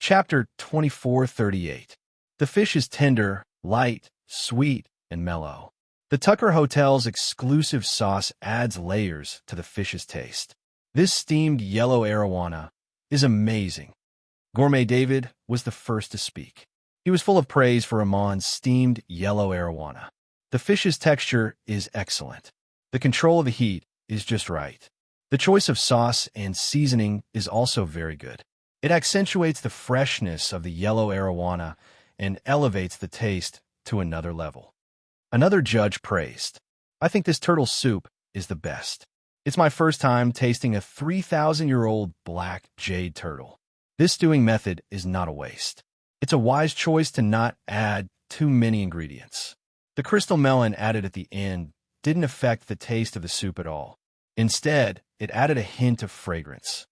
Chapter 2438. The fish is tender, light, sweet, and mellow. The Tucker Hotel's exclusive sauce adds layers to the fish's taste. This steamed yellow arowana is amazing. Gourmet David was the first to speak. He was full of praise for Iman's steamed yellow arowana. The fish's texture is excellent. The control of the heat is just right. The choice of sauce and seasoning is also very good. It accentuates the freshness of the yellow arowana and elevates the taste to another level. Another judge praised, "I think this turtle soup is the best. It's my first time tasting a 3,000-year-old black jade turtle. This stewing method is not a waste. It's a wise choice to not add too many ingredients." The crystal melon added at the end didn't affect the taste of the soup at all. Instead, it added a hint of fragrance.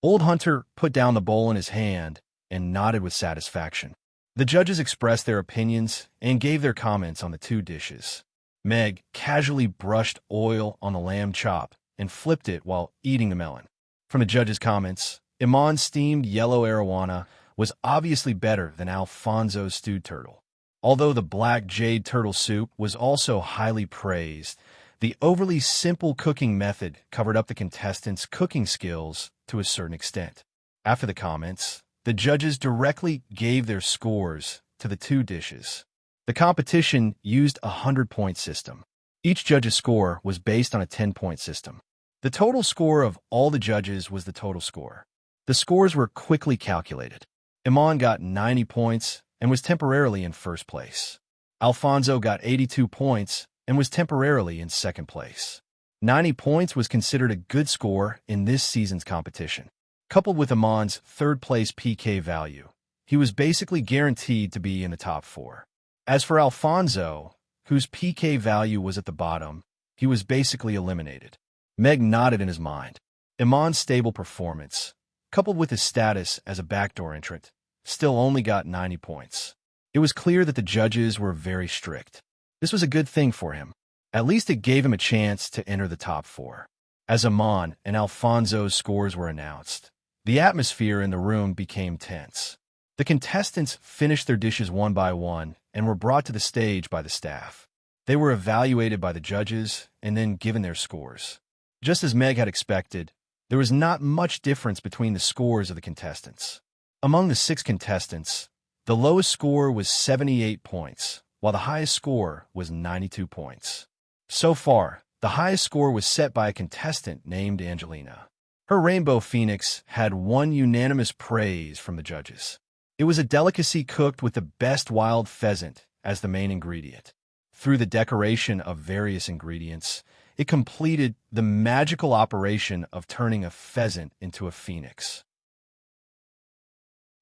Old Hunter put down the bowl in his hand and nodded with satisfaction. The judges expressed their opinions and gave their comments on the two dishes. Meg casually brushed oil on the lamb chop and flipped it while eating the melon. From the judges' comments, Iman's steamed yellow arowana was obviously better than Alfonso's stewed turtle. Although the black jade turtle soup was also highly praised, the overly simple cooking method covered up the contestants' cooking skills to a certain extent. After the comments, the judges directly gave their scores to the two dishes. The competition used a 100-point system. Each judge's score was based on a 10-point system. The total score of all the judges was the total score. The scores were quickly calculated. Iman got 90 points, and was temporarily in first place. Alfonso got 82 points and was temporarily in second place. 90 points was considered a good score in this season's competition. Coupled with Amon's third-place PK value, he was basically guaranteed to be in the top 4. As for Alfonso, whose PK value was at the bottom, he was basically eliminated. Meg nodded in his mind. Amon's stable performance, coupled with his status as a backdoor entrant, still only got 90 points. It was clear that the judges were very strict. This was a good thing for him. At least it gave him a chance to enter the top 4. As Amon and Alfonso's scores were announced, the atmosphere in the room became tense. The contestants finished their dishes one by one and were brought to the stage by the staff. They were evaluated by the judges and then given their scores. Just as Meg had expected, there was not much difference between the scores of the contestants. Among the 6 contestants, the lowest score was 78 points, while the highest score was 92 points. So far, the highest score was set by a contestant named Angelina. Her Rainbow Phoenix had won unanimous praise from the judges. It was a delicacy cooked with the best wild pheasant as the main ingredient. Through the decoration of various ingredients, it completed the magical operation of turning a pheasant into a phoenix.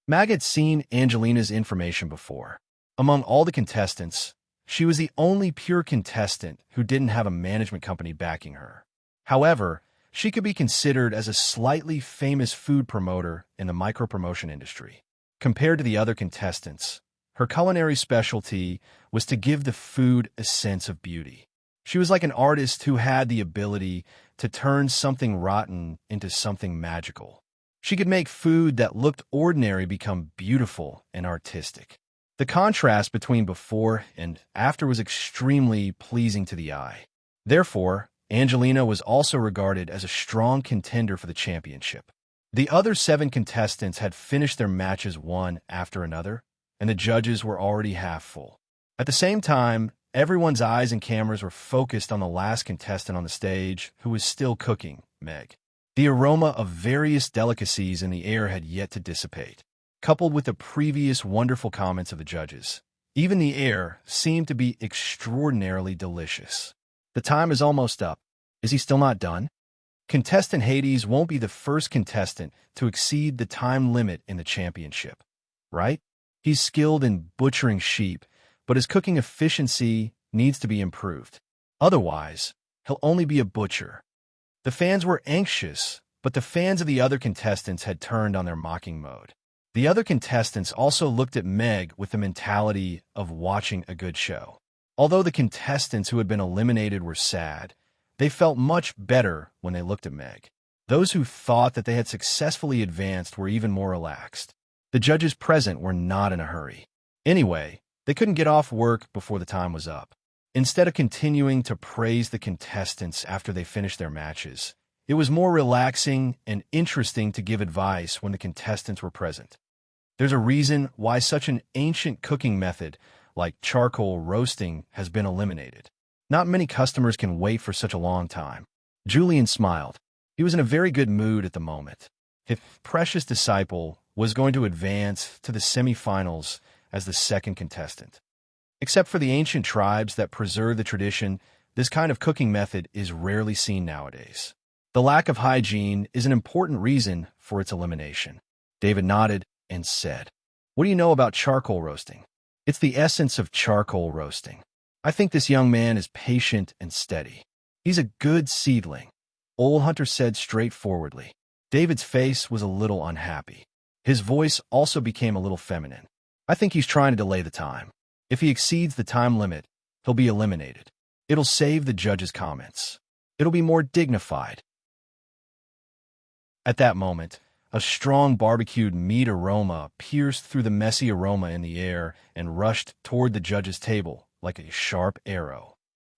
Mag had seen Angelina's information before. Among all the contestants, she was the only pure contestant who didn't have a management company backing her. However, she could be considered as a slightly famous food promoter in the micro-promotion industry. Compared to the other contestants, her culinary specialty was to give the food a sense of beauty. She was like an artist who had the ability to turn something rotten into something magical. She could make food that looked ordinary become beautiful and artistic. The contrast between before and after was extremely pleasing to the eye. Therefore, Angelina was also regarded as a strong contender for the championship. The other 7 contestants had finished their matches one after another, and the judges were already half full. At the same time, everyone's eyes and cameras were focused on the last contestant on the stage, who was still cooking, Meg. The aroma of various delicacies in the air had yet to dissipate. Coupled with the previous wonderful comments of the judges, even the air seemed to be extraordinarily delicious. The time is almost up. Is he still not done? Contestant Hades won't be the first contestant to exceed the time limit in the championship, right? He's skilled in butchering sheep, but his cooking efficiency needs to be improved. Otherwise, he'll only be a butcher. The fans were anxious, but the fans of the other contestants had turned on their mocking mode. The other contestants also looked at Meg with the mentality of watching a good show. Although the contestants who had been eliminated were sad, they felt much better when they looked at Meg. Those who thought that they had successfully advanced were even more relaxed. The judges present were not in a hurry. Anyway, they couldn't get off work before the time was up. Instead of continuing to praise the contestants after they finished their matches, it was more relaxing and interesting to give advice when the contestants were present. There's a reason why such an ancient cooking method like charcoal roasting has been eliminated. Not many customers can wait for such a long time. Julian smiled. He was in a very good mood at the moment. His precious disciple was going to advance to the semifinals as the second contestant. Except for the ancient tribes that preserve the tradition, this kind of cooking method is rarely seen nowadays. The lack of hygiene is an important reason for its elimination. David nodded and said, "What do you know about charcoal roasting?" "It's the essence of charcoal roasting. I think this young man is patient and steady. He's a good seedling," Old Hunter said straightforwardly. David's face was a little unhappy. His voice also became a little feminine. "I think he's trying to delay the time. If he exceeds the time limit, he'll be eliminated. It'll save the judges' comments. It'll be more dignified." At that moment, a strong barbecued meat aroma pierced through the messy aroma in the air and rushed toward the judges' table like a sharp arrow.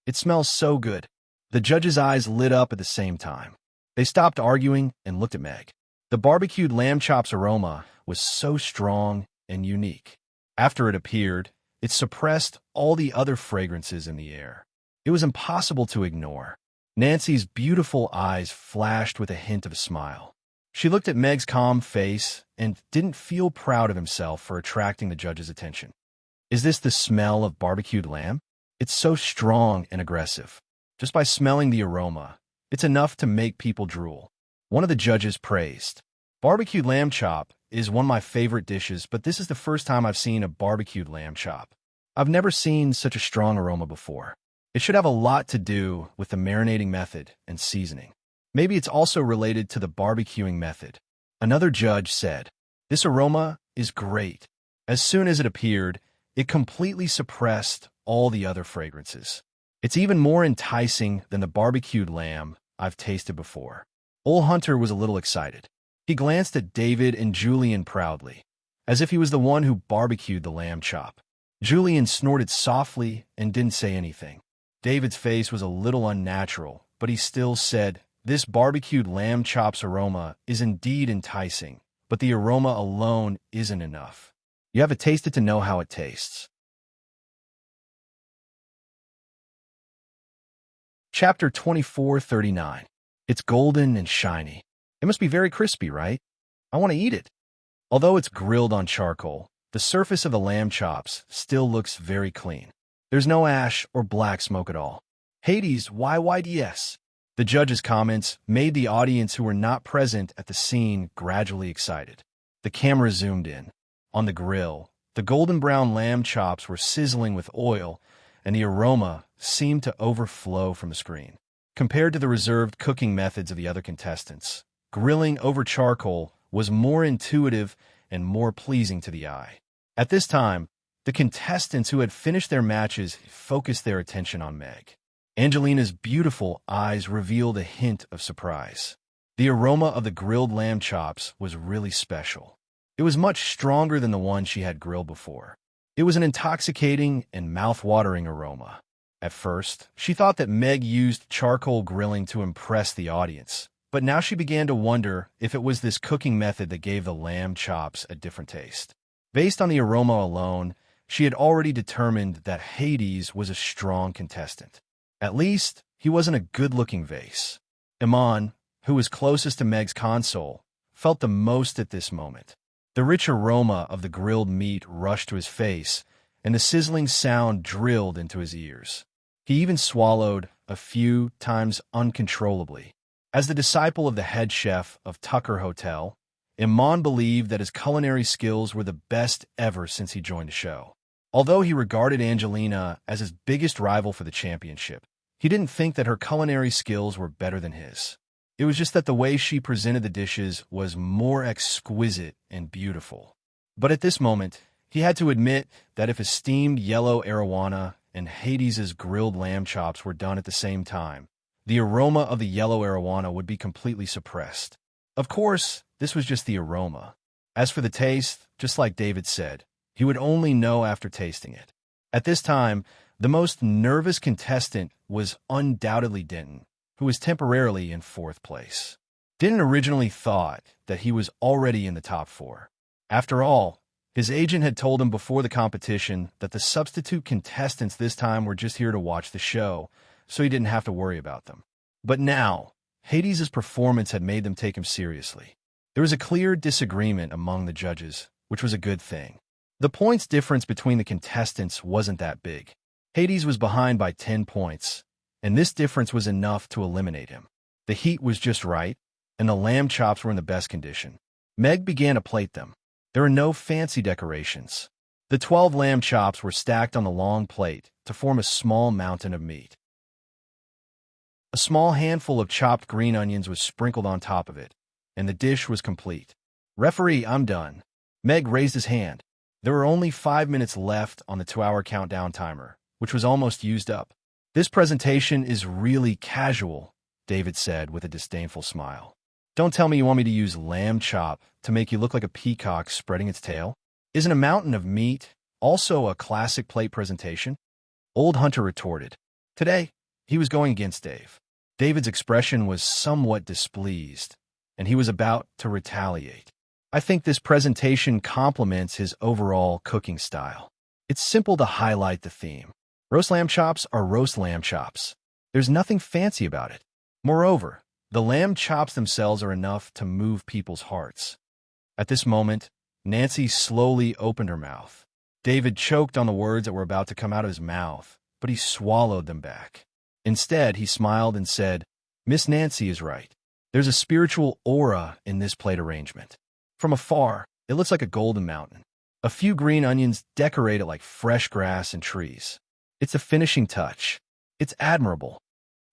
"It smells so good." The judges' eyes lit up at the same time. They stopped arguing and looked at Meg. The barbecued lamb chops aroma was so strong and unique. After it appeared, it suppressed all the other fragrances in the air. It was impossible to ignore. Nancy's beautiful eyes flashed with a hint of a smile. She looked at Meg's calm face and didn't feel proud of himself for attracting the judge's attention. Is this the smell of barbecued lamb? It's so strong and aggressive. Just by smelling the aroma, it's enough to make people drool. One of the judges praised. Barbecued lamb chop is one of my favorite dishes, but this is the first time I've seen a barbecued lamb chop. I've never seen such a strong aroma before. It should have a lot to do with the marinating method and seasoning. Maybe it's also related to the barbecuing method. Another judge said, this aroma is great. As soon as it appeared, it completely suppressed all the other fragrances. It's even more enticing than the barbecued lamb I've tasted before. Old Hunter was a little excited. He glanced at David and Julian proudly, as if he was the one who barbecued the lamb chop. Julian snorted softly and didn't say anything. David's face was a little unnatural, but he still said, this barbecued lamb chop's aroma is indeed enticing, but the aroma alone isn't enough. You have to taste it to know how it tastes. Chapter 24:39. It's golden and shiny. It must be very crispy, right? I want to eat it. Although it's grilled on charcoal, the surface of the lamb chops still looks very clean. There's no ash or black smoke at all. Hades, why yes? The judge's comments made the audience who were not present at the scene gradually excited. The camera zoomed in. On the grill, the golden brown lamb chops were sizzling with oil, and the aroma seemed to overflow from the screen. Compared to the reserved cooking methods of the other contestants, grilling over charcoal was more intuitive and more pleasing to the eye. At this time, the contestants who had finished their matches focused their attention on Meg. Angelina's beautiful eyes revealed a hint of surprise. The aroma of the grilled lamb chops was really special. It was much stronger than the one she had grilled before. It was an intoxicating and mouth-watering aroma. At first, she thought that Meg used charcoal grilling to impress the audience, but now she began to wonder if it was this cooking method that gave the lamb chops a different taste. Based on the aroma alone, she had already determined that Hades was a strong contestant. At least, he wasn't a good-looking vase. Iman, who was closest to Meg's console, felt the most at this moment. The rich aroma of the grilled meat rushed to his face, and the sizzling sound drilled into his ears. He even swallowed a few times uncontrollably. As the disciple of the head chef of Tucker Hotel, Iman believed that his culinary skills were the best ever since he joined the show. Although he regarded Angelina as his biggest rival for the championship, he didn't think that her culinary skills were better than his. It was just that the way she presented the dishes was more exquisite and beautiful. But at this moment, he had to admit that if his steamed yellow arowana and Hades's grilled lamb chops were done at the same time, the aroma of the yellow arowana would be completely suppressed. Of course, this was just the aroma. As for the taste, just like David said, he would only know after tasting it. At this time, the most nervous contestant was undoubtedly Denton, who was temporarily in fourth place. Denton originally thought that he was already in the top four. After all, his agent had told him before the competition that the substitute contestants this time were just here to watch the show, so he didn't have to worry about them. But now, Hades' performance had made them take him seriously. There was a clear disagreement among the judges, which was a good thing. The points difference between the contestants wasn't that big. Hades was behind by 10 points, and this difference was enough to eliminate him. The heat was just right, and the lamb chops were in the best condition. Meg began to plate them. There were no fancy decorations. The 12 lamb chops were stacked on the long plate to form a small mountain of meat. A small handful of chopped green onions was sprinkled on top of it, and the dish was complete. "Referee, I'm done." Meg raised his hand. There were only 5 minutes left on the 2-hour countdown timer, which was almost used up. "This presentation is really casual," David said with a disdainful smile. "Don't tell me you want me to use lamb chop to make you look like a peacock spreading its tail? Isn't a mountain of meat also a classic plate presentation?" Old Hunter retorted. Today, he was going against Dave. David's expression was somewhat displeased, and he was about to retaliate. "I think this presentation complements his overall cooking style. It's simple to highlight the theme. Roast lamb chops are roast lamb chops. There's nothing fancy about it. Moreover, The lamb chops themselves are enough to move people's hearts. At this moment, Nancy slowly opened her mouth. David choked on the words that were about to come out of his mouth, but he swallowed them back. Instead, he smiled and said, "Miss Nancy is right. There's a spiritual aura in this plate arrangement. From afar, it looks like a golden mountain. A few green onions decorate it like fresh grass and trees. It's a finishing touch. It's admirable."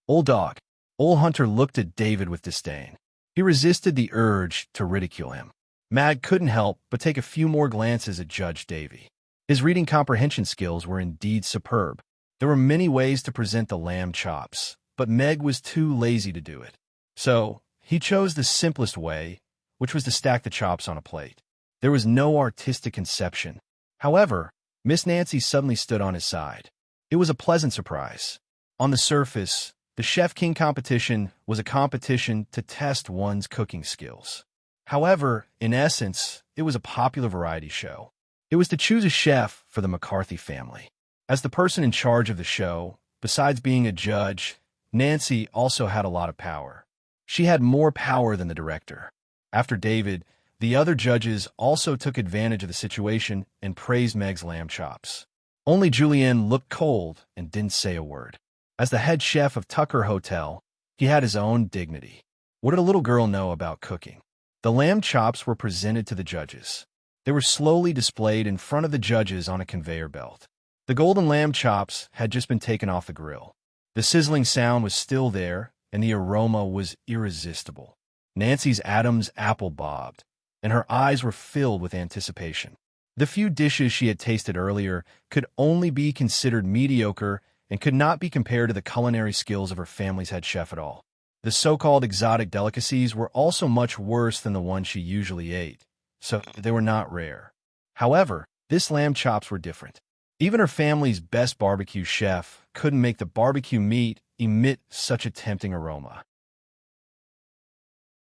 Old dog. Old Hunter looked at David with disdain. He resisted the urge to ridicule him. Mag couldn't help but take a few more glances at Judge Davy. His reading comprehension skills were indeed superb. There were many ways to present the lamb chops, but Meg was too lazy to do it. So, he chose the simplest way, which was to stack the chops on a plate. There was no artistic conception. However, Miss Nancy suddenly stood on his side. It was a pleasant surprise. On the surface, the Chef King competition was a competition to test one's cooking skills. However, in essence, it was a popular variety show. It was to choose a chef for the McCarthy family. As the person in charge of the show, besides being a judge, Nancy also had a lot of power. She had more power than the director. After David, the other judges also took advantage of the situation and praised Meg's lamb chops. Only Julien looked cold and didn't say a word. As the head chef of Tucker Hotel, he had his own dignity. What did a little girl know about cooking? The lamb chops were presented to the judges. They were slowly displayed in front of the judges on a conveyor belt. The golden lamb chops had just been taken off the grill. The sizzling sound was still there, and the aroma was irresistible. Nancy's Adam's apple bobbed, and her eyes were filled with anticipation. The few dishes she had tasted earlier could only be considered mediocre and could not be compared to the culinary skills of her family's head chef at all. The so-called exotic delicacies were also much worse than the ones she usually ate, so they were not rare. However, this lamb chops were different. Even her family's best barbecue chef couldn't make the barbecue meat emit such a tempting aroma.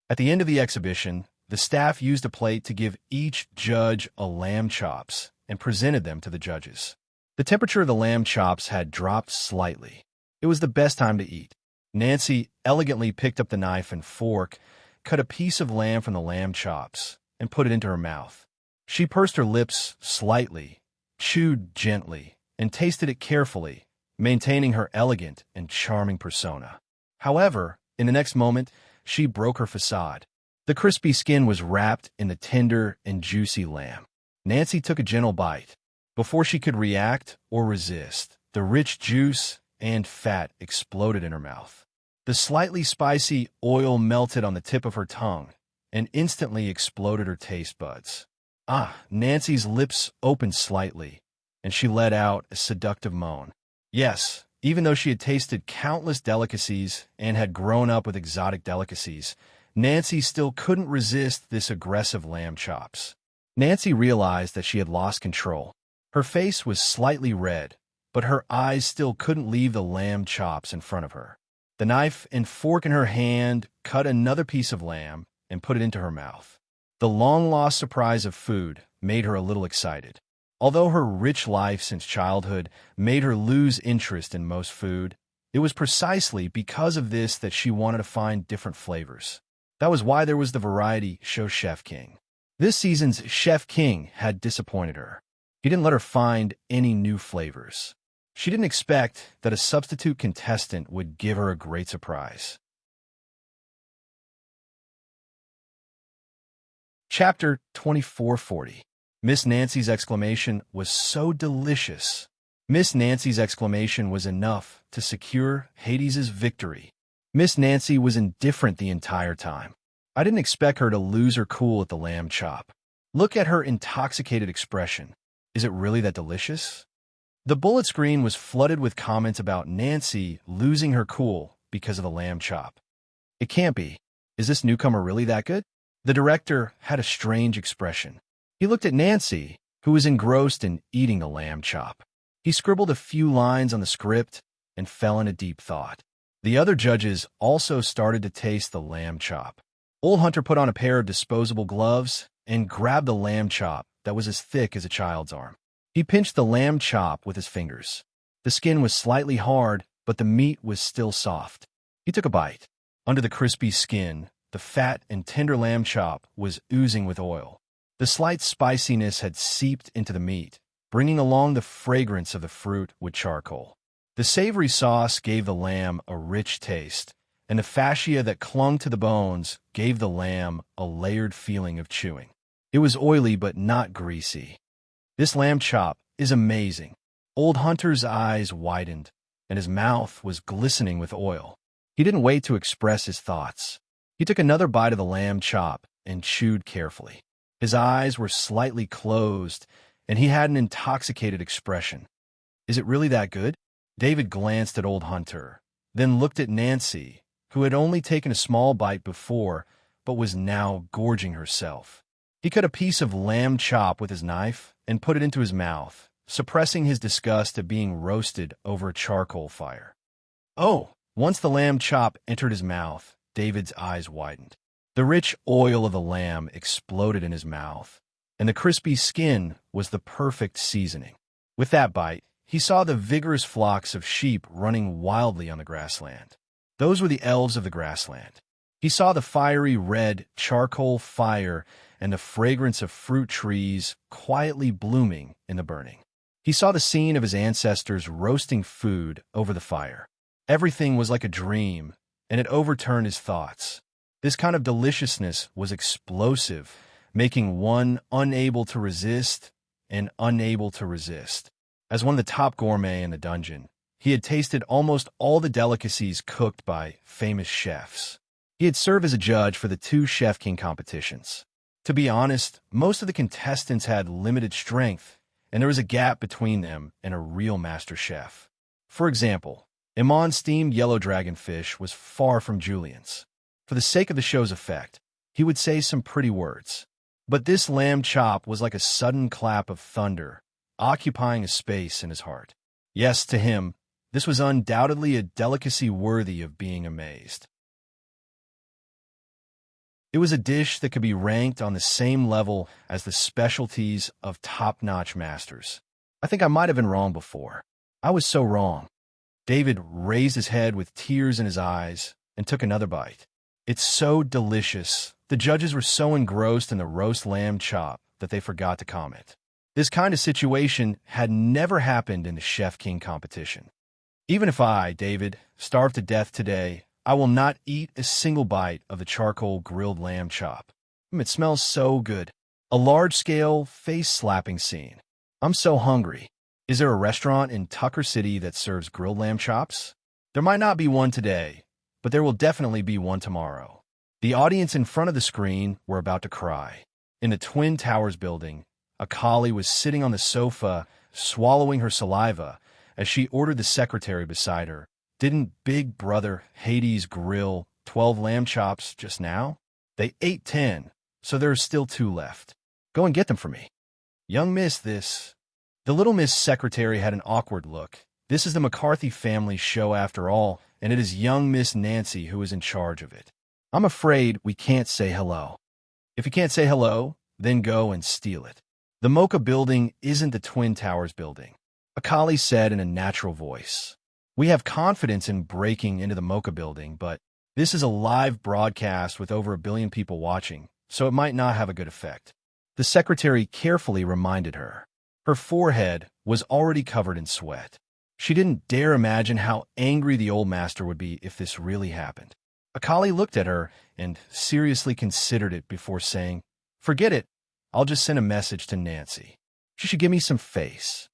At the end of the exhibition, the staff used a plate to give each judge a lamb chops and presented them to the judges. The temperature of the lamb chops had dropped slightly. It was the best time to eat. Nancy elegantly picked up the knife and fork, cut a piece of lamb from the lamb chops, and put it into her mouth. She pursed her lips slightly, chewed gently, and tasted it carefully, maintaining her elegant and charming persona. However, in the next moment, she broke her facade. The crispy skin was wrapped in the tender and juicy lamb. Nancy took a gentle bite. Before she could react or resist, the rich juice and fat exploded in her mouth. The slightly spicy oil melted on the tip of her tongue and instantly exploded her taste buds. Nancy's lips opened slightly, and she let out a seductive moan. Yes, even though she had tasted countless delicacies and had grown up with exotic delicacies, Nancy still couldn't resist this aggressive lamb chops. Nancy realized that she had lost control. Her face was slightly red, but her eyes still couldn't leave the lamb chops in front of her. The knife and fork in her hand cut another piece of lamb and put it into her mouth. The long-lost surprise of food made her a little excited. Although her rich life since childhood made her lose interest in most food, it was precisely because of this that she wanted to find different flavors. That was why there was the variety show Chef King. This season's Chef King had disappointed her. He didn't let her find any new flavors. She didn't expect that a substitute contestant would give her a great surprise. Chapter 2440. Miss Nancy's exclamation was so delicious. Miss Nancy's exclamation was enough to secure Hades's victory. Miss Nancy was indifferent the entire time. I didn't expect her to lose her cool at the lamb chop. Look at her intoxicated expression. Is it really that delicious? The bullet screen was flooded with comments about Nancy losing her cool because of the lamb chop. It can't be. Is this newcomer really that good? The director had a strange expression. He looked at Nancy, who was engrossed in eating the lamb chop. He scribbled a few lines on the script and fell into deep thought. The other judges also started to taste the lamb chop. Old Hunter put on a pair of disposable gloves and grabbed the lamb chop that was as thick as a child's arm. He pinched the lamb chop with his fingers. The skin was slightly hard, but the meat was still soft. He took a bite. Under the crispy skin, the fat and tender lamb chop was oozing with oil. The slight spiciness had seeped into the meat, bringing along the fragrance of the fruit with charcoal. The savory sauce gave the lamb a rich taste, and the fascia that clung to the bones gave the lamb a layered feeling of chewing. It was oily but not greasy. This lamb chop is amazing. Old Hunter's eyes widened, and his mouth was glistening with oil. He didn't wait to express his thoughts. He took another bite of the lamb chop and chewed carefully. His eyes were slightly closed, and he had an intoxicated expression. Is it really that good? David glanced at Old Hunter, then looked at Nancy, who had only taken a small bite before, but was now gorging herself. He cut a piece of lamb chop with his knife and put it into his mouth, suppressing his disgust at being roasted over a charcoal fire. Oh! Once the lamb chop entered his mouth, David's eyes widened. The rich oil of the lamb exploded in his mouth, and the crispy skin was the perfect seasoning. With that bite, he saw the vigorous flocks of sheep running wildly on the grassland. Those were the elves of the grassland. He saw the fiery red charcoal fire and the fragrance of fruit trees quietly blooming in the burning. He saw the scene of his ancestors roasting food over the fire. Everything was like a dream, and it overturned his thoughts. This kind of deliciousness was explosive, making one unable to resist and unable to resist. As one of the top gourmet in the dungeon, he had tasted almost all the delicacies cooked by famous chefs. He had served as a judge for the 2 Chef King competitions. To be honest, most of the contestants had limited strength, and there was a gap between them and a real master chef. For example, Iman's steamed yellow dragonfish was far from Julian's. For the sake of the show's effect, he would say some pretty words. But this lamb chop was like a sudden clap of thunder, occupying a space in his heart. Yes, to him, this was undoubtedly a delicacy worthy of being amazed. It was a dish that could be ranked on the same level as the specialties of top-notch masters. I think I might have been wrong before. I was so wrong. David raised his head with tears in his eyes and took another bite. It's so delicious. The judges were so engrossed in the roast lamb chop that they forgot to comment. This kind of situation had never happened in the Chef King competition. Even if I, David, starve to death today, I will not eat a single bite of the charcoal grilled lamb chop. It smells so good. A large-scale, face-slapping scene. I'm so hungry. Is there a restaurant in Tucker City that serves grilled lamb chops? There might not be one today, but there will definitely be one tomorrow. The audience in front of the screen were about to cry. In the Twin Towers building, a collie was sitting on the sofa, swallowing her saliva, as she ordered the secretary beside her. Didn't Big Brother Hades grill 12 lamb chops just now? They ate 10, so there are still 2 left. Go and get them for me. Young Miss, this... The little Miss Secretary had an awkward look. This is the McCarthy family show after all, and it is young Miss Nancy who is in charge of it. I'm afraid we can't say hello. If you can't say hello, then go and steal it. The Mocha building isn't the Twin Towers building, Akali said in a natural voice. We have confidence in breaking into the Mocha building, but this is a live broadcast with over 1 billion people watching, so it might not have a good effect. The secretary carefully reminded her. Her forehead was already covered in sweat. She didn't dare imagine how angry the old master would be if this really happened. Akali looked at her and seriously considered it before saying, "Forget it. I'll just send a message to Nancy. She should give me some face."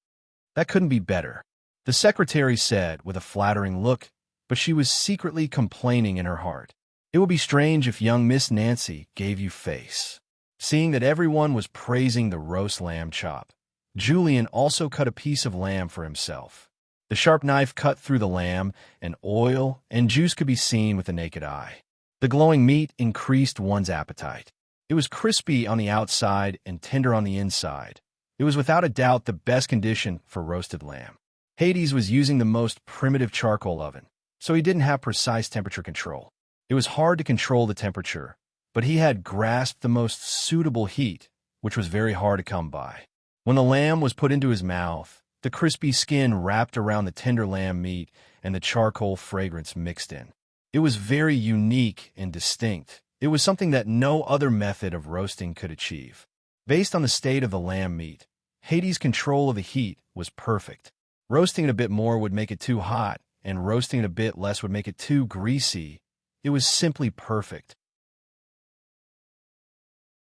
That couldn't be better, the secretary said with a flattering look, but she was secretly complaining in her heart. It would be strange if young Miss Nancy gave you face. Seeing that everyone was praising the roast lamb chop, Julian also cut a piece of lamb for himself. The sharp knife cut through the lamb, and oil and juice could be seen with the naked eye. The glowing meat increased one's appetite. It was crispy on the outside and tender on the inside. It was without a doubt the best condition for roasted lamb. Hades was using the most primitive charcoal oven, so he didn't have precise temperature control. It was hard to control the temperature, but he had grasped the most suitable heat, which was very hard to come by. When the lamb was put into his mouth, the crispy skin wrapped around the tender lamb meat and the charcoal fragrance mixed in. It was very unique and distinct. It was something that no other method of roasting could achieve. Based on the state of the lamb meat, Hades' control of the heat was perfect. Roasting it a bit more would make it too hot, and roasting it a bit less would make it too greasy. It was simply perfect.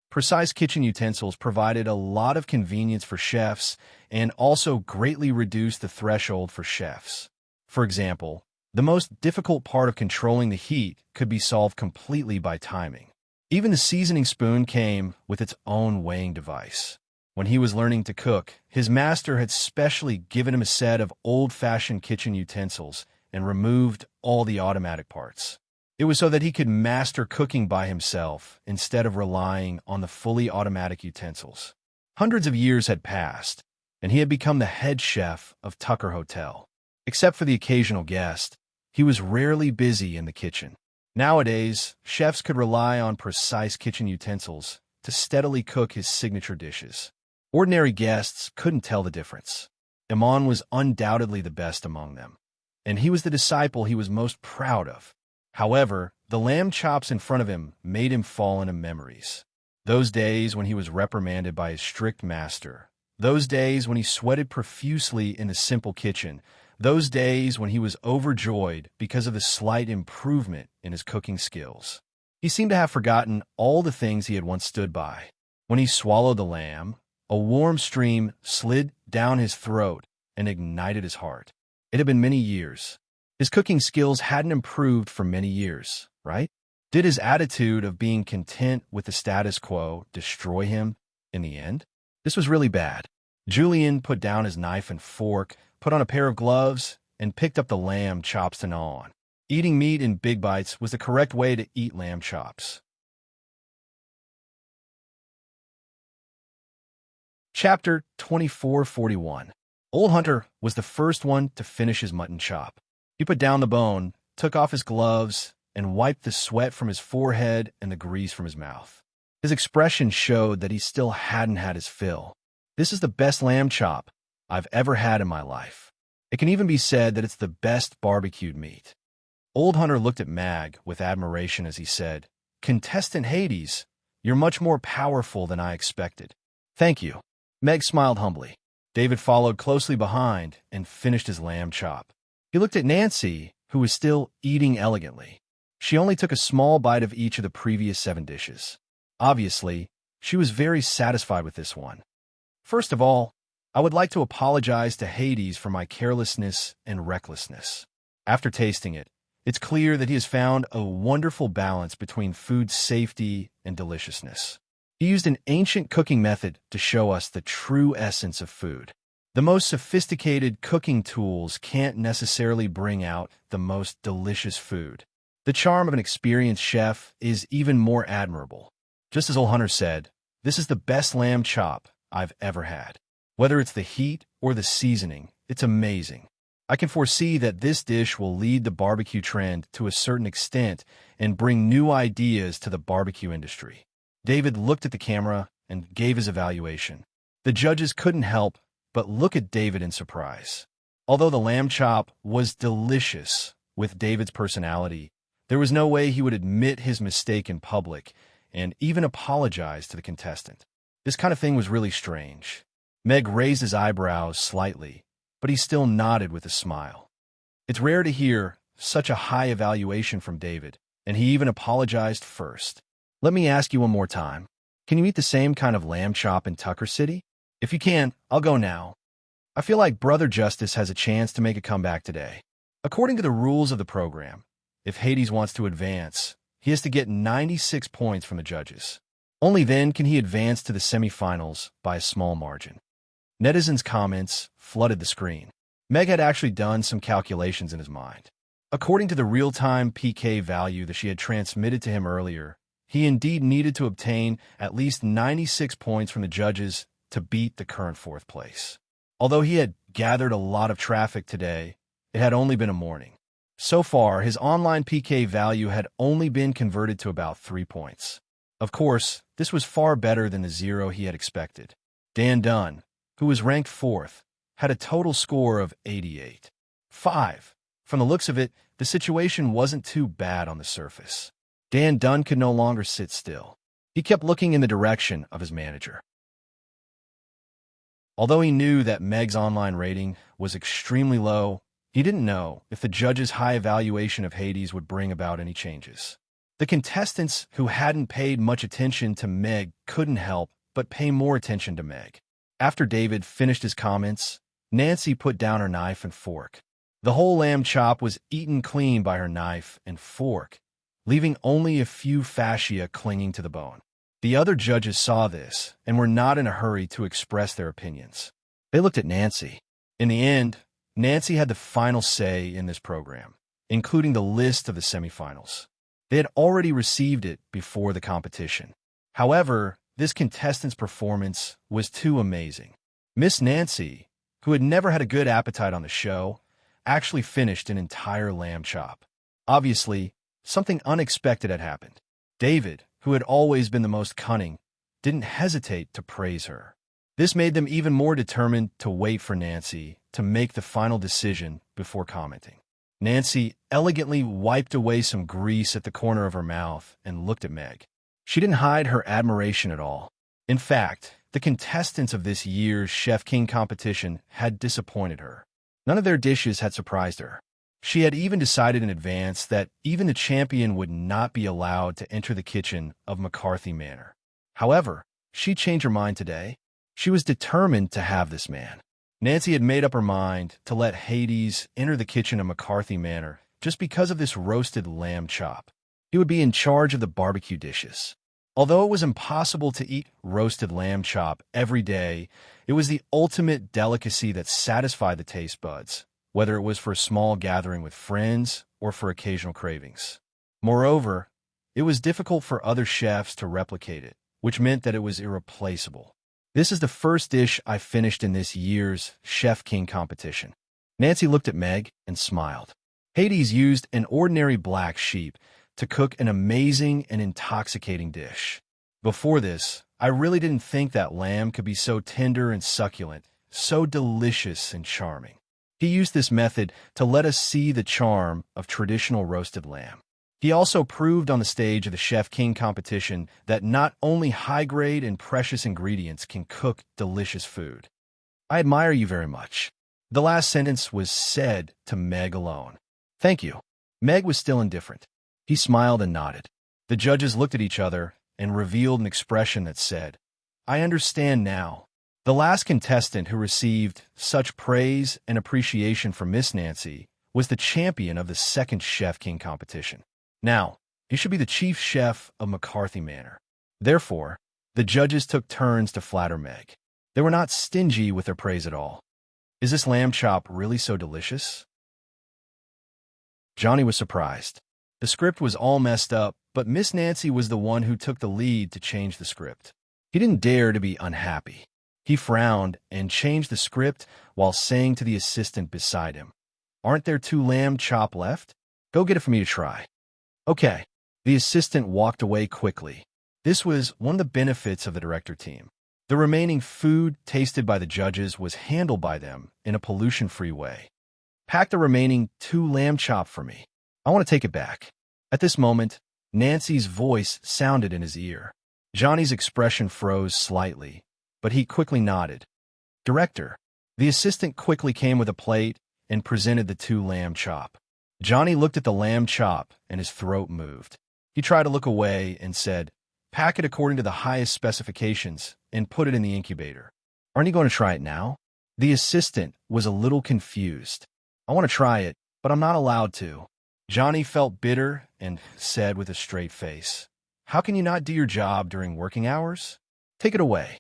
Precise kitchen utensils provided a lot of convenience for chefs and also greatly reduced the threshold for chefs. For example, the most difficult part of controlling the heat could be solved completely by timing. Even the seasoning spoon came with its own weighing device. When he was learning to cook, his master had specially given him a set of old-fashioned kitchen utensils and removed all the automatic parts. It was so that he could master cooking by himself instead of relying on the fully automatic utensils. Hundreds of years had passed, and he had become the head chef of Tucker Hotel. Except for the occasional guest, he was rarely busy in the kitchen. Nowadays, chefs could rely on precise kitchen utensils to steadily cook his signature dishes. Ordinary guests couldn't tell the difference. Imon was undoubtedly the best among them, and he was the disciple he was most proud of. However, the lamb chops in front of him made him fall into memories. Those days when he was reprimanded by his strict master. Those days when he sweated profusely in the simple kitchen. Those days when he was overjoyed because of the slight improvement in his cooking skills. He seemed to have forgotten all the things he had once stood by. When he swallowed the lamb, a warm stream slid down his throat and ignited his heart. It had been many years. His cooking skills hadn't improved for many years, right? Did his attitude of being content with the status quo destroy him in the end? This was really bad. Julian put down his knife and fork, put on a pair of gloves, and picked up the lamb chops to gnaw on. Eating meat in big bites was the correct way to eat lamb chops. Chapter 2441. Old Hunter was the first one to finish his mutton chop. He put down the bone, took off his gloves, and wiped the sweat from his forehead and the grease from his mouth. His expression showed that he still hadn't had his fill. This is the best lamb chop I've ever had in my life. It can even be said that it's the best barbecued meat. Old Hunter looked at Mag with admiration as he said, "Contestant Hades, you're much more powerful than I expected." "Thank you." Meg smiled humbly. David followed closely behind and finished his lamb chop. He looked at Nancy, who was still eating elegantly. She only took a small bite of each of the previous 7 dishes. Obviously, she was very satisfied with this one. "First of all, I would like to apologize to Hades for my carelessness and recklessness. After tasting it, it's clear that he has found a wonderful balance between food safety and deliciousness. He used an ancient cooking method to show us the true essence of food. The most sophisticated cooking tools can't necessarily bring out the most delicious food. The charm of an experienced chef is even more admirable. Just as Old Hunter said, this is the best lamb chop I've ever had. Whether it's the heat or the seasoning, it's amazing. I can foresee that this dish will lead the barbecue trend to a certain extent and bring new ideas to the barbecue industry." David looked at the camera and gave his evaluation. The judges couldn't help but look at David in surprise. Although the lamb chop was delicious with David's personality, there was no way he would admit his mistake in public and even apologize to the contestant. This kind of thing was really strange. Meg raised his eyebrows slightly, but he still nodded with a smile. It's rare to hear such a high evaluation from David, and he even apologized first. "Let me ask you one more time. Can you eat the same kind of lamb chop in Tucker City? If you can, I'll go now. I feel like Brother Justice has a chance to make a comeback today." According to the rules of the program, if Hades wants to advance, he has to get 96 points from the judges. Only then can he advance to the semifinals by a small margin. Netizens' comments flooded the screen. Meg had actually done some calculations in his mind. According to the real-time PK value that she had transmitted to him earlier, he indeed needed to obtain at least 96 points from the judges to beat the current 4th place. Although he had gathered a lot of traffic today, it had only been a morning. So far, his online PK value had only been converted to about 3 points. Of course, this was far better than the 0 he had expected. Dan Dunn, who was ranked 4th, had a total score of 88. 5. From the looks of it, the situation wasn't too bad on the surface. Dan Dunn could no longer sit still. He kept looking in the direction of his manager. Although he knew that Meg's online rating was extremely low, he didn't know if the judge's high evaluation of Hades would bring about any changes. The contestants who hadn't paid much attention to Meg couldn't help but pay more attention to Meg. After David finished his comments, Nancy put down her knife and fork. The whole lamb chop was eaten clean by her knife and fork, leaving only a few fascia clinging to the bone. The other judges saw this and were not in a hurry to express their opinions. They looked at Nancy. In the end, Nancy had the final say in this program, including the list of the semifinals. They had already received it before the competition. However, this contestant's performance was too amazing. Miss Nancy, who had never had a good appetite on the show, actually finished an entire lamb chop. Obviously, something unexpected had happened. David, who had always been the most cunning, didn't hesitate to praise her. This made them even more determined to wait for Nancy to make the final decision before commenting. Nancy elegantly wiped away some grease at the corner of her mouth and looked at Meg. She didn't hide her admiration at all. In fact, the contestants of this year's Chef King competition had disappointed her. None of their dishes had surprised her. She had even decided in advance that even the champion would not be allowed to enter the kitchen of McCarthy Manor. However, she changed her mind today. She was determined to have this man. Nancy had made up her mind to let Hades enter the kitchen of McCarthy Manor just because of this roasted lamb chop. He would be in charge of the barbecue dishes. Although it was impossible to eat roasted lamb chop every day, it was the ultimate delicacy that satisfied the taste buds, whether it was for a small gathering with friends or for occasional cravings. Moreover, it was difficult for other chefs to replicate it, which meant that it was irreplaceable. This is the first dish I finished in this year's Chef King competition. Nancy looked at Meg and smiled. Hades used an ordinary black sheep to cook an amazing and intoxicating dish. Before this, I really didn't think that lamb could be so tender and succulent, so delicious and charming. He used this method to let us see the charm of traditional roasted lamb. He also proved on the stage of the Chef King competition that not only high-grade and precious ingredients can cook delicious food. I admire you very much. The last sentence was said to Meg alone. Thank you. Meg was still indifferent. He smiled and nodded. The judges looked at each other and revealed an expression that said, I understand now. The last contestant who received such praise and appreciation from Miss Nancy was the champion of the second Chef King competition. Now, he should be the chief chef of McCarthy Manor. Therefore, the judges took turns to flatter Meg. They were not stingy with their praise at all. Is this lamb chop really so delicious? Johnny was surprised. The script was all messed up, but Miss Nancy was the one who took the lead to change the script. He didn't dare to be unhappy. He frowned and changed the script while saying to the assistant beside him, Aren't there 2 lamb chop left? Go get it for me to try. Okay. The assistant walked away quickly. This was one of the benefits of the director team. The remaining food tasted by the judges was handled by them in a pollution-free way. Pack the remaining 2 lamb chop for me. I want to take it back. At this moment, Nancy's voice sounded in his ear. Johnny's expression froze slightly, but he quickly nodded. Director. The assistant quickly came with a plate and presented the 2 lamb chop. Johnny looked at the lamb chop and his throat moved. He tried to look away and said, Pack it according to the highest specifications and put it in the incubator. Aren't you going to try it now? The assistant was a little confused. I want to try it, but I'm not allowed to. Johnny felt bitter and said with a straight face, How can you not do your job during working hours? Take it away.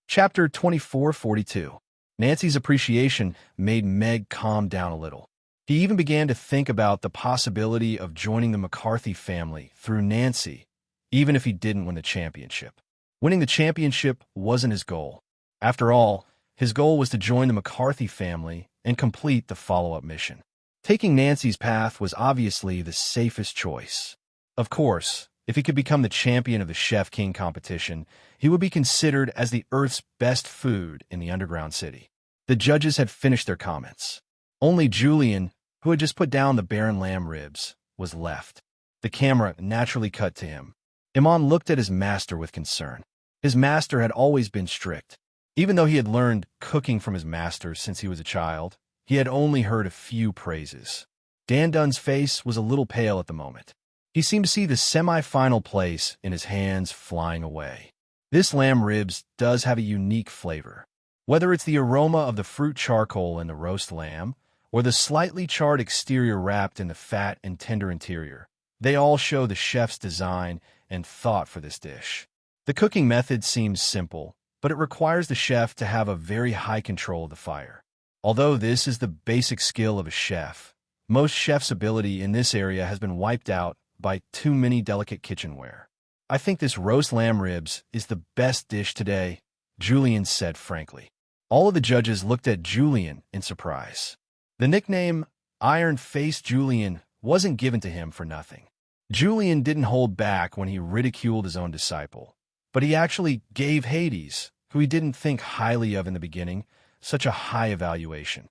Chapter 2442. Nancy's appreciation made Meg calm down a little. He even began to think about the possibility of joining the McCarthy family through Nancy, even if he didn't win the championship. Winning the championship wasn't his goal. After all, his goal was to join the McCarthy family and complete the follow-up mission. Taking Nancy's path was obviously the safest choice. Of course, if he could become the champion of the Chef King competition, he would be considered as the Earth's best food in the underground city. The judges had finished their comments. Only Julian, who had just put down the barren lamb ribs, was left. The camera naturally cut to him. Iman looked at his master with concern. His master had always been strict. Even though he had learned cooking from his master since he was a child, he had only heard a few praises. Dan Dunn's face was a little pale at the moment. He seemed to see the semi-final place in his hands flying away. This lamb ribs does have a unique flavor. Whether it's the aroma of the fruit charcoal in the roast lamb, or the slightly charred exterior wrapped in the fat and tender interior, they all show the chef's design and thought for this dish. The cooking method seems simple, but it requires the chef to have a very high control of the fire. Although this is the basic skill of a chef, most chefs' ability in this area has been wiped out by too many delicate kitchenware. I think this roast lamb ribs is the best dish today, Julian said frankly. All of the judges looked at Julian in surprise. The nickname Iron-Faced Julian wasn't given to him for nothing. Julian didn't hold back when he ridiculed his own disciple, but he actually gave Hades, who he didn't think highly of in the beginning, such a high evaluation.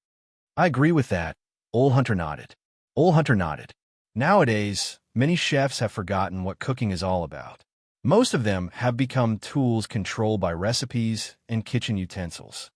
I agree with that, Old Hunter nodded. Old Hunter nodded. Nowadays, many chefs have forgotten what cooking is all about. Most of them have become tools controlled by recipes and kitchen utensils.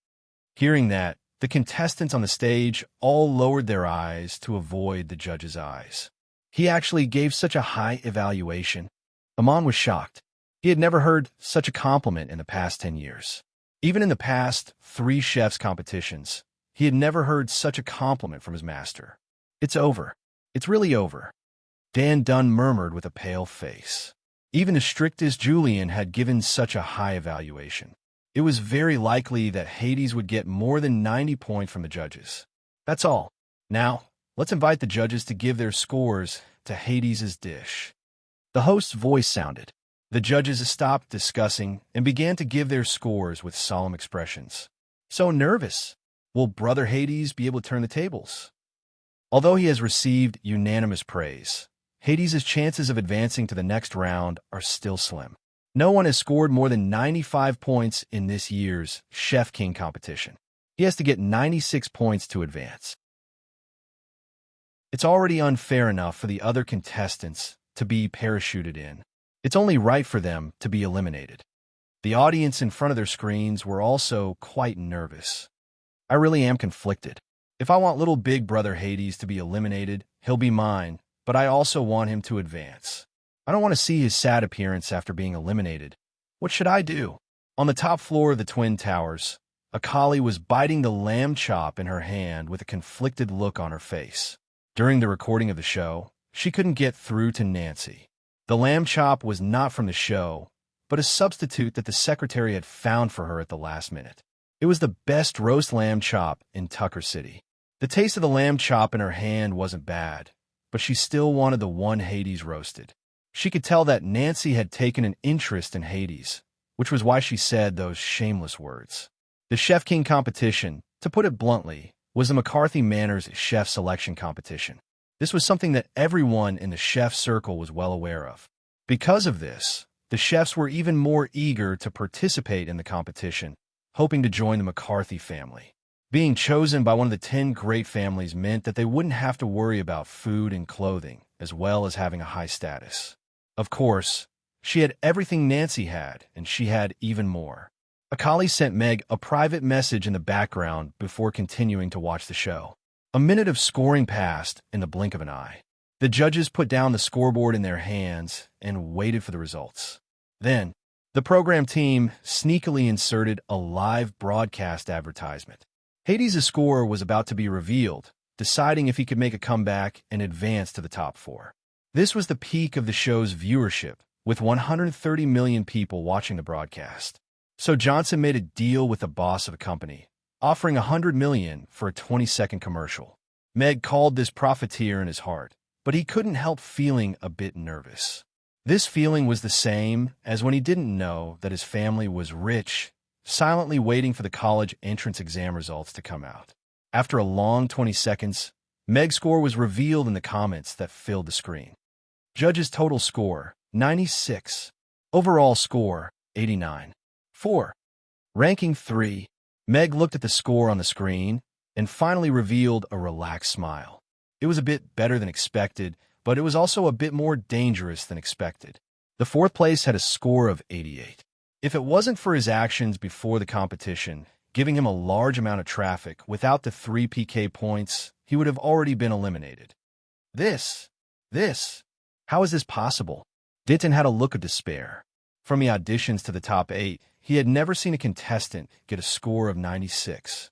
Hearing that, the contestants on the stage all lowered their eyes to avoid the judge's eyes. He actually gave such a high evaluation. Aman was shocked. He had never heard such a compliment in the past 10 years. Even in the past 3 chefs' competitions, he had never heard such a compliment from his master. It's over. It's really over. Dan Dunn murmured with a pale face. Even the strictest Julian had given such a high evaluation. It was very likely that Hades would get more than 90 points from the judges. That's all. Now, let's invite the judges to give their scores to Hades' dish. The host's voice sounded. The judges stopped discussing and began to give their scores with solemn expressions. So nervous. Will Brother Hades be able to turn the tables? Although he has received unanimous praise, Hades' chances of advancing to the next round are still slim. No one has scored more than 95 points in this year's Chef King competition. He has to get 96 points to advance. It's already unfair enough for the other contestants to be parachuted in. It's only right for them to be eliminated. The audience in front of their screens were also quite nervous. I really am conflicted. If I want little big brother Hades to be eliminated, he'll be mine, but I also want him to advance. I don't want to see his sad appearance after being eliminated. What should I do? On the top floor of the Twin Towers, Akali was biting the lamb chop in her hand with a conflicted look on her face. During the recording of the show, she couldn't get through to Nancy. The lamb chop was not from the show, but a substitute that the secretary had found for her at the last minute. It was the best roast lamb chop in Tucker City. The taste of the lamb chop in her hand wasn't bad, but she still wanted the one Hades roasted. She could tell that Nancy had taken an interest in Hades, which was why she said those shameless words. The Chef King competition, to put it bluntly, was the McCarthy Manors chef selection competition. This was something that everyone in the chef circle was well aware of. Because of this, the chefs were even more eager to participate in the competition, hoping to join the McCarthy family. Being chosen by one of the 10 great families meant that they wouldn't have to worry about food and clothing, as well as having a high status. Of course, she had everything Nancy had, and she had even more. Akali sent Meg a private message in the background before continuing to watch the show. A minute of scoring passed in the blink of an eye. The judges put down the scoreboard in their hands and waited for the results. Then, the program team sneakily inserted a live broadcast advertisement. Hades' score was about to be revealed, deciding if he could make a comeback and advance to the top 4. This was the peak of the show's viewership, with 130 million people watching the broadcast. So Johnson made a deal with the boss of a company, offering $100 million for a 20-second commercial. Meg called this profiteer in his heart, but he couldn't help feeling a bit nervous. This feeling was the same as when he didn't know that his family was rich, silently waiting for the college entrance exam results to come out. After a long 20 seconds, Meg's score was revealed in the comments that filled the screen. Judges' total score, 96. Overall score, 89. 4. Ranking 3. Meg looked at the score on the screen and finally revealed a relaxed smile. It was a bit better than expected, but it was also a bit more dangerous than expected. The fourth place had a score of 88. If it wasn't for his actions before the competition, giving him a large amount of traffic without the 3 PK points, he would have already been eliminated. This, how is this possible? Denton had a look of despair. From the auditions to the top 8, he had never seen a contestant get a score of 96.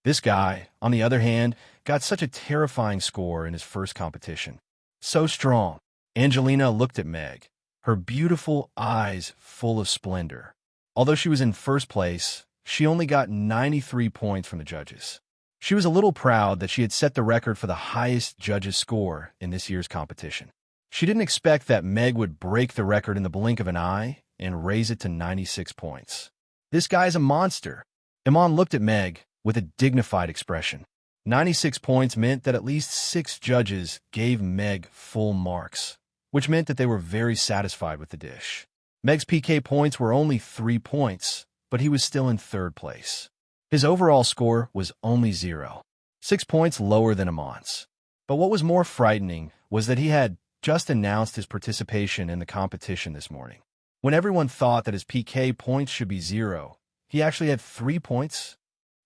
This guy, on the other hand, got such a terrifying score in his first competition. So strong. Angelina looked at Meg, her beautiful eyes full of splendor. Although she was in first place, she only got 93 points from the judges. She was a little proud that she had set the record for the highest judges' score in this year's competition. She didn't expect that Meg would break the record in the blink of an eye and raise it to 96 points. This guy's a monster. Iman looked at Meg with a dignified expression. 96 points meant that at least 6 judges gave Meg full marks, which meant that they were very satisfied with the dish. Meg's PK points were only 3 points, but he was still in third place. His overall score was only 0, 6 points lower than Iman's. But what was more frightening was that he had just announced his participation in the competition this morning. When everyone thought that his PK points should be 0, he actually had 3 points.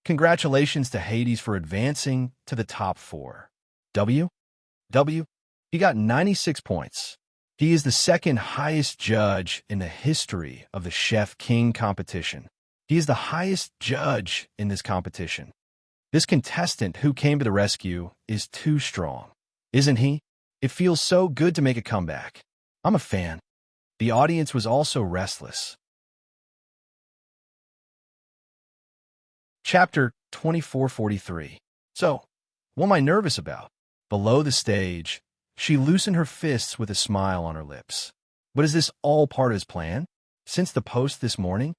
Congratulations to Hades for advancing to the top 4. He got 96 points. He is the second highest judge in the history of the Chef King competition. He is the highest judge in this competition. This contestant who came to the rescue is too strong, isn't he? It feels so good to make a comeback. I'm a fan. The audience was also restless. Chapter 2443. So, what am I nervous about? Below the stage, she loosened her fists with a smile on her lips. But is this all part of his plan? Since the post this morning?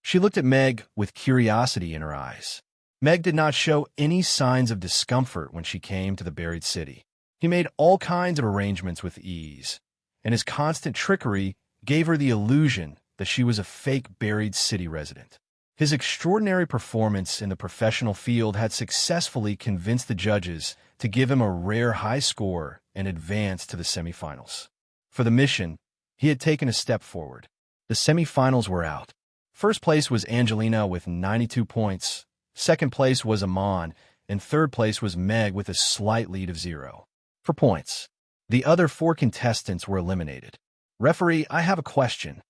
She looked at Meg with curiosity in her eyes. Meg did not show any signs of discomfort when she came to the buried city. He made all kinds of arrangements with ease, and his constant trickery gave her the illusion that she was a fake buried city resident. His extraordinary performance in the professional field had successfully convinced the judges to give him a rare high score and advance to the semifinals. For the mission, he had taken a step forward. The semifinals were out. First place was Angelina with 92 points, second place was Iman, and third place was Meg with a slight lead of 0. For points, the other 4 contestants were eliminated. Referee, I have a question.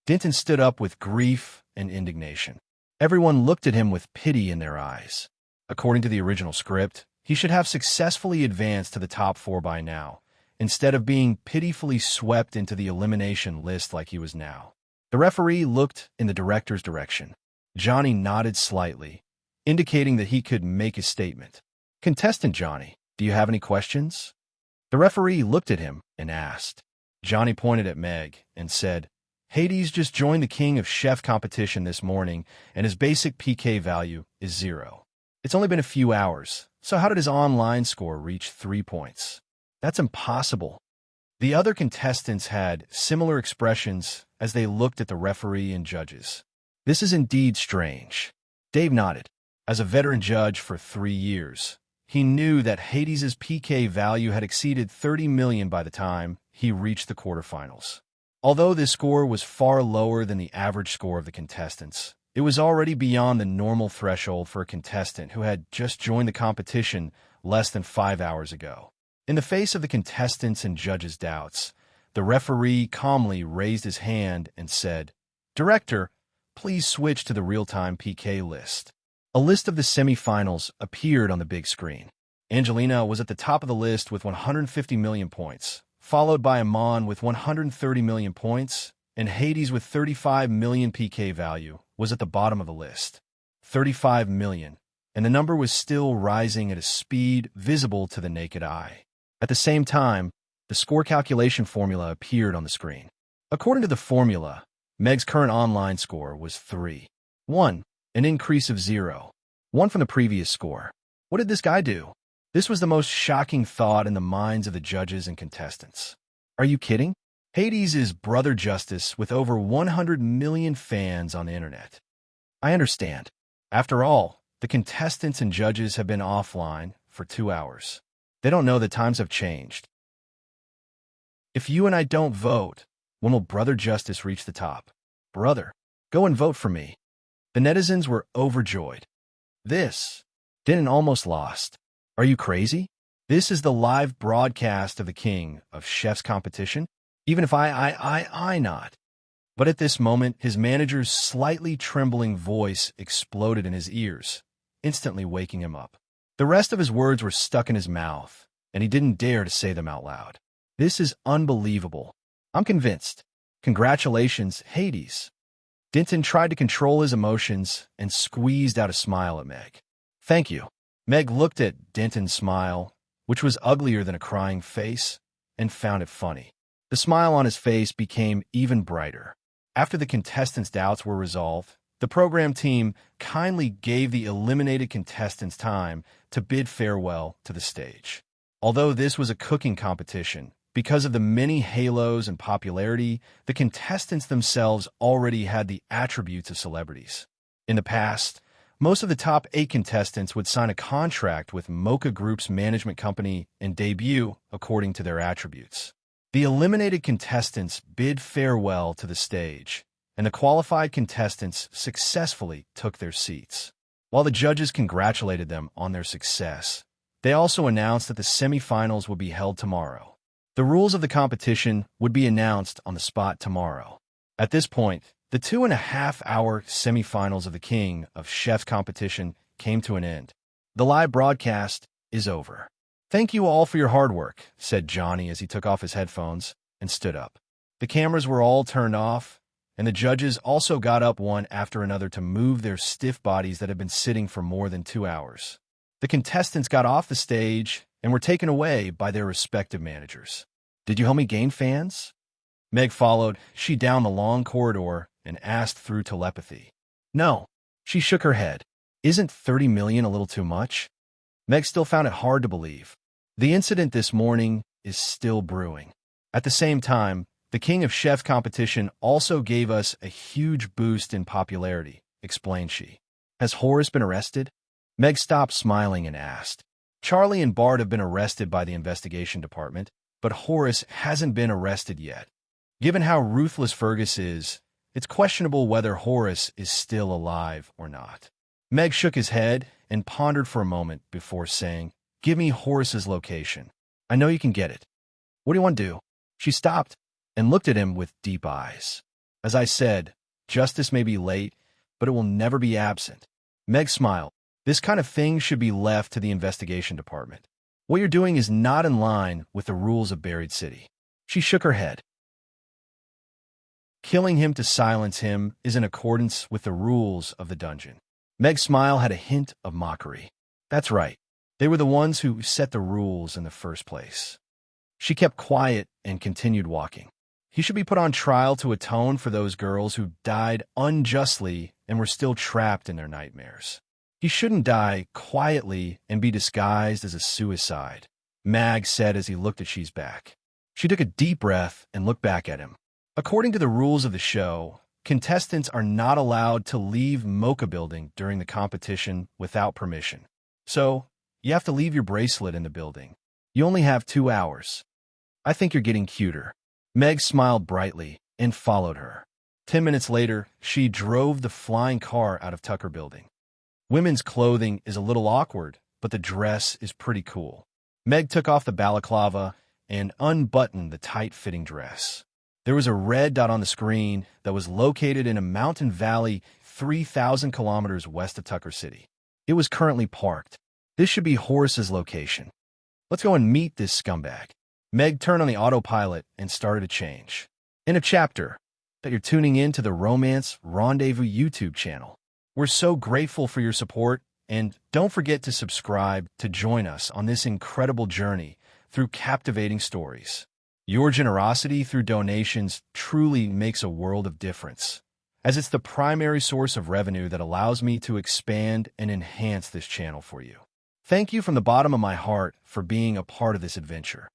Denton stood up with grief and indignation. Everyone looked at him with pity in their eyes. According to the original script, he should have successfully advanced to the top 4 by now, instead of being pitifully swept into the elimination list like he was now. The referee looked in the director's direction. Johnny nodded slightly, indicating that he could make a statement. Contestant Johnny, do you have any questions? The referee looked at him and asked. Johnny pointed at Meg and said, Hades just joined the King of Chef competition this morning, and his basic PK value is 0. It's only been a few hours, so how did his online score reach 3 points? That's impossible. The other contestants had similar expressions as they looked at the referee and judges. This is indeed strange. Dave nodded. As a veteran judge for 3 years, he knew that Hades' PK value had exceeded 30 million by the time he reached the quarterfinals. Although this score was far lower than the average score of the contestants, it was already beyond the normal threshold for a contestant who had just joined the competition less than 5 hours ago. In the face of the contestants' and judges' doubts, the referee calmly raised his hand and said, Director, please switch to the real-time PK list. A list of the semifinals appeared on the big screen. Angelina was at the top of the list with 150 million points, followed by Iman with 130 million points, and Hades with 35 million PK value was at the bottom of the list. 35 million, and the number was still rising at a speed visible to the naked eye. At the same time, the score calculation formula appeared on the screen. According to the formula, Meg's current online score was 3-1, an increase of 0-1 from the previous score. What did this guy do? This was the most shocking thought in the minds of the judges and contestants. Are you kidding? Hades is Brother Justice with over 100 million fans on the internet. I understand. After all, the contestants and judges have been offline for 2 hours. They don't know that times have changed. If you and I don't vote, when will Brother Justice reach the top? Brother, go and vote for me. The netizens were overjoyed. This didn't almost lost. Are you crazy? This is the live broadcast of the king of chefs competition. Even if I not. But at this moment, his manager's slightly trembling voice exploded in his ears, instantly waking him up. The rest of his words were stuck in his mouth, and he didn't dare to say them out loud. This is unbelievable. I'm convinced. Congratulations, Hades. Denton tried to control his emotions and squeezed out a smile at Meg. Thank you. Meg looked at Denton's smile, which was uglier than a crying face, and found it funny. The smile on his face became even brighter. After the contestants' doubts were resolved, the program team kindly gave the eliminated contestants time to bid farewell to the stage. Although this was a cooking competition, because of the many halos and popularity, the contestants themselves already had the attributes of celebrities. In the past, most of the top 8 contestants would sign a contract with Mocha Group's management company and debut according to their attributes. The eliminated contestants bid farewell to the stage, and the qualified contestants successfully took their seats. While the judges congratulated them on their success, they also announced that the semifinals would be held tomorrow. The rules of the competition would be announced on the spot tomorrow. At this point, the 2.5-hour semifinals of the King of Chefs competition came to an end. The live broadcast is over. Thank you all for your hard work, said Johnny as he took off his headphones and stood up. The cameras were all turned off, and the judges also got up one after another to move their stiff bodies that had been sitting for more than 2 hours. The contestants got off the stage and were taken away by their respective managers. Did you help me gain fans? Meg followed she down the long corridor and asked through telepathy. No. She shook her head. Isn't 30 million a little too much? Meg still found it hard to believe. The incident this morning is still brewing. At the same time, the King of Chefs competition also gave us a huge boost in popularity, explained she. Has Horace been arrested? Meg stopped smiling and asked. Charlie and Bart have been arrested by the investigation department, but Horace hasn't been arrested yet. Given how ruthless Fergus is, it's questionable whether Horace is still alive or not. Meg shook his head and pondered for a moment before saying, Give me Horace's location. I know you can get it. What do you want to do? She stopped and looked at him with deep eyes. As I said, justice may be late, but it will never be absent. Meg smiled. This kind of thing should be left to the investigation department. What you're doing is not in line with the rules of Buried City. She shook her head. Killing him to silence him is in accordance with the rules of the dungeon. Meg's smile had a hint of mockery. That's right. They were the ones who set the rules in the first place. She kept quiet and continued walking. He should be put on trial to atone for those girls who died unjustly and were still trapped in their nightmares. He shouldn't die quietly and be disguised as a suicide, Mag said as he looked at She's back. She took a deep breath and looked back at him. According to the rules of the show, contestants are not allowed to leave Mocha Building during the competition without permission. So, you have to leave your bracelet in the building. You only have 2 hours. I think you're getting cuter. Meg smiled brightly and followed her. 10 minutes later, she drove the flying car out of Tucker Building. Women's clothing is a little awkward, but the dress is pretty cool. Meg took off the balaclava and unbuttoned the tight-fitting dress. There was a red dot on the screen that was located in a mountain valley 3,000 kilometers west of Tucker City. It was currently parked. This should be Horace's location. Let's go and meet this scumbag. Meg turned on the autopilot and started a change. In a chapter that you're tuning in to the Romance Rendezvous YouTube channel. We're so grateful for your support, and don't forget to subscribe to join us on this incredible journey through captivating stories. Your generosity through donations truly makes a world of difference, as it's the primary source of revenue that allows me to expand and enhance this channel for you. Thank you from the bottom of my heart for being a part of this adventure.